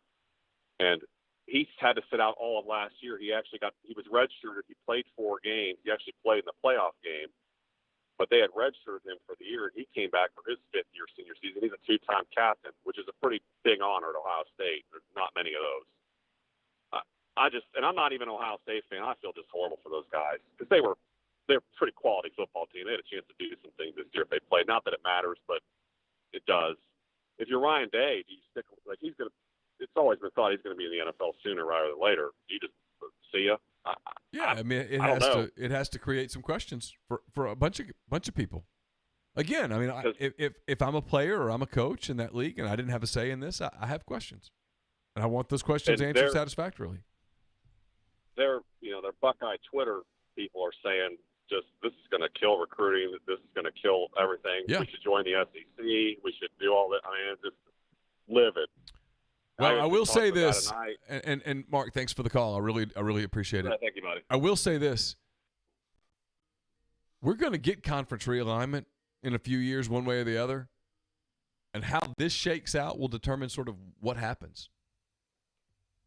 and he had to sit out all of last year. He was redshirted. He played 4 games. He actually played in the playoff game. But they had redshirted him for the year, and he came back for his 5th-year senior season. He's a 2-time captain, which is a pretty big honor at Ohio State. There's not many of those. And I'm not even an Ohio State fan. I feel just horrible for those guys because they're a pretty quality football team. They had a chance to do some things this year if they played. Not that it matters, but it does. If you're Ryan Day, do you stick like he's going to? It's always been thought he's going to be in the NFL sooner rather than later. You just see ya. I mean, it has to create some questions for a bunch of people. Again, I mean, if I'm a player or I'm a coach in that league and I didn't have a say in this, I have questions, and I want those questions answered satisfactorily. Their Buckeye Twitter people are saying just this is going to kill recruiting. This is going to kill everything. Yeah. We should join the SEC. We should do all that. I mean, just live it. Well, I will say this, and Mark, thanks for the call. I really appreciate it. Thank you, buddy. I will say this. We're going to get conference realignment in a few years, one way or the other, and how this shakes out will determine sort of what happens.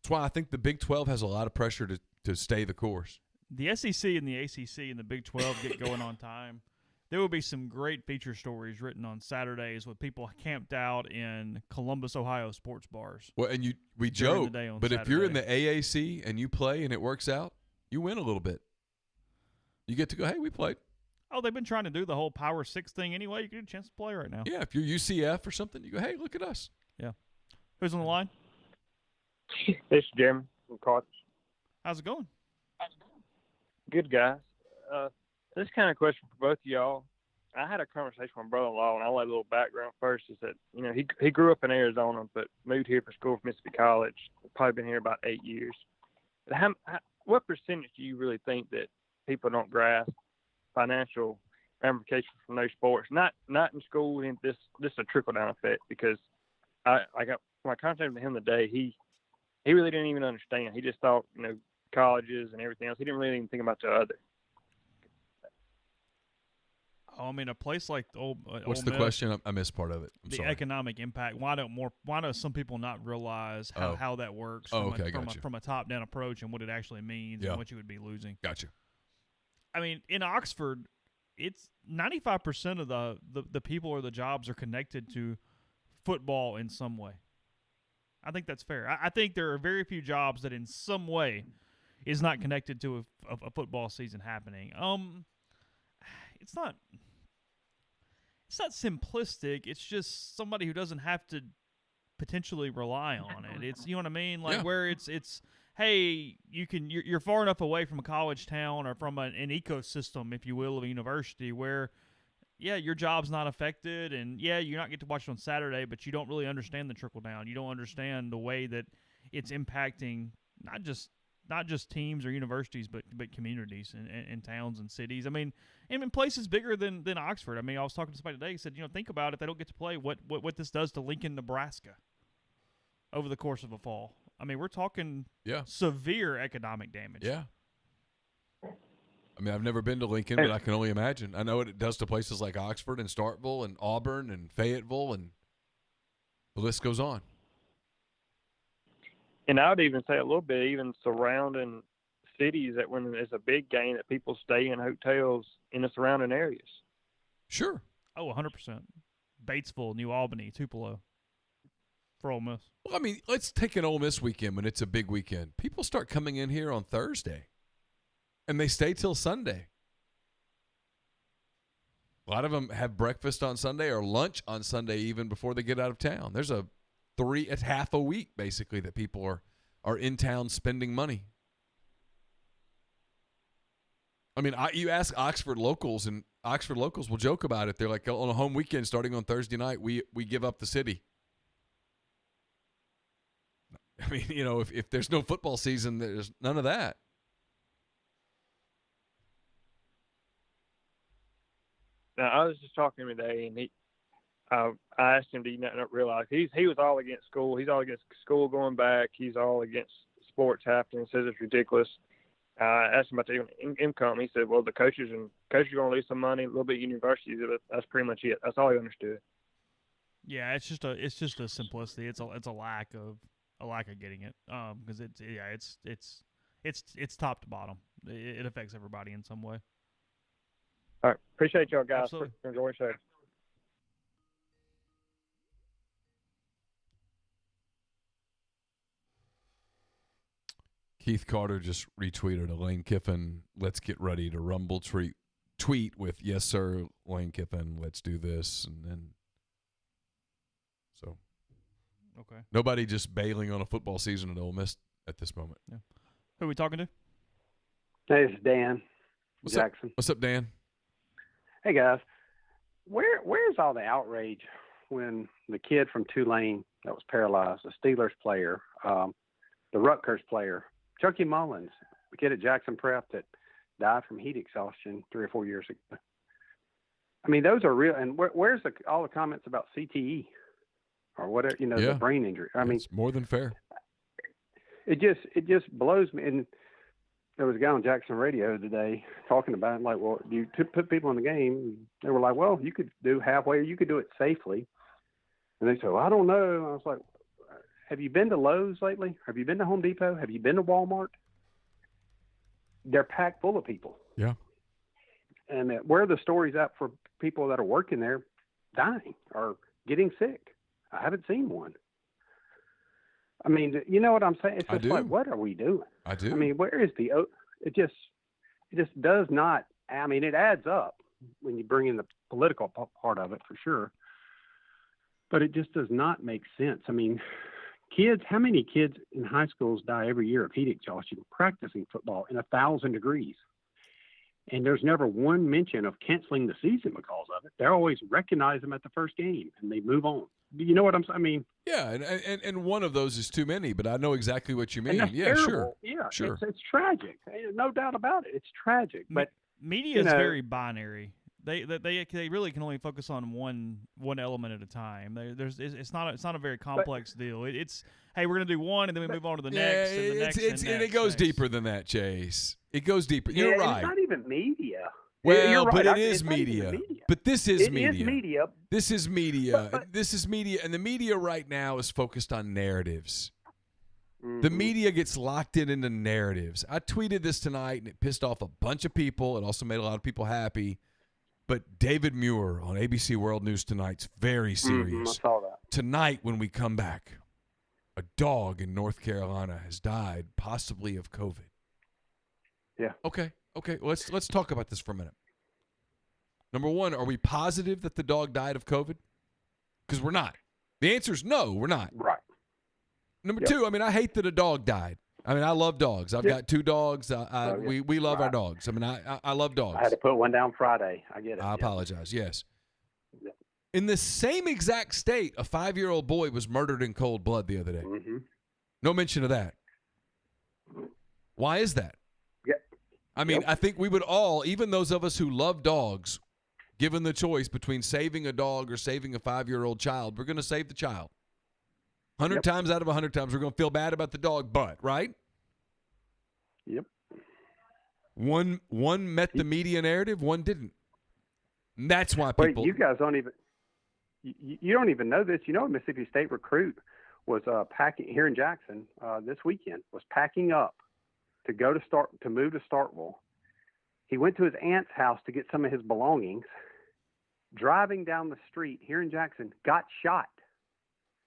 That's why I think the Big 12 has a lot of pressure to stay the course. The SEC and the ACC and the Big 12 get going on time. There will be some great feature stories written on Saturdays with people camped out in Columbus, Ohio sports bars. Well, and we joke, but Saturday. If you're in the AAC and you play and it works out, you win a little bit. You get to go, hey, we played. Oh, they've been trying to do the whole Power 6 thing anyway. You get a chance to play right now. Yeah, if you're UCF or something, you go, hey, look at us. Yeah. Who's on the line? This is Jeremy from Carthage. How's it going? Good, guys. This kind of question for both of y'all. I had a conversation with my brother-in-law, and I'll lay a little background first. Is that he grew up in Arizona, but moved here for school from Mississippi College. Probably been here about 8 years. But what percentage do you really think that people don't grasp financial ramifications from those sports? Not in school. And this is a trickle down effect because I got when I contacted him today. He really didn't even understand. He just thought colleges and everything else. He didn't really even think about the other. I mean, a place like what's the question? I missed part of it. I'm sorry. Economic impact. Why do some people not realize how that works from a top down approach and what it actually means and what you would be losing? Gotcha. I mean, in Oxford, it's 95% of the people or the jobs are connected to football in some way. I think that's fair. I think there are very few jobs that in some way is not connected to a football season happening. It's not simplistic. It's just somebody who doesn't have to potentially rely on it. It's, you know what I mean? Like where it's hey, you're far enough away from a college town or from an ecosystem, if you will, of a university where yeah, your job's not affected, and yeah, you not get to watch it on Saturday, but you don't really understand the trickle down. You don't understand the way that it's impacting not just teams or universities, but communities and towns and cities. I mean, and in places bigger than Oxford. I mean, I was talking to somebody today who said, think about it, if they don't get to play, what this does to Lincoln, Nebraska over the course of a fall. I mean, we're talking severe economic damage. Yeah. I mean, I've never been to Lincoln, but I can only imagine. I know what it does to places like Oxford and Starkville and Auburn and Fayetteville, and the list goes on. And I would even say a little bit even surrounding cities, that when there's a big game, that people stay in hotels in the surrounding areas. Sure. Oh, 100%. Batesville, New Albany, Tupelo for Ole Miss. Well, I mean, let's take an Ole Miss weekend when it's a big weekend. People start coming in here on Thursday, and they stay till Sunday. A lot of them have breakfast on Sunday or lunch on Sunday even before they get out of town. There's it's half a week, basically, that people are in town spending money. I mean, you ask Oxford locals, and Oxford locals will joke about it. They're like, on a home weekend starting on Thursday night, we give up the city. I mean, if there's no football season, there's none of that. Now, I was just talking to him today, and I asked him, do you not realize he was all against school. He's all against school going back. He's all against sports happening. Says it's ridiculous. I asked him about the income. He said, well, the coaches are going to lose some money, a little bit universities. That's pretty much it. That's all he understood. Yeah, it's just a simplicity. It's a lack of getting it. Because it's top to bottom. It affects everybody in some way. All right. Appreciate y'all guys. Absolutely. Enjoy the show. Keith Carter just retweeted a Lane Kiffin, let's get ready to rumble tweet with, yes, sir, Lane Kiffin, let's do this. And then, so. Okay. Nobody just bailing on a football season at Ole Miss at this moment. Yeah. Who are we talking to? Hey, it's Dan Jackson. What's up, Dan? Hey, guys. Where's all the outrage when the kid from Tulane that was paralyzed, the Steelers player, the Rutgers player, Chucky Mullins, the kid at Jackson Prep that died from heat exhaustion 3 or 4 years ago? I mean, those are real. And where's all the comments about CTE or whatever, the brain injury? I mean, it's more than fair. It just blows me. And there was a guy on Jackson Radio today talking about it, like, well, do you put people in the game? They were like, well, you could do halfway, or you could do it safely. And they said, well, I don't know. I was like, have you been to Lowe's lately? Have you been to Home Depot? Have you been to Walmart? They're packed full of people. Yeah. And where are the stories at for people that are working there dying or getting sick? I haven't seen one. I mean, you know what I'm saying? It's just like, what are we doing? I do. I mean, where is it just does not, I mean, it adds up when you bring in the political part of it for sure. But it just does not make sense. I mean, how many kids in high schools die every year of heat exhaustion practicing football in 1,000 degrees? And there's never one mention of canceling the season because of it. They always recognize them at the first game and they move on. You know what I'm saying? I mean, yeah, and one of those is too many, but I know exactly what you mean. Yeah, terrible. Sure. Yeah, sure. It's tragic. No doubt about it. It's tragic. But media is very binary. They really can only focus on one element at a time. It's not a very complex deal. It's hey, we're gonna do one and then we move on to the next and the next. And it goes deeper than that, Chase. It goes deeper. You're right. It's not even media. Well, you're right. But it is media. But this is media. It is media. This is media. This is media, and the media right now is focused on narratives. Mm-hmm. The media gets locked into narratives. I tweeted this tonight, and it pissed off a bunch of people. It also made a lot of people happy. But David Muir on ABC World News tonight's very serious. I saw that. Tonight, when we come back, a dog in North Carolina has died, possibly of COVID. Yeah. Okay. Well, let's talk about this for a minute. Number one, are we positive that the dog died of COVID? Because we're not. The answer is no, we're not. Right. Number two, I mean, I hate that a dog died. I mean, I love dogs. I've got 2 dogs. We love our dogs. I mean, I love dogs. I had to put one down Friday. I get it. I apologize. Yes. Yeah. In the same exact state, a 5-year-old boy was murdered in cold blood the other day. Mm-hmm. No mention of that. Why is that? Yeah. I mean, I think we would all, even those of us who love dogs, given the choice between saving a dog or saving a 5-year-old child, we're going to save the child. 100 times out of 100 times, we're going to feel bad about the dog, but, right? Yep. One met the media narrative, one didn't. And that's why people. Wait, you guys don't even. You don't even know this. You know, a Mississippi State recruit was packing here in Jackson this weekend. Was packing up to move to Starkville. He went to his aunt's house to get some of his belongings. Driving down the street here in Jackson, got shot.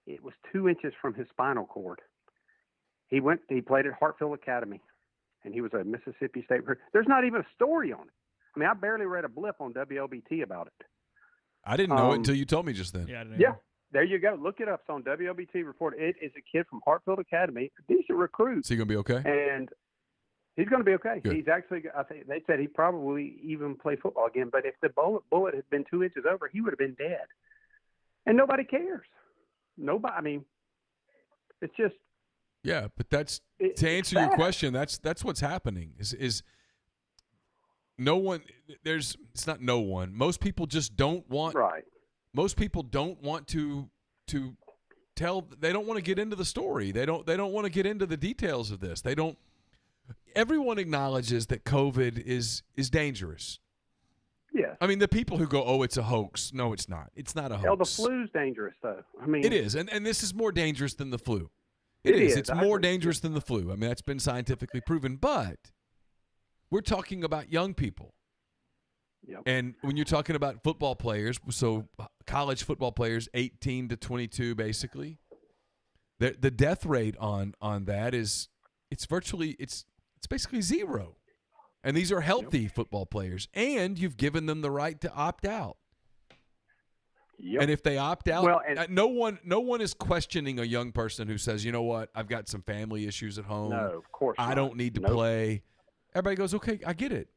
It was 2 inches from his spinal cord. He played at Hartfield Academy, and he was a Mississippi State recruit. There's not even a story on it. I mean, I barely read a blip on WLBT about it. I didn't know it until you told me just then. Yeah, there you go. Look it up. It's on WLBT report. It is a kid from Hartfield Academy, a decent recruit. Is he going to be okay? And he's going to be okay. Good. He's actually, I think they said he'd probably even play football again. But if the bullet had been 2 inches over, he would have been dead. And nobody cares. Nobody. I mean, it's just. Yeah, but to answer your question, that's what's happening. Is no one? It's not no one. Most people just don't want. Right. Most people don't want to tell. They don't want to get into the story. They don't want to get into the details of this. They don't. Everyone acknowledges that COVID is dangerous. Yeah. I mean, the people who go, "Oh, it's a hoax." No, it's not. It's not a hoax. Hell, the flu's dangerous, though. I mean, it is, and this is more dangerous than the flu. It is. It's more dangerous than the flu. I mean, that's been scientifically proven. But we're talking about young people. Yep. And when you're talking about football players, so college football players, 18 to 22, basically, the death rate on that is it's basically zero. And these are healthy football players, and you've given them the right to opt out. Yep. And if they opt out, well, no one is questioning a young person who says, you know what, I've got some family issues at home. No, of course I don't need to play. Everybody goes, okay, I get it.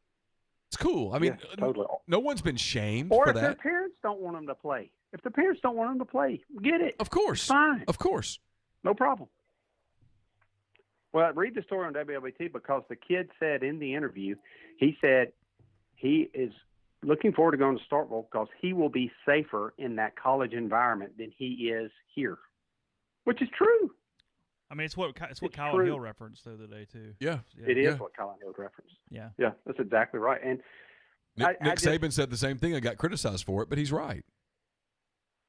It's cool. I mean, totally. No one's been shamed or for if that. their parents don't want them to play. If the parents don't want them to play, get it. Of course. It's fine. Of course. No problem. Well, read the story on WLBT because the kid said in the interview, he said he is looking forward to going to Starkville because he will be safer in that college environment than he is here, which is true. I mean, it's what Colin Hill referenced the other day too. Yeah. It is what Colin Hill referenced. Yeah, that's exactly right. And Nick Saban said the same thing. I got criticized for it, but he's right.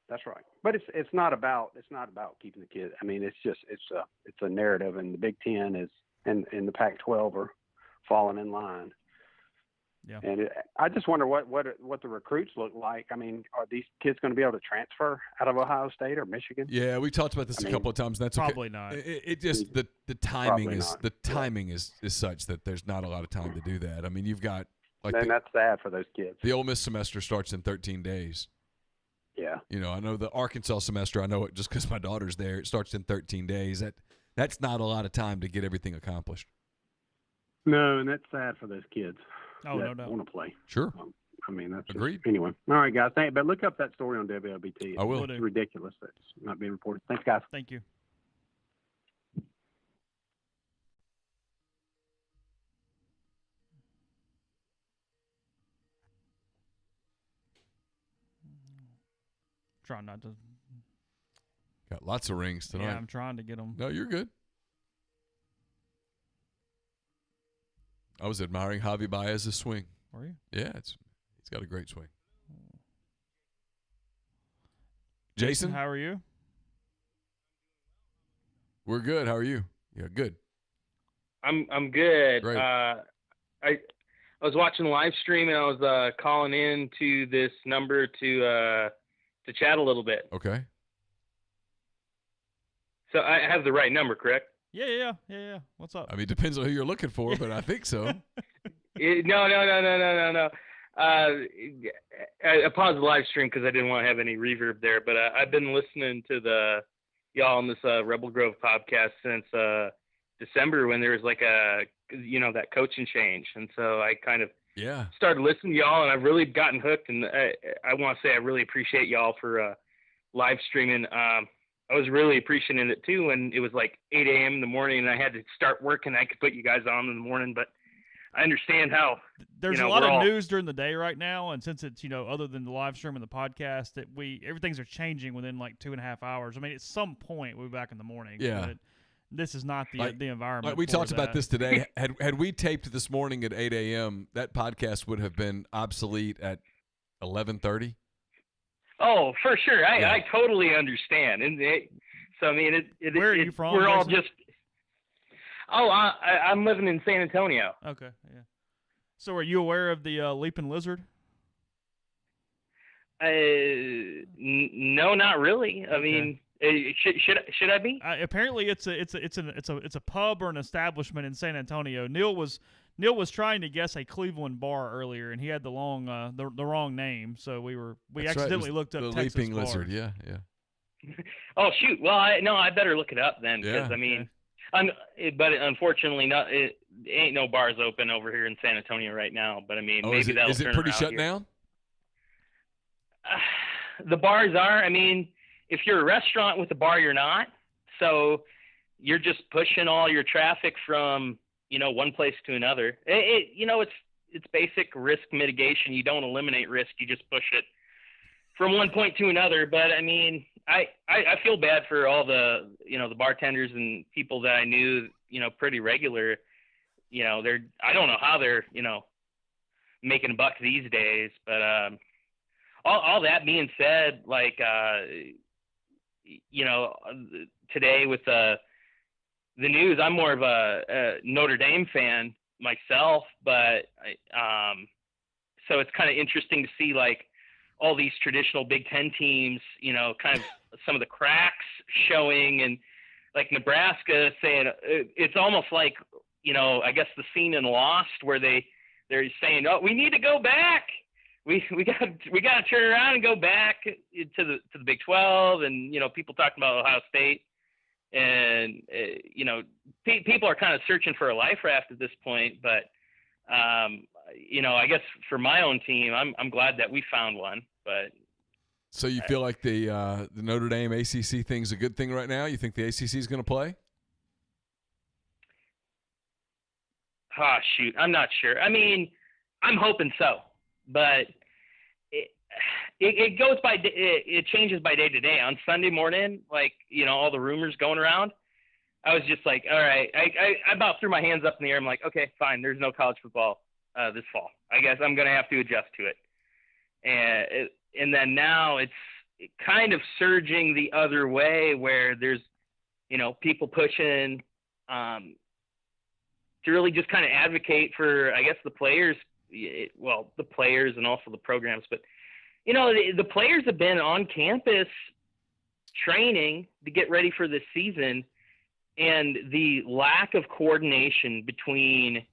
That's right. But it's not about keeping the kids. I mean, it's a narrative, and the Big Ten is and the Pac-12 are falling in line. Yeah. And I just wonder what the recruits look like. I mean, are these kids going to be able to transfer out of Ohio State or Michigan? Yeah, we talked about this a couple of times. And that's probably okay. not. It just the timing is such that there's not a lot of time to do that. I mean, you've got that's sad for those kids. The Ole Miss semester starts in 13 days. Yeah. You know, I know the Arkansas semester. I know it just because my daughter's there. It starts in 13 days. That's not a lot of time to get everything accomplished. No, and that's sad for those kids. Oh, no doubt. Want to play. Sure. I mean, that's agreed. Anyway, all right, guys. But look up that story on WLBT. I will. It's ridiculous that it's not being reported. Thanks, guys. Thank you. Trying not to. Got lots of rings tonight. Yeah, I'm trying to get them. No, you're good. I was admiring Javi Baez's swing. Were you? Yeah, he's got a great swing. Jason, how are you? We're good. How are you? Yeah, good. I'm good. Great. I was watching the live stream and I was calling in to this number to chat a little bit. Okay. So I have the right number, correct? Yeah. What's up? I mean, it depends on who you're looking for, but I think so. No. I paused the live stream because I didn't want to have any reverb there. But I've been listening to y'all on this Rebel Grove podcast since December when there was like that coaching change. And so I kind of started listening to y'all, and I've really gotten hooked. And I want to say I really appreciate y'all for live streaming. I was really appreciating it too when it was like 8 a.m. in the morning and I had to start working. I could put you guys on in the morning, but I understand how there's a lot of news during the day right now, and since it's other than the live stream and the podcast, that everything's are changing within like 2.5 hours. I mean, at some point we'll be back in the morning. Yeah. But this is not the environment. Like we talked about this today. Had we taped this morning at 8 a.m., that podcast would have been obsolete at 11:30. Oh, for sure. I totally understand. And so I mean, where are you from? We're Jason? all just. Oh, I'm living in San Antonio. Okay, yeah. So are you aware of the leaping lizard? No, not really. I mean, should I be? Apparently, it's a pub or an establishment in San Antonio. Neal was trying to guess a Cleveland bar earlier, and he had the wrong name. So we accidentally looked up the Texas leaping bars. lizard. Yeah. Oh shoot! Well, I better look it up then, because I mean. But unfortunately, it ain't no bars open over here in San Antonio right now. But I mean, maybe that'll turn around. Is it pretty shut here. down? The bars are. I mean, if you're a restaurant with a bar, you're not. So you're just pushing all your traffic from one place to another. It's basic risk mitigation. You don't eliminate risk. You just push it from one point to another. But I mean, I feel bad for all the the bartenders and people that I knew pretty regular. I don't know how they're making a buck these days. But all that being said, like today with the news, I'm more of a Notre Dame fan myself, but so it's kind of interesting to see like all these traditional Big Ten teams, kind of some of the cracks showing, and like Nebraska saying it's almost like, I guess the scene in Lost where they're saying, oh, we need to go back. We got to turn around and go back to the Big 12, and people talking about Ohio State, and people are kind of searching for a life raft at this point, but I guess for my own team, I'm glad that we found one. But so you feel like the Notre Dame ACC thing's a good thing right now? You think the ACC is going to play? Shoot, I'm not sure. I mean, I'm hoping so, but it goes by it changes by day to day. On Sunday morning, like all the rumors going around, I was just like, all right, I about threw my hands up in the air. I'm like, okay, fine. There's no college football this fall. I guess I'm going to have to adjust to it. And then now it's kind of surging the other way where there's, people pushing to really just kind of advocate for, I guess, the players, the players and also the programs. But, the players have been on campus training to get ready for this season, and the lack of coordination between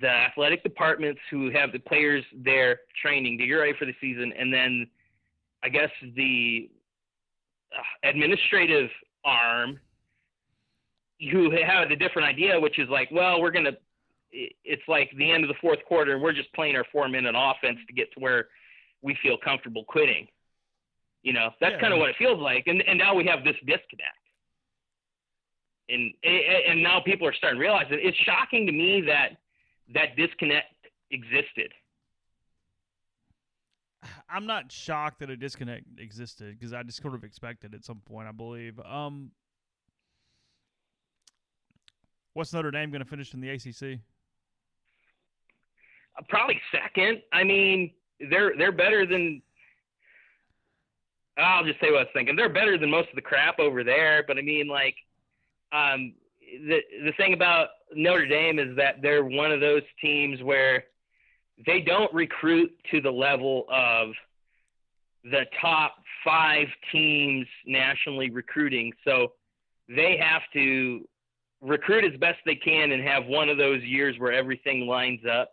the athletic departments who have the players there training to get ready for the season, and then I guess the administrative arm who had a different idea, which is like, well, it's like the end of the fourth quarter and we're just playing our 4-minute offense to get to where we feel comfortable quitting. That's kind of what it feels like. And now we have this disconnect. And now people are starting to realize that it's shocking to me that disconnect existed. I'm not shocked that a disconnect existed because I just sort of expected at some point, I believe. What's Notre Dame going to finish in the ACC? Probably second. I mean, they're better than. I'll just say what I was thinking. They're better than most of the crap over there. But I mean, like, the thing about Notre Dame is that they're one of those teams where they don't recruit to the level of the top 5 teams nationally recruiting. So they have to recruit as best they can and have one of those years where everything lines up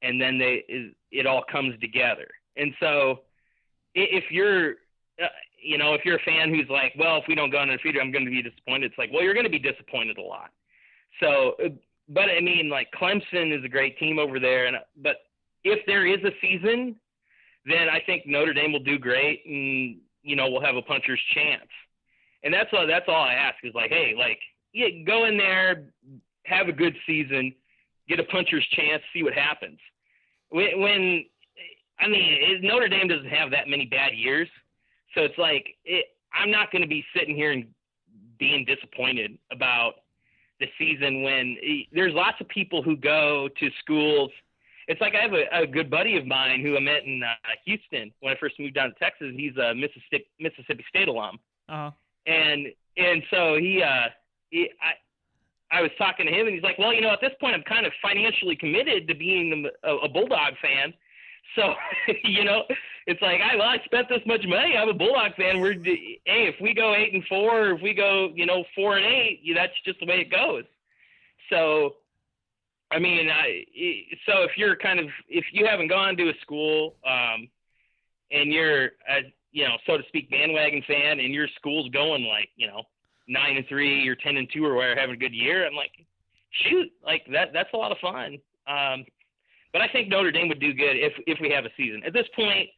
and then it all comes together. And so if you're, if you're a fan who's like, well, if we don't go undefeated, I'm going to be disappointed. It's like, well, you're going to be disappointed a lot. So, but I mean, like Clemson is a great team over there. But if there is a season, then I think Notre Dame will do great and, we'll have a puncher's chance. And that's all I ask is like, hey, like, yeah, go in there, have a good season, get a puncher's chance, see what happens. Notre Dame doesn't have that many bad years. So it's like, I'm not going to be sitting here and being disappointed about the season when there's lots of people who go to schools. It's like I have a good buddy of mine who I met in Houston when I first moved down to Texas. He's a Mississippi State alum. Uh-huh. And so I was talking to him, and he's like, well, at this point I'm kind of financially committed to being a Bulldog fan. So, it's like, I spent this much money. I'm a Bulldog fan. If we go 8-4, or if we go, 4-8, that's just the way it goes. So, I mean, so if you haven't gone to a school, and you're so to speak, bandwagon fan, and your school's going like, 9-3 or 10-2 or whatever, having a good year, I'm like, shoot, like that's a lot of fun. But I think Notre Dame would do good if we have a season. At this point,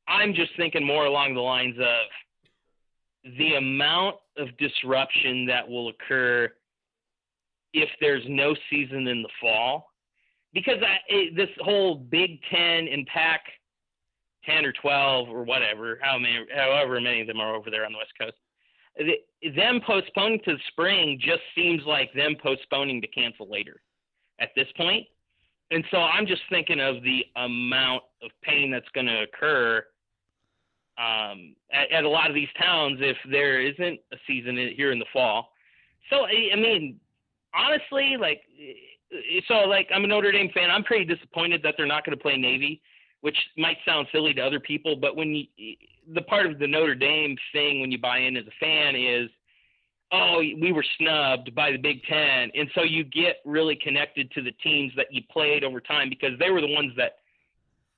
I'm just thinking more along the lines of the amount of disruption that will occur if there's no season in the fall. Because this whole Big Ten and Pac-10 or 12 or whatever, however many of them are over there on the West Coast, them postponing to the spring just seems like them postponing to cancel later at this point. And so I'm just thinking of the amount of pain that's going to occur at a lot of these towns if there isn't a season here in the fall. So, I mean, honestly, I'm a Notre Dame fan. I'm pretty disappointed that they're not going to play Navy, which might sound silly to other people. But the part of the Notre Dame thing when you buy in as a fan is, oh, we were snubbed by the Big Ten. And so you get really connected to the teams that you played over time because they were the ones that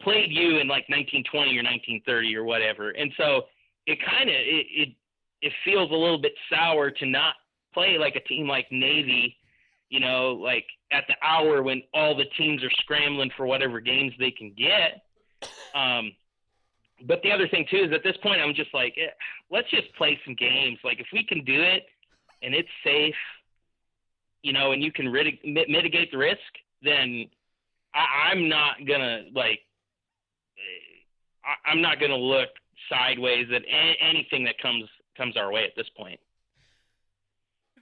played you in like 1920 or 1930 or whatever. And so it kind of, it feels a little bit sour to not play like a team like Navy, like at the hour when all the teams are scrambling for whatever games they can get. But the other thing too is at this point, I'm just like, let's just play some games. Like if we can do it, and it's safe, and you can mitigate the risk, then I'm not gonna I'm not gonna look sideways at anything that comes our way at this point.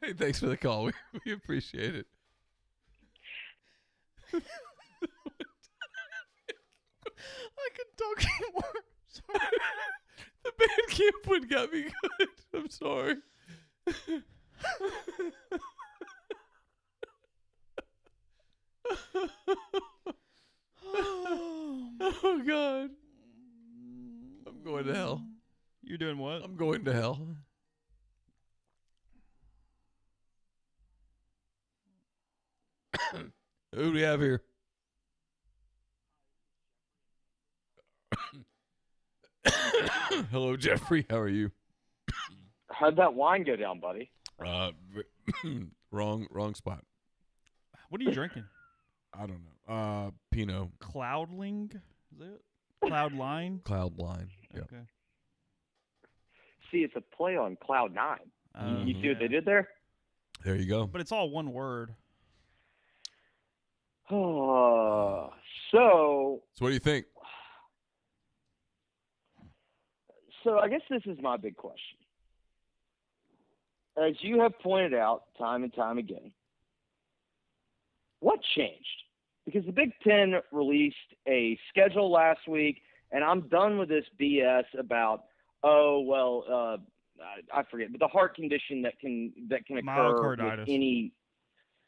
Hey, thanks for the call. We appreciate it. I can talk anymore. Sorry. The band camp one got me good. I'm sorry. Oh God. I'm going to hell. You're doing what? I'm going to hell. Who do we have here? Hello, Jeffrey. How are you? How'd that wine go down, buddy? Wrong spot. What are you drinking? I don't know. Pinot. Cloudling? Is it? Cloudline? Cloudline. Yep. Okay. See, it's a play on Cloud 9. You see what they did there? There you go. But it's all one word. So what do you think? So I guess this is my big question. As you have pointed out time and time again, what changed? Because the Big Ten released a schedule last week, and I'm done with this BS about, I forget, but the heart condition that can occur with any.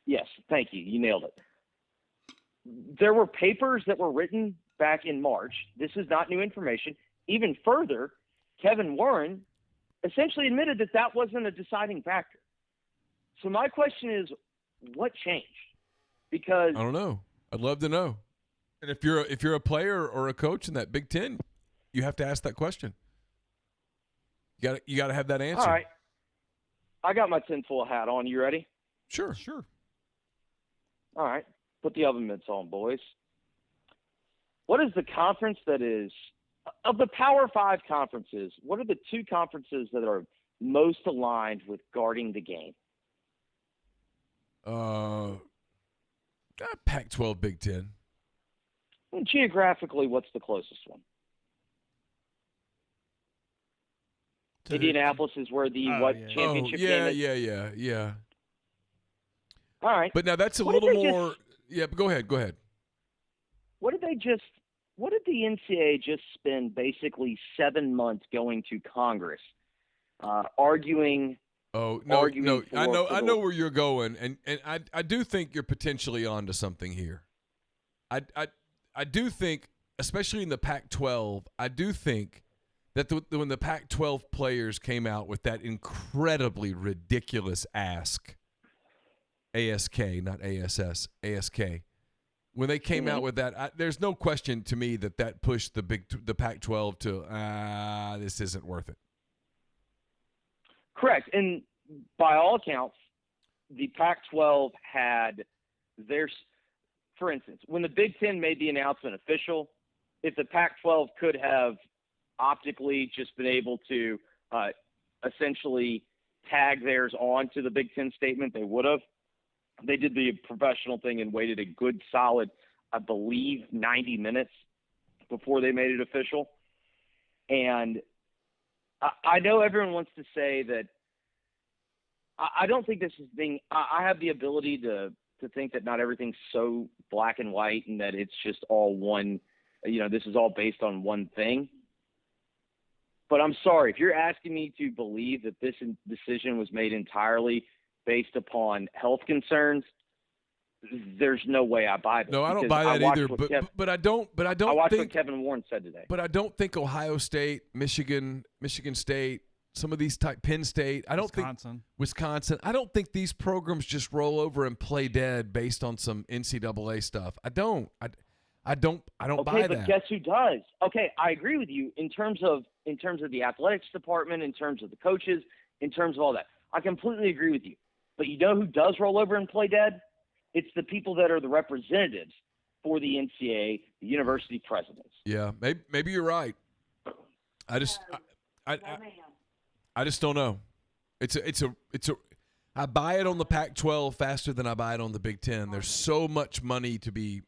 Yes, thank you. You nailed it. There were papers that were written back in March. This is not new information. Even further, Kevin Warren essentially admitted that wasn't a deciding factor. So my question is, what changed? Because I don't know. I'd love to know. And if you're a player or a coach in that Big Ten, you have to ask that question. You got to have that answer. All right. I got my tinfoil hat on. You ready? Sure. All right. Put the oven mitts on, boys. What is the conference that is of the Power 5 conferences? What are the 2 conferences that are most aligned with guarding the game? Pac-12, Big Ten. Well, geographically, what's the closest one? Indianapolis is where the championship game is? Yeah. All right. But now that's a little more but go ahead. What did the NCAA just spend basically 7 months going to Congress, arguing? Oh no! I know where you're going, and I do think you're potentially onto something here. I do think, especially in the Pac-12, I do think that when the Pac-12 players came out with that incredibly ridiculous ASK, not ASS, ASK. When they came out with that, there's no question to me that pushed the Pac-12 to this isn't worth it. Correct, and by all accounts, the Pac-12 had for instance, when the Big Ten made the announcement official, if the Pac-12 could have optically just been able to essentially tag theirs on to the Big Ten statement, they would have. They did the professional thing and waited a good solid, I believe, 90 minutes before they made it official. And I know everyone wants to say that I don't think this is being – I have the ability to think that not everything's so black and white and that it's just all one – this is all based on one thing. But I'm sorry, if you're asking me to believe that this decision was made entirely based upon health concerns, there's no way I buy this. No, I don't buy that either. But I don't. I watched what Kevin Warren said today. But I don't think Ohio State, Michigan State, some of these Penn State. I don't think Wisconsin. I don't think these programs just roll over and play dead based on some NCAA stuff. I don't. I don't buy that. Okay, but guess who does? Okay, I agree with you in terms of the athletics department, in terms of the coaches, in terms of all that. I completely agree with you. But you know who does roll over and play dead? It's the people that are the representatives for the NCAA, the university presidents. Yeah, maybe you're right. I just don't know. I buy it on the Pac-12 faster than I buy it on the Big Ten. There's so much money to be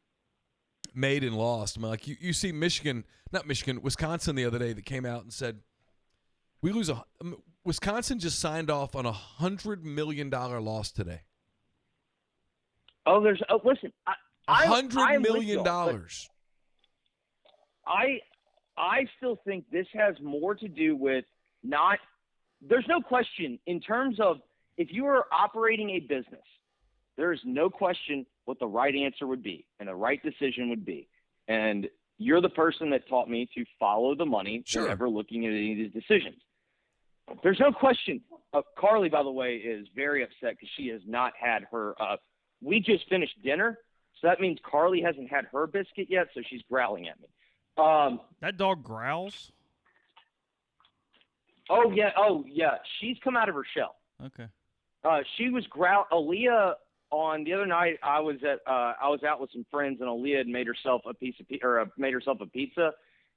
made and lost. I mean, like you see Wisconsin the other day that came out and said, we lose Wisconsin just signed off on $100 million loss today. Listen, $100 million. I still think this has more to do with there's no question in terms of if you are operating a business, there is no question what the right answer would be and the right decision would be. And you're the person that taught me to follow the money whenever looking at any of these decisions. There's no question. Carly, by the way, is very upset because she has not had her we just finished dinner, so that means Carly hasn't had her biscuit yet, so she's growling at me. That dog growls? Oh, yeah. She's come out of her shell. Okay. She was Aaliyah on the other night. I was out with some friends, and Aaliyah had made herself a pizza,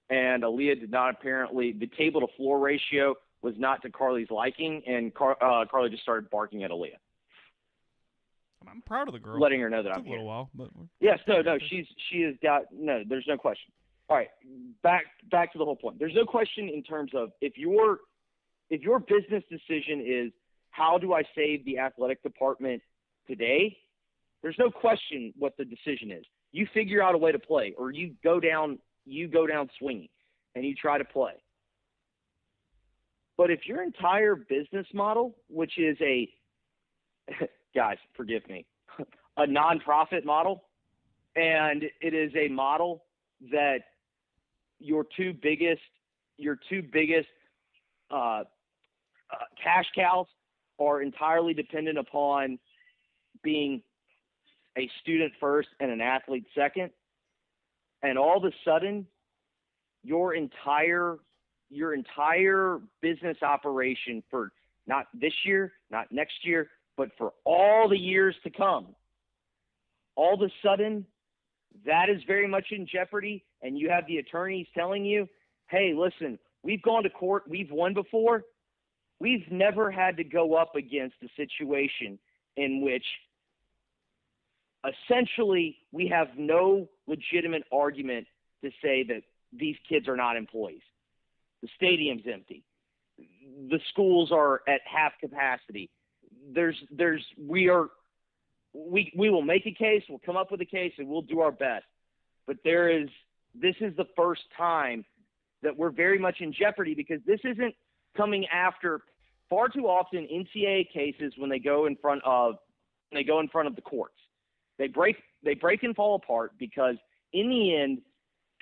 and Aaliyah did not apparently. The table to floor ratio was not to Carly's liking, and Carly just started barking at Aaliyah. I'm proud of the girl. Letting her know that I'm here. A little while, but yes, no, she has got no. There's no question. All right, back to the whole point. There's no question in terms of if your business decision is how do I save the athletic department today, there's no question what the decision is. You figure out a way to play, or you go down swinging, and you try to play. But if your entire business model, which is guys, forgive me, a nonprofit model, and it is a model that your two biggest cash cows are entirely dependent upon being a student first and an athlete second, and all of a sudden your entire your entire business operation for not this year, not next year, but for all the years to come. All of a sudden, that is very much in jeopardy, and you have the attorneys telling you, hey, listen, we've gone to court, we've won before. We've never had to go up against a situation in which essentially we have no legitimate argument to say that these kids are not employees. The stadium's empty. The schools are at half capacity. We will make a case, we'll come up with a case, and we'll do our best. But this is the first time that we're very much in jeopardy, because this isn't coming after far too often NCAA cases when they go in front of the courts. They break and fall apart because in the end,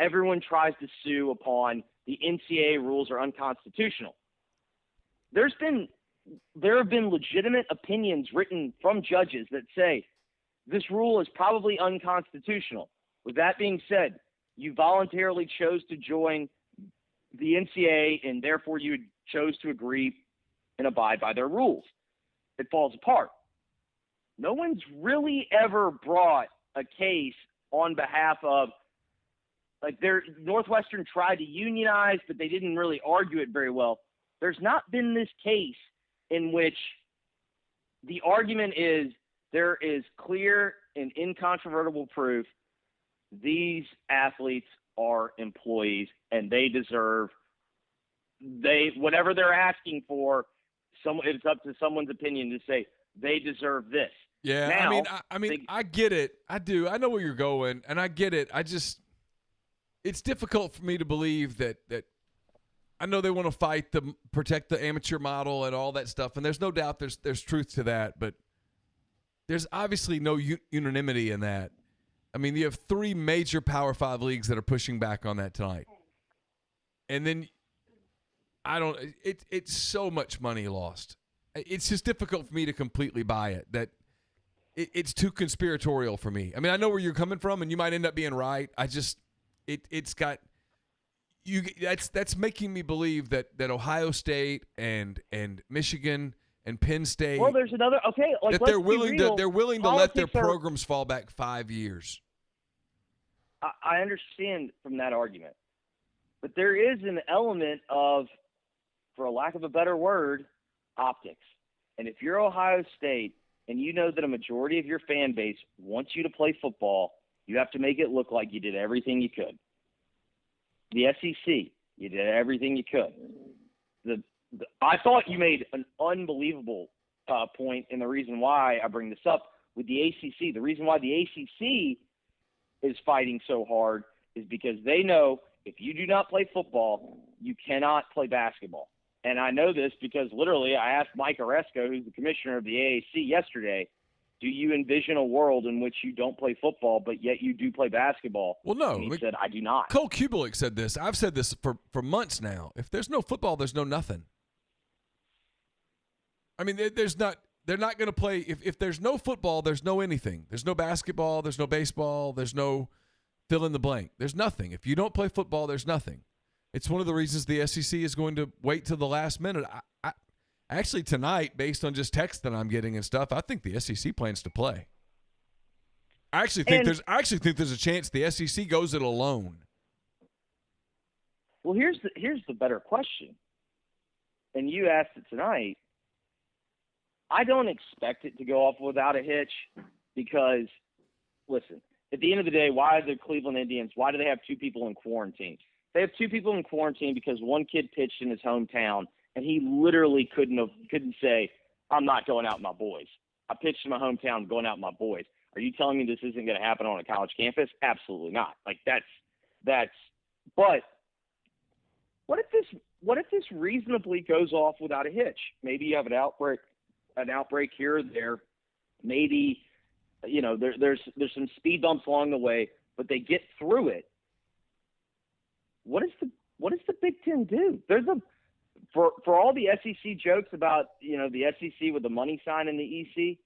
everyone tries to sue upon the NCAA rules are unconstitutional. There have been legitimate opinions written from judges that say this rule is probably unconstitutional. With that being said, you voluntarily chose to join the NCAA, and therefore you chose to agree and abide by their rules. It falls apart. No one's really ever brought a case on behalf of, Northwestern tried to unionize, but they didn't really argue it very well. There's not been this case in which the argument is there is clear and incontrovertible proof these athletes are employees and they deserve whatever they're asking for. It's up to someone's opinion to say they deserve this. Yeah, now, I get it. I do. I know where you're going, and I get it. It's difficult for me to believe that I know they want to fight to protect the amateur model and all that stuff, and there's no doubt there's truth to that, but there's obviously no unanimity in that. I mean, you have 3 major Power 5 leagues that are pushing back on that tonight. And then it's so much money lost. It's just difficult for me to completely buy it, that it's too conspiratorial for me. I mean, I know where you're coming from, and you might end up being right. That's making me believe that Ohio State and Michigan and Penn State. Well, there's another. Okay, that they're willing to let their programs fall back 5 years. I understand from that argument, but there is an element of, for a lack of a better word, optics. And if you're Ohio State and you know that a majority of your fan base wants you to play football, you have to make it look like you did everything you could. The SEC, you did everything you could. I thought you made an unbelievable point, and the reason why I bring this up with the ACC, the reason why the ACC is fighting so hard is because they know if you do not play football, you cannot play basketball. And I know this because literally I asked Mike Oresco, who's the commissioner of the AAC, yesterday, do you envision a world in which you don't play football, but yet you do play basketball? Well, no. And he said, I do not. Cole Kubelik said this. I've said this for months now. If there's no football, there's no nothing. I mean, they're not going to play. If there's no football, there's no anything. There's no basketball. There's no baseball. There's no fill in the blank. There's nothing. If you don't play football, there's nothing. It's one of the reasons the SEC is going to wait till the last minute. Actually, tonight, based on just text that I'm getting and stuff, I think the SEC plans to play. I actually think there's a chance the SEC goes it alone. Well, here's the better question, and you asked it tonight. I don't expect it to go off without a hitch because, listen, at the end of the day, why the Cleveland Indians? Why do they have 2 people in quarantine? They have 2 people in quarantine because one kid pitched in his hometown. And he literally couldn't say, I'm not going out with my boys. I pitched in my hometown, I'm going out with my boys. Are you telling me this isn't going to happen on a college campus? Absolutely not. Like but what if this reasonably goes off without a hitch? Maybe you have an outbreak here or there. Maybe, there's some speed bumps along the way, but they get through it. What does the Big Ten do? For all the SEC jokes about, the SEC with the money sign in the EC,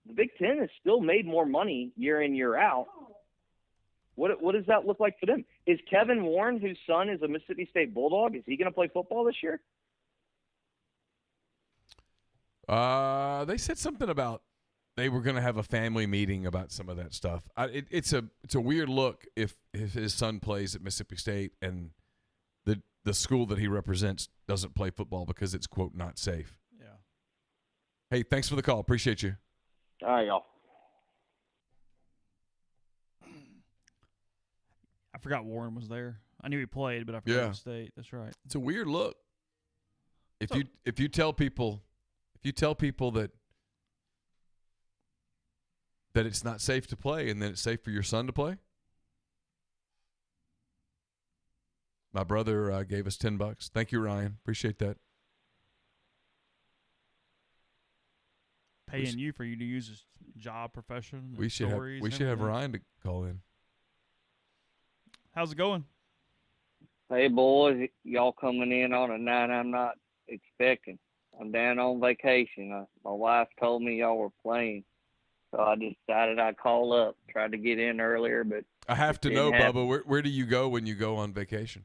the Big Ten has still made more money year in, year out. What does that look like for them? Is Kevin Warren, whose son is a Mississippi State Bulldog, is he going to play football this year? They said something about they were going to have a family meeting about some of that stuff. It's a weird look if his son plays at Mississippi State and the school that he represents doesn't play football because it's, quote, not safe. Yeah. Hey, thanks for the call. Appreciate you. All right, y'all. I forgot Warren was there. I knew he played, but I forgot the state. That's right. It's a weird look. If you tell people that it's not safe to play and then it's safe for your son to play. My brother gave us $10. Thank you, Ryan. Appreciate that. Paying you for you to use his job, profession. We should have Ryan to call in. How's it going? Hey, boys, y'all coming in on a night I'm not expecting. I'm down on vacation. My wife told me y'all were playing, so I decided I'd call up. Tried to get in earlier, but I have to know, Bubba, where do you go when you go on vacation?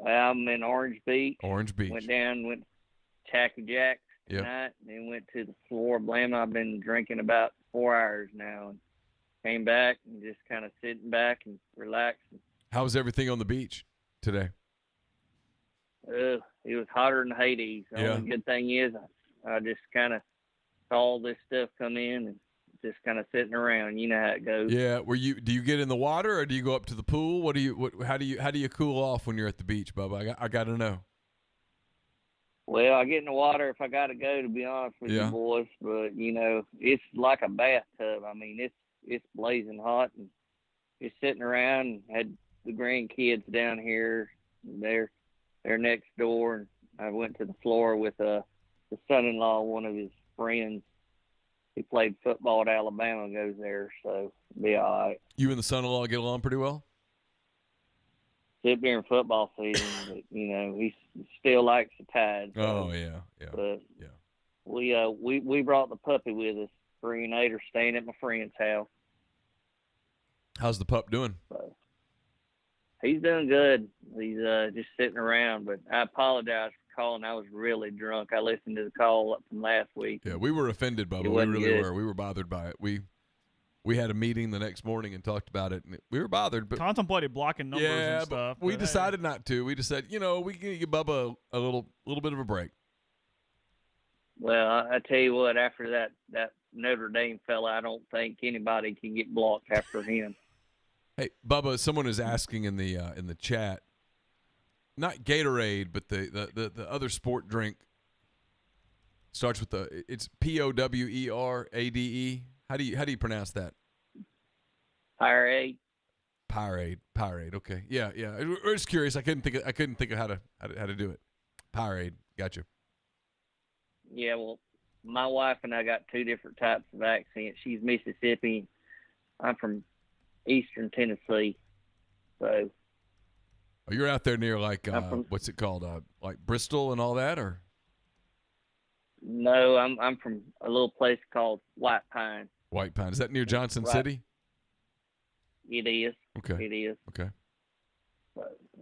I'm in Orange Beach. Orange Beach. Went to Tacky Jack's tonight, then went to the floor. Blame, I've been drinking about 4 hours now, and came back and just kind of sitting back and relaxing. How was everything on the beach today? It was hotter than Hades. The only good thing is I just kind of saw all this stuff come in and just kind of sitting around. You know how it goes. Yeah. Do you get in the water or do you go up to the pool? How do you cool off when you're at the beach, Bubba? I got to know. Well, I get in the water if I got to go, to be honest with you boys. But it's like a bathtub. I mean, it's blazing hot, and just sitting around. And had the grandkids down here. They're next door, and I went to the floor with the son-in-law, one of his friends. He played football at Alabama, goes there, so be all right. You and the son-in-law get along pretty well? Except during football season, but he still likes the Tide. So, oh yeah. But we brought the puppy with us. 3 and 8 are staying at my friend's house. How's the pup doing? So, he's doing good. He's just sitting around. But I apologize for calling. I was really drunk. I listened to the call up from last week. Yeah, we were offended, Bubba. We really were. We were bothered by it. We had a meeting the next morning and talked about it, and we were bothered. But contemplated blocking numbers and stuff. But we decided not to. We just said, we can give Bubba a little bit of a break. Well, I tell you what, after that Notre Dame fella, I don't think anybody can get blocked after him. Hey, Bubba, someone is asking in the chat, not Gatorade, but the other sport drink starts with it's Powerade. How do you pronounce that? Powerade. Powerade. Okay. Yeah. I was curious. I couldn't think of how to do it. Powerade. Gotcha. Yeah. Well, my wife and I got 2 different types of accents. She's Mississippi. I'm from Eastern Tennessee. So. Oh, you're out there near what's it called? Like Bristol and all that, or? No, I'm from a little place called White Pine. White Pine. Is that near Johnson City? It is. Okay. It is. Okay.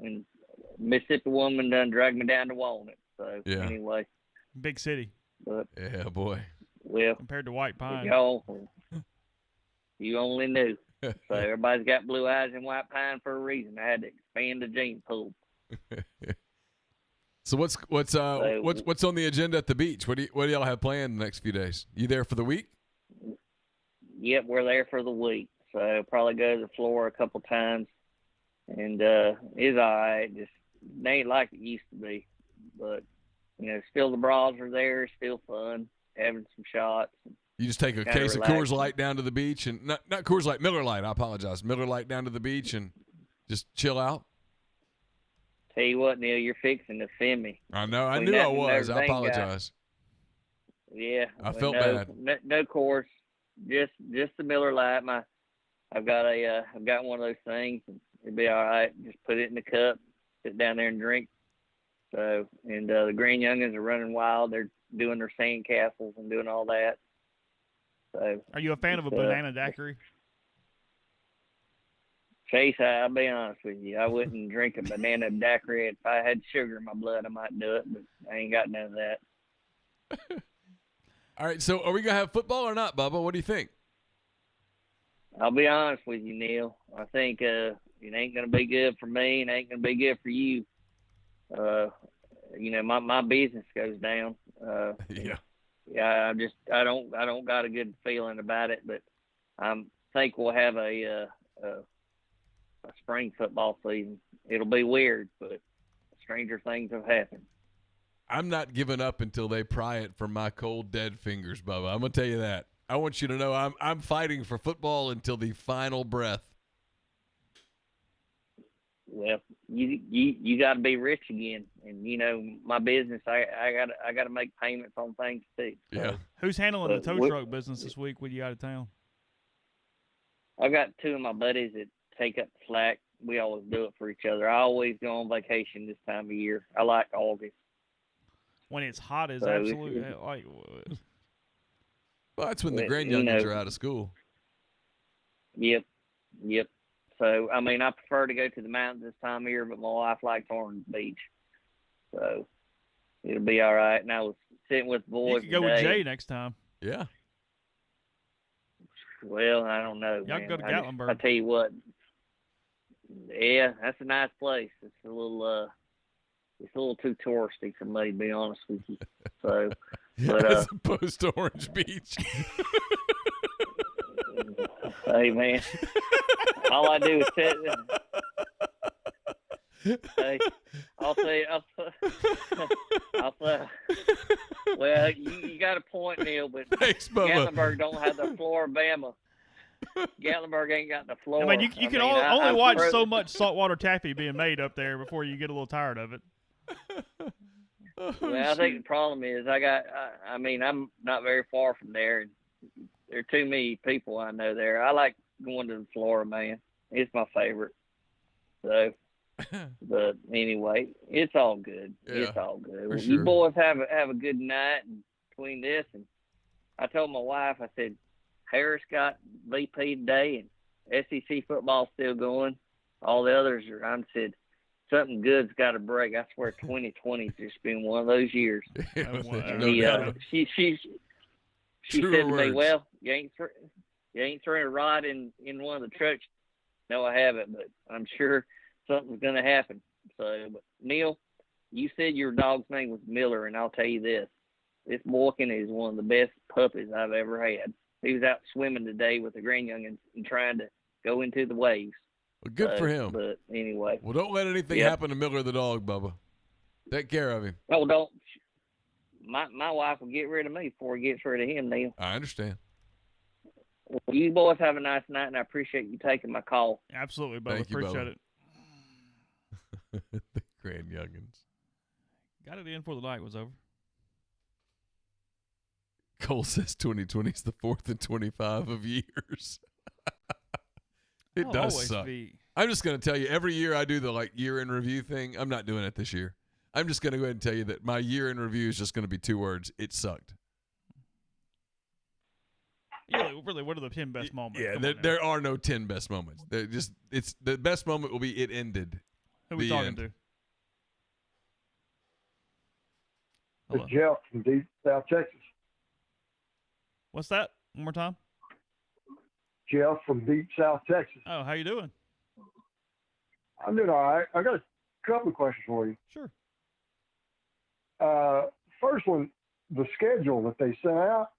And Mississippi woman done dragged me down to Walnut. So anyway. Big city. But yeah, boy. Well, compared to White Pine. You only knew. So everybody's got blue eyes in White Pine for a reason. I had to expand the gene pool. So what's on the agenda at the beach? What do y'all have planned the next few days? You there for the week? Yep, we're there for the week. So probably go to the floor a couple times, and it's all right. Just it ain't like it used to be, but still the bras are there. Still fun, having some shots. You just take a case of Coors Light down to the beach, and not Coors Light, Miller Light. I apologize, Miller Light down to the beach and just chill out. Tell you what, Neal, you're fixing to offend me. I know. I knew I was. I apologize. Yeah. I felt bad. No Coors, just the Miller Lite. I've got one of those things, and it'll be all right. Just put it in the cup, sit down there and drink. So, and the green youngins are running wild. They're doing their sand castles and doing all that. So, are you a fan of a banana daiquiri? Chase, I'll be honest with you. I wouldn't drink a banana daiquiri. If I had sugar in my blood, I might do it, but I ain't got none of that. All right, so are we going to have football or not, Bubba? What do you think? I'll be honest with you, Neal. I think it ain't going to be good for me and it ain't going to be good for you. My business goes down. Yeah, I don't got a good feeling about it, but I think we'll have a spring football season. It'll be weird, but stranger things have happened. I'm not giving up until they pry it from my cold, dead fingers, Bubba. I'm going to tell you that. I want you to know I'm fighting for football until the final breath. Well, you got to be rich again, and my business. I got to make payments on things too. So. Yeah. Who's handling the tow truck business this week when you out of town? I got two of my buddies that take up the slack. We always do it for each other. I always go on vacation this time of year. I like August. When it's hot as absolutely like. Well, that's when the grandyoungins are out of school. Yep. So, I prefer to go to the mountains this time of year, but my wife likes Orange Beach. So, it'll be all right. And I was sitting with the boys. You could go with Jay next time. Yeah. Well, I don't know. Y'all can go to Gatlinburg. I tell you what. Yeah, that's a nice place. It's a little too touristy for me, to be honest with you. So, but as opposed to Orange Beach. Hey, man. All I do is sit. Hey, I'll say. Well, you got a point, Neal, but thanks, Bubba. Gatlinburg don't have the Floribama. Gatlinburg ain't got the floor. You can only watch so much saltwater taffy being made up there before you get a little tired of it. Well, I think the problem is I'm not very far from there. There are too many people I know there. I like going to the Florida, man. It's my favorite. So, but anyway, it's all good. Yeah, it's all good. Sure. You boys have a good night between this. And I told my wife, I said, Harris got VP today, and SEC football's still going. All the others are. I said, something good's got to break. I swear, 2020's just been one of those years. She said to me, "Well, you ain't thrown a rod in one of the trucks." No, I haven't, but I'm sure something's going to happen. So, but Neal, you said your dog's name was Miller, and I'll tell you this: this Boykin is one of the best puppies I've ever had. He was out swimming today with the grandyoungins and trying to go into the waves. Well, good for him. But anyway. Well, don't let anything happen to Miller the dog, Bubba. Take care of him. Oh, don't. My wife will get rid of me before he gets rid of him, Neal. I understand. Well, you boys have a nice night, and I appreciate you taking my call. Absolutely, Bubba. Thank you, appreciate it. The grand youngins. Got it in before the night was over. Cole says 2020 is the 4th and 25 of years. It does suck. I'm just going to tell you, every year I do the year in review thing. I'm not doing it this year. I'm just going to go ahead and tell you that my year in review is just going to be 2 words. It sucked. Yeah, really, what are the 10 best moments? Yeah, there are no 10 best moments. It's the best moment will be it ended. Who are we talking to? It's Jeff from deep South Texas. What's that? One more time. Jeff from deep South Texas. Oh, how you doing? I'm doing all right. I got a couple of questions for you. Sure. First one, the schedule that they sent out,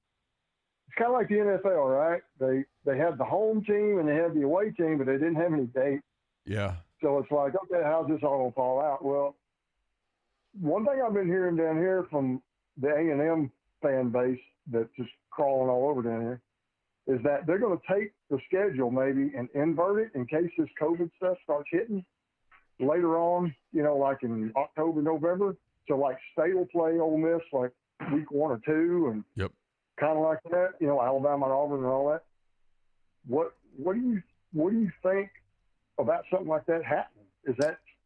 it's kind of like the NFL, right? They had the home team and they had the away team, but they didn't have any dates. Yeah. So it's like, okay, how's this all going to fall out? Well, one thing I've been hearing down here from the A&M fan base that's just crawling all over down here is that they're going to take the schedule maybe and invert it in case this COVID stuff starts hitting later on, like in October, November. So like State will play Ole Miss like week 1 or 2 and kind of like that, Alabama and Auburn and all that. What do you think about something like that happening?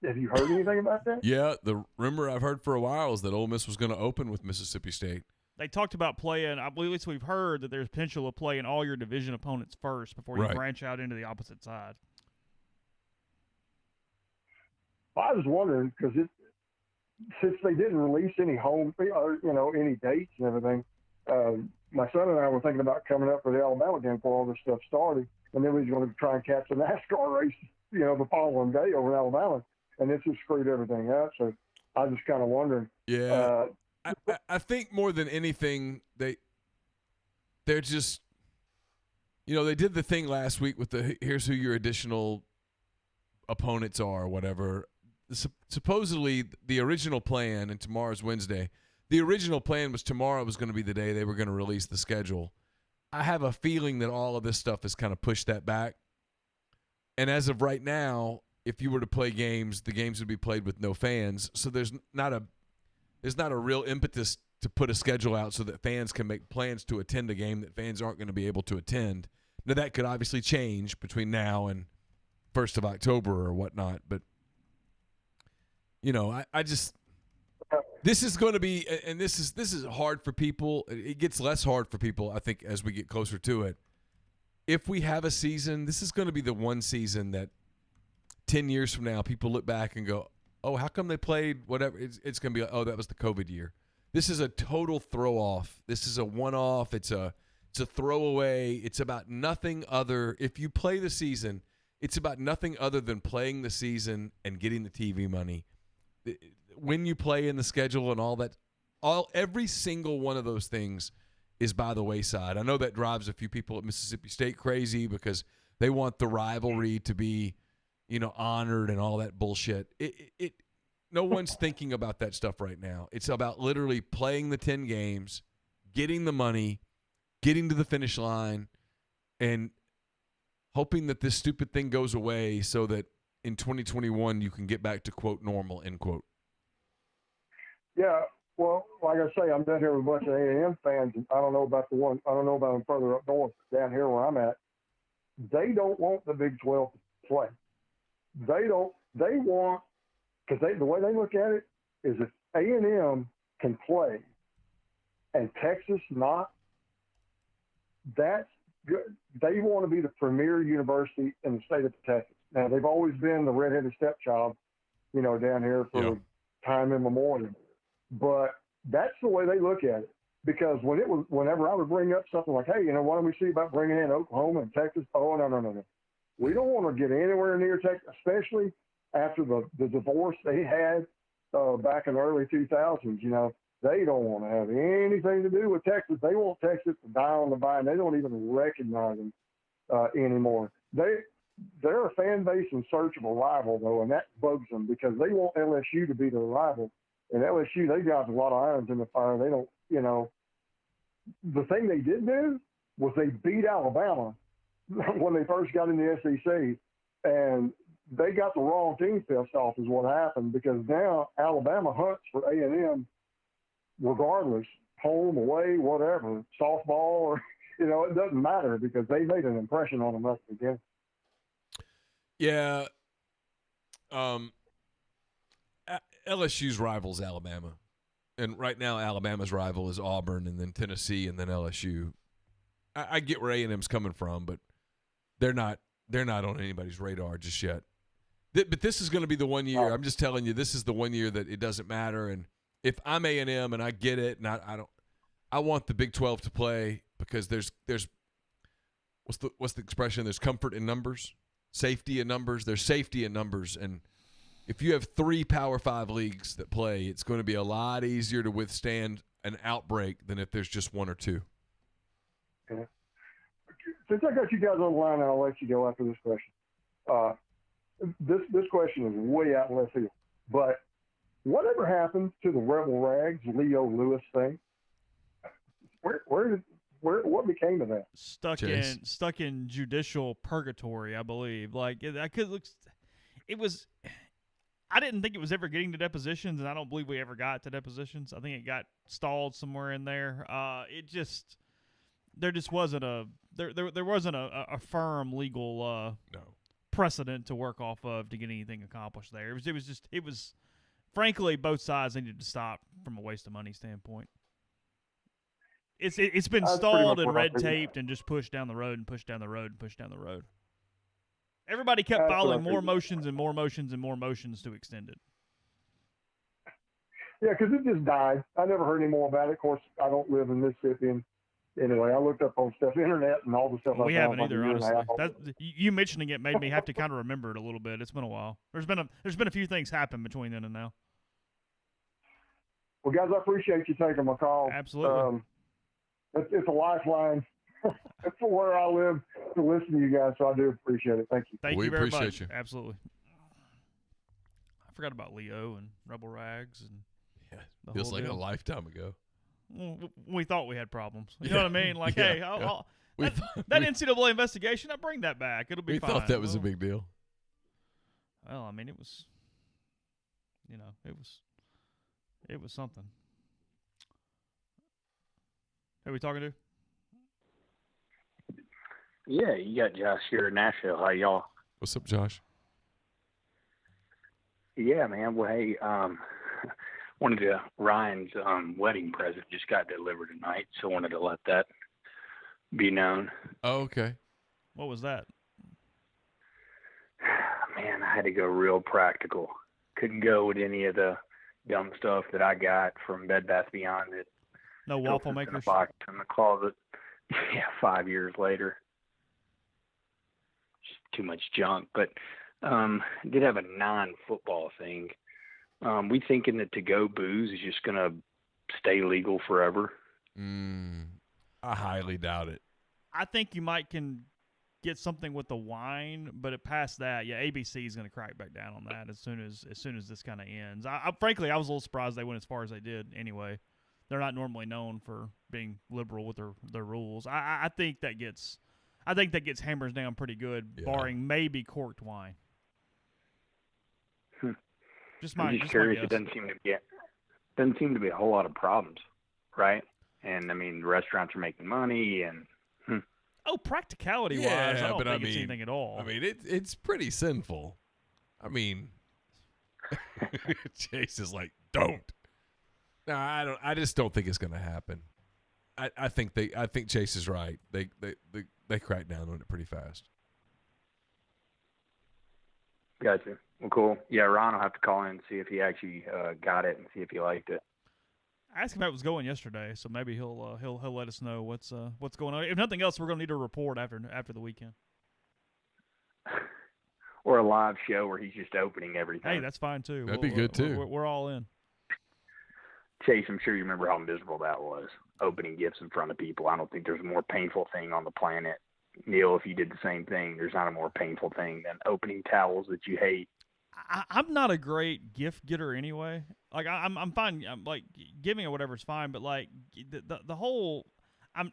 Have you heard anything about that? Yeah, the rumor I've heard for a while is that Ole Miss was going to open with Mississippi State. They talked about playing, I believe at least we've heard that there's potential of playing all your division opponents first before you branch out into the opposite side. I was wondering because since they didn't release any any dates and everything, my son and I were thinking about coming up for the Alabama game before all this stuff started, and then we were going to try and catch the NASCAR race, the following day over in Alabama, and this just screwed everything up. So I was just kind of wondering. Yeah, I think more than anything, they're just, they did the thing last week with here's who your additional opponents are or whatever. Supposedly the original plan, and tomorrow's Wednesday, the original plan was tomorrow was going to be the day they were going to release the schedule. I have a feeling that all of this stuff has kind of pushed that back. And as of right now, if you were to play games, the games would be played with no fans. So there's not a real impetus to put a schedule out so that fans can make plans to attend a game that fans aren't going to be able to attend. Now, that could obviously change between now and 1st of October or whatnot, but I just this is going to be, and this is hard for people. It gets less hard for people, I think, as we get closer to it. If we have a season, this is going to be the one season that 10 years from now people look back and go, "Oh, how come they played whatever?" It's going to be like, "Oh, that was the COVID year." This is a total throw off. This is a one-off. It's a throwaway. It's about nothing other. If you play the season, it's about nothing other than playing the season and getting the TV money. When you play in the schedule and all that, every single one of those things is by the wayside. I know that drives a few people at Mississippi State crazy because they want the rivalry to be, honored and all that bullshit. No one's thinking about that stuff right now. It's about literally playing the 10 games, getting the money, getting to the finish line, and hoping that this stupid thing goes away so that in 2021 you can get back to, quote, normal, end quote. Yeah, well, like I say, I'm down here with a bunch of A&M fans, and I don't know about them further up north. Down here where I'm at, they don't want the Big 12 to play. They want, because the way they look at it is if A&M can play and Texas not, that's good. They want to be the premier university in the state of Texas. Now, they've always been the redheaded stepchild, down here for time immemorial. But that's the way they look at it. Because whenever I would bring up something like, hey, why don't we see about bringing in Oklahoma and Texas? Oh, no. We don't want to get anywhere near Texas, especially after the divorce they had back in the early 2000s. They don't want to have anything to do with Texas. They want Texas to die on the vine. They don't even recognize them anymore. They're a fan base in search of a rival, though, and that bugs them because they want LSU to be their rival. And LSU, they got a lot of irons in the fire. They don't, the thing they did do was they beat Alabama when they first got in the SEC, and they got the wrong team pissed off is what happened because now Alabama hunts for A&M regardless, home, away, whatever, softball, or, it doesn't matter because they made an impression on them at the beginning. Yeah. LSU's rival is Alabama. And right now Alabama's rival is Auburn and then Tennessee and then LSU. I get where A&M's coming from, but they're not on anybody's radar just yet. But this is going to be the 1 year. I'm just telling you, this is the 1 year that it doesn't matter. And if I'm A&M and I get it, and I want the Big 12 to play because there's what's the expression? There's comfort in numbers, safety in numbers. There's safety in numbers, and if you have 3 Power 5 leagues that play, it's going to be a lot easier to withstand an outbreak than if there's just 1 or 2. Yeah. Since I got you guys on the line, I'll let you go after this question. This question is way out left field, but whatever happened to the Rebel Rags Leo Lewis thing? What became of that? Stuck in judicial purgatory, I believe. Like it was. I didn't think it was ever getting to depositions, and I don't believe we ever got to depositions. I think it got stalled somewhere in there. There wasn't a firm legal precedent to work off of to get anything accomplished there. It was frankly, both sides needed to stop from a waste of money standpoint. It's been stalled and red taped and just pushed down the road and pushed down the road and pushed down the road. Everybody kept That's what filing I more figured. motions and more motions and more motions to extend it. Yeah, because it just died. I never heard any more about it. Of course, I don't live in Mississippi. And anyway, I looked up on stuff, internet, and all the stuff. We I haven't found either, like a year and a honestly. half. You mentioning it made me have to kind of remember it a little bit. It's been a while. There's been a few things happen between then and now. Well, guys, I appreciate you taking my call. Absolutely. It's a lifeline for where I live to listen to you guys, so I do appreciate it. Thank you. Thank We you very appreciate much. you. Absolutely. I forgot about Leo and Rebel Rags and the Feels whole like deal. a lifetime ago. Well, we thought we had problems. You Yeah. know what I mean? Like, Yeah, hey, yeah. that NCAA investigation, I bring that back. It'll be We fine. thought that was a big deal. Well, I mean, it was something. Who are we talking to? Yeah, you got Josh here in Nashville. How y'all? What's up, Josh? Yeah, man. Well, hey, Ryan's wedding present just got delivered tonight, so wanted to let that be known. Oh, okay. What was that? Man, I had to go real practical. Couldn't go with any of the dumb stuff that I got from Bed Bath Beyond. That No waffle makers? in a box in the closet. Yeah, 5 years later. Just too much junk. But did have a non-football thing. We thinking that to-go booze is just going to stay legal forever? I highly doubt it. I think you might can get something with the wine, but past that, yeah, ABC is going to crack back down on that as soon as this kind of ends. Frankly, I was a little surprised they went as far as they did. Anyway, they're not normally known for being liberal with their rules. I think that gets hammers down pretty good, barring maybe corked wine. Just I'm just curious. It doesn't seem to be a whole lot of problems, right? And I mean, restaurants are making money, and practicality wise, I don't think it's anything at all. I mean, it's pretty sinful. I mean, Chase is like, don't. No, I just don't think it's going to happen. I think Chase is right. They crack down on it pretty fast. Gotcha. Well, cool. Yeah, Ron will have to call in and see if he actually got it and see if he liked it. I asked him how it was going yesterday, so maybe he'll let us know what's going on. If nothing else, we're going to need a report after the weekend. Or a live show where he's just opening everything. Hey, that's fine too. That'd be good too. We're all in. Chase, I'm sure you remember how miserable that was, opening gifts in front of people. I don't think there's a more painful thing on the planet. Neal, if you did the same thing, there's not a more painful thing than opening towels that you hate. I'm not a great gift getter anyway. Like I'm fine. I'm like giving or whatever's fine, but like the whole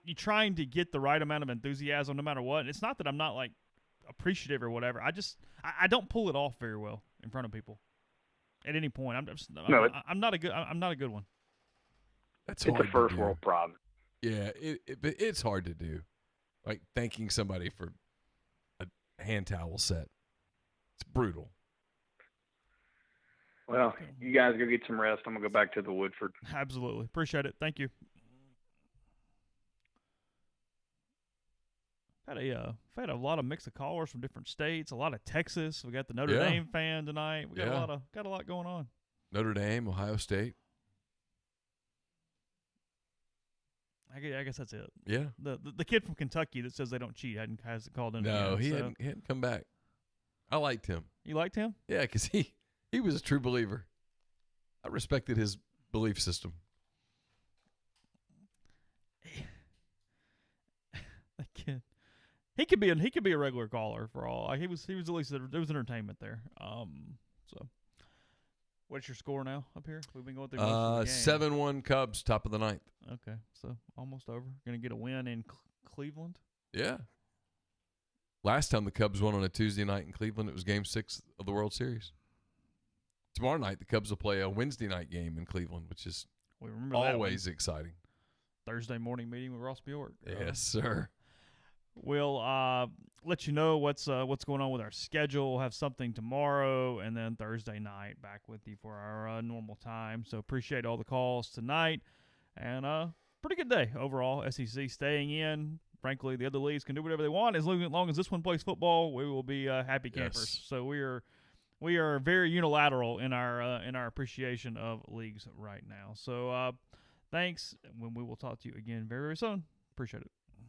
you're trying to get the right amount of enthusiasm no matter what. And it's not that I'm not like appreciative or whatever. I don't pull it off very well in front of people at any point. I'm not a good one. It's a first world problem. Yeah, it's hard to do. Like thanking somebody for a hand towel set. It's brutal. Well, you guys go get some rest. I'm going to go back to the Woodford. Absolutely. Appreciate it. Thank you. Had a lot of mix of callers from different states, a lot of Texas. We got the Notre Dame fan tonight. We got a lot going on. Notre Dame, Ohio State. I guess that's it. Yeah. The kid from Kentucky that says they don't cheat hasn't called in. No, again, he hadn't come back. I liked him. You liked him? Yeah, because he was a true believer. I respected his belief system. That kid, he could be a regular caller for all. He was at least there was entertainment there. So, what's your score now up here? We've been going through most of the game. 7-1 Cubs, top of the ninth. Okay, so almost over. Gonna get a win in Cleveland. Yeah. Last time the Cubs won on a Tuesday night in Cleveland, it was Game 6 of the World Series. Tomorrow night, the Cubs will play a Wednesday night game in Cleveland, which is always exciting. Thursday morning meeting with Ross Bjork. Yes, sir. We'll let you know what's going on with our schedule. We'll have something tomorrow, and then Thursday night back with you for our normal time. So appreciate all the calls tonight, and pretty good day overall. SEC staying in. frankly, the other leagues can do whatever they want as long as this one plays football. We will be happy campers. Yes. So we are very unilateral in our appreciation of leagues right now. So thanks. When we will talk to you again very, very soon. Appreciate it.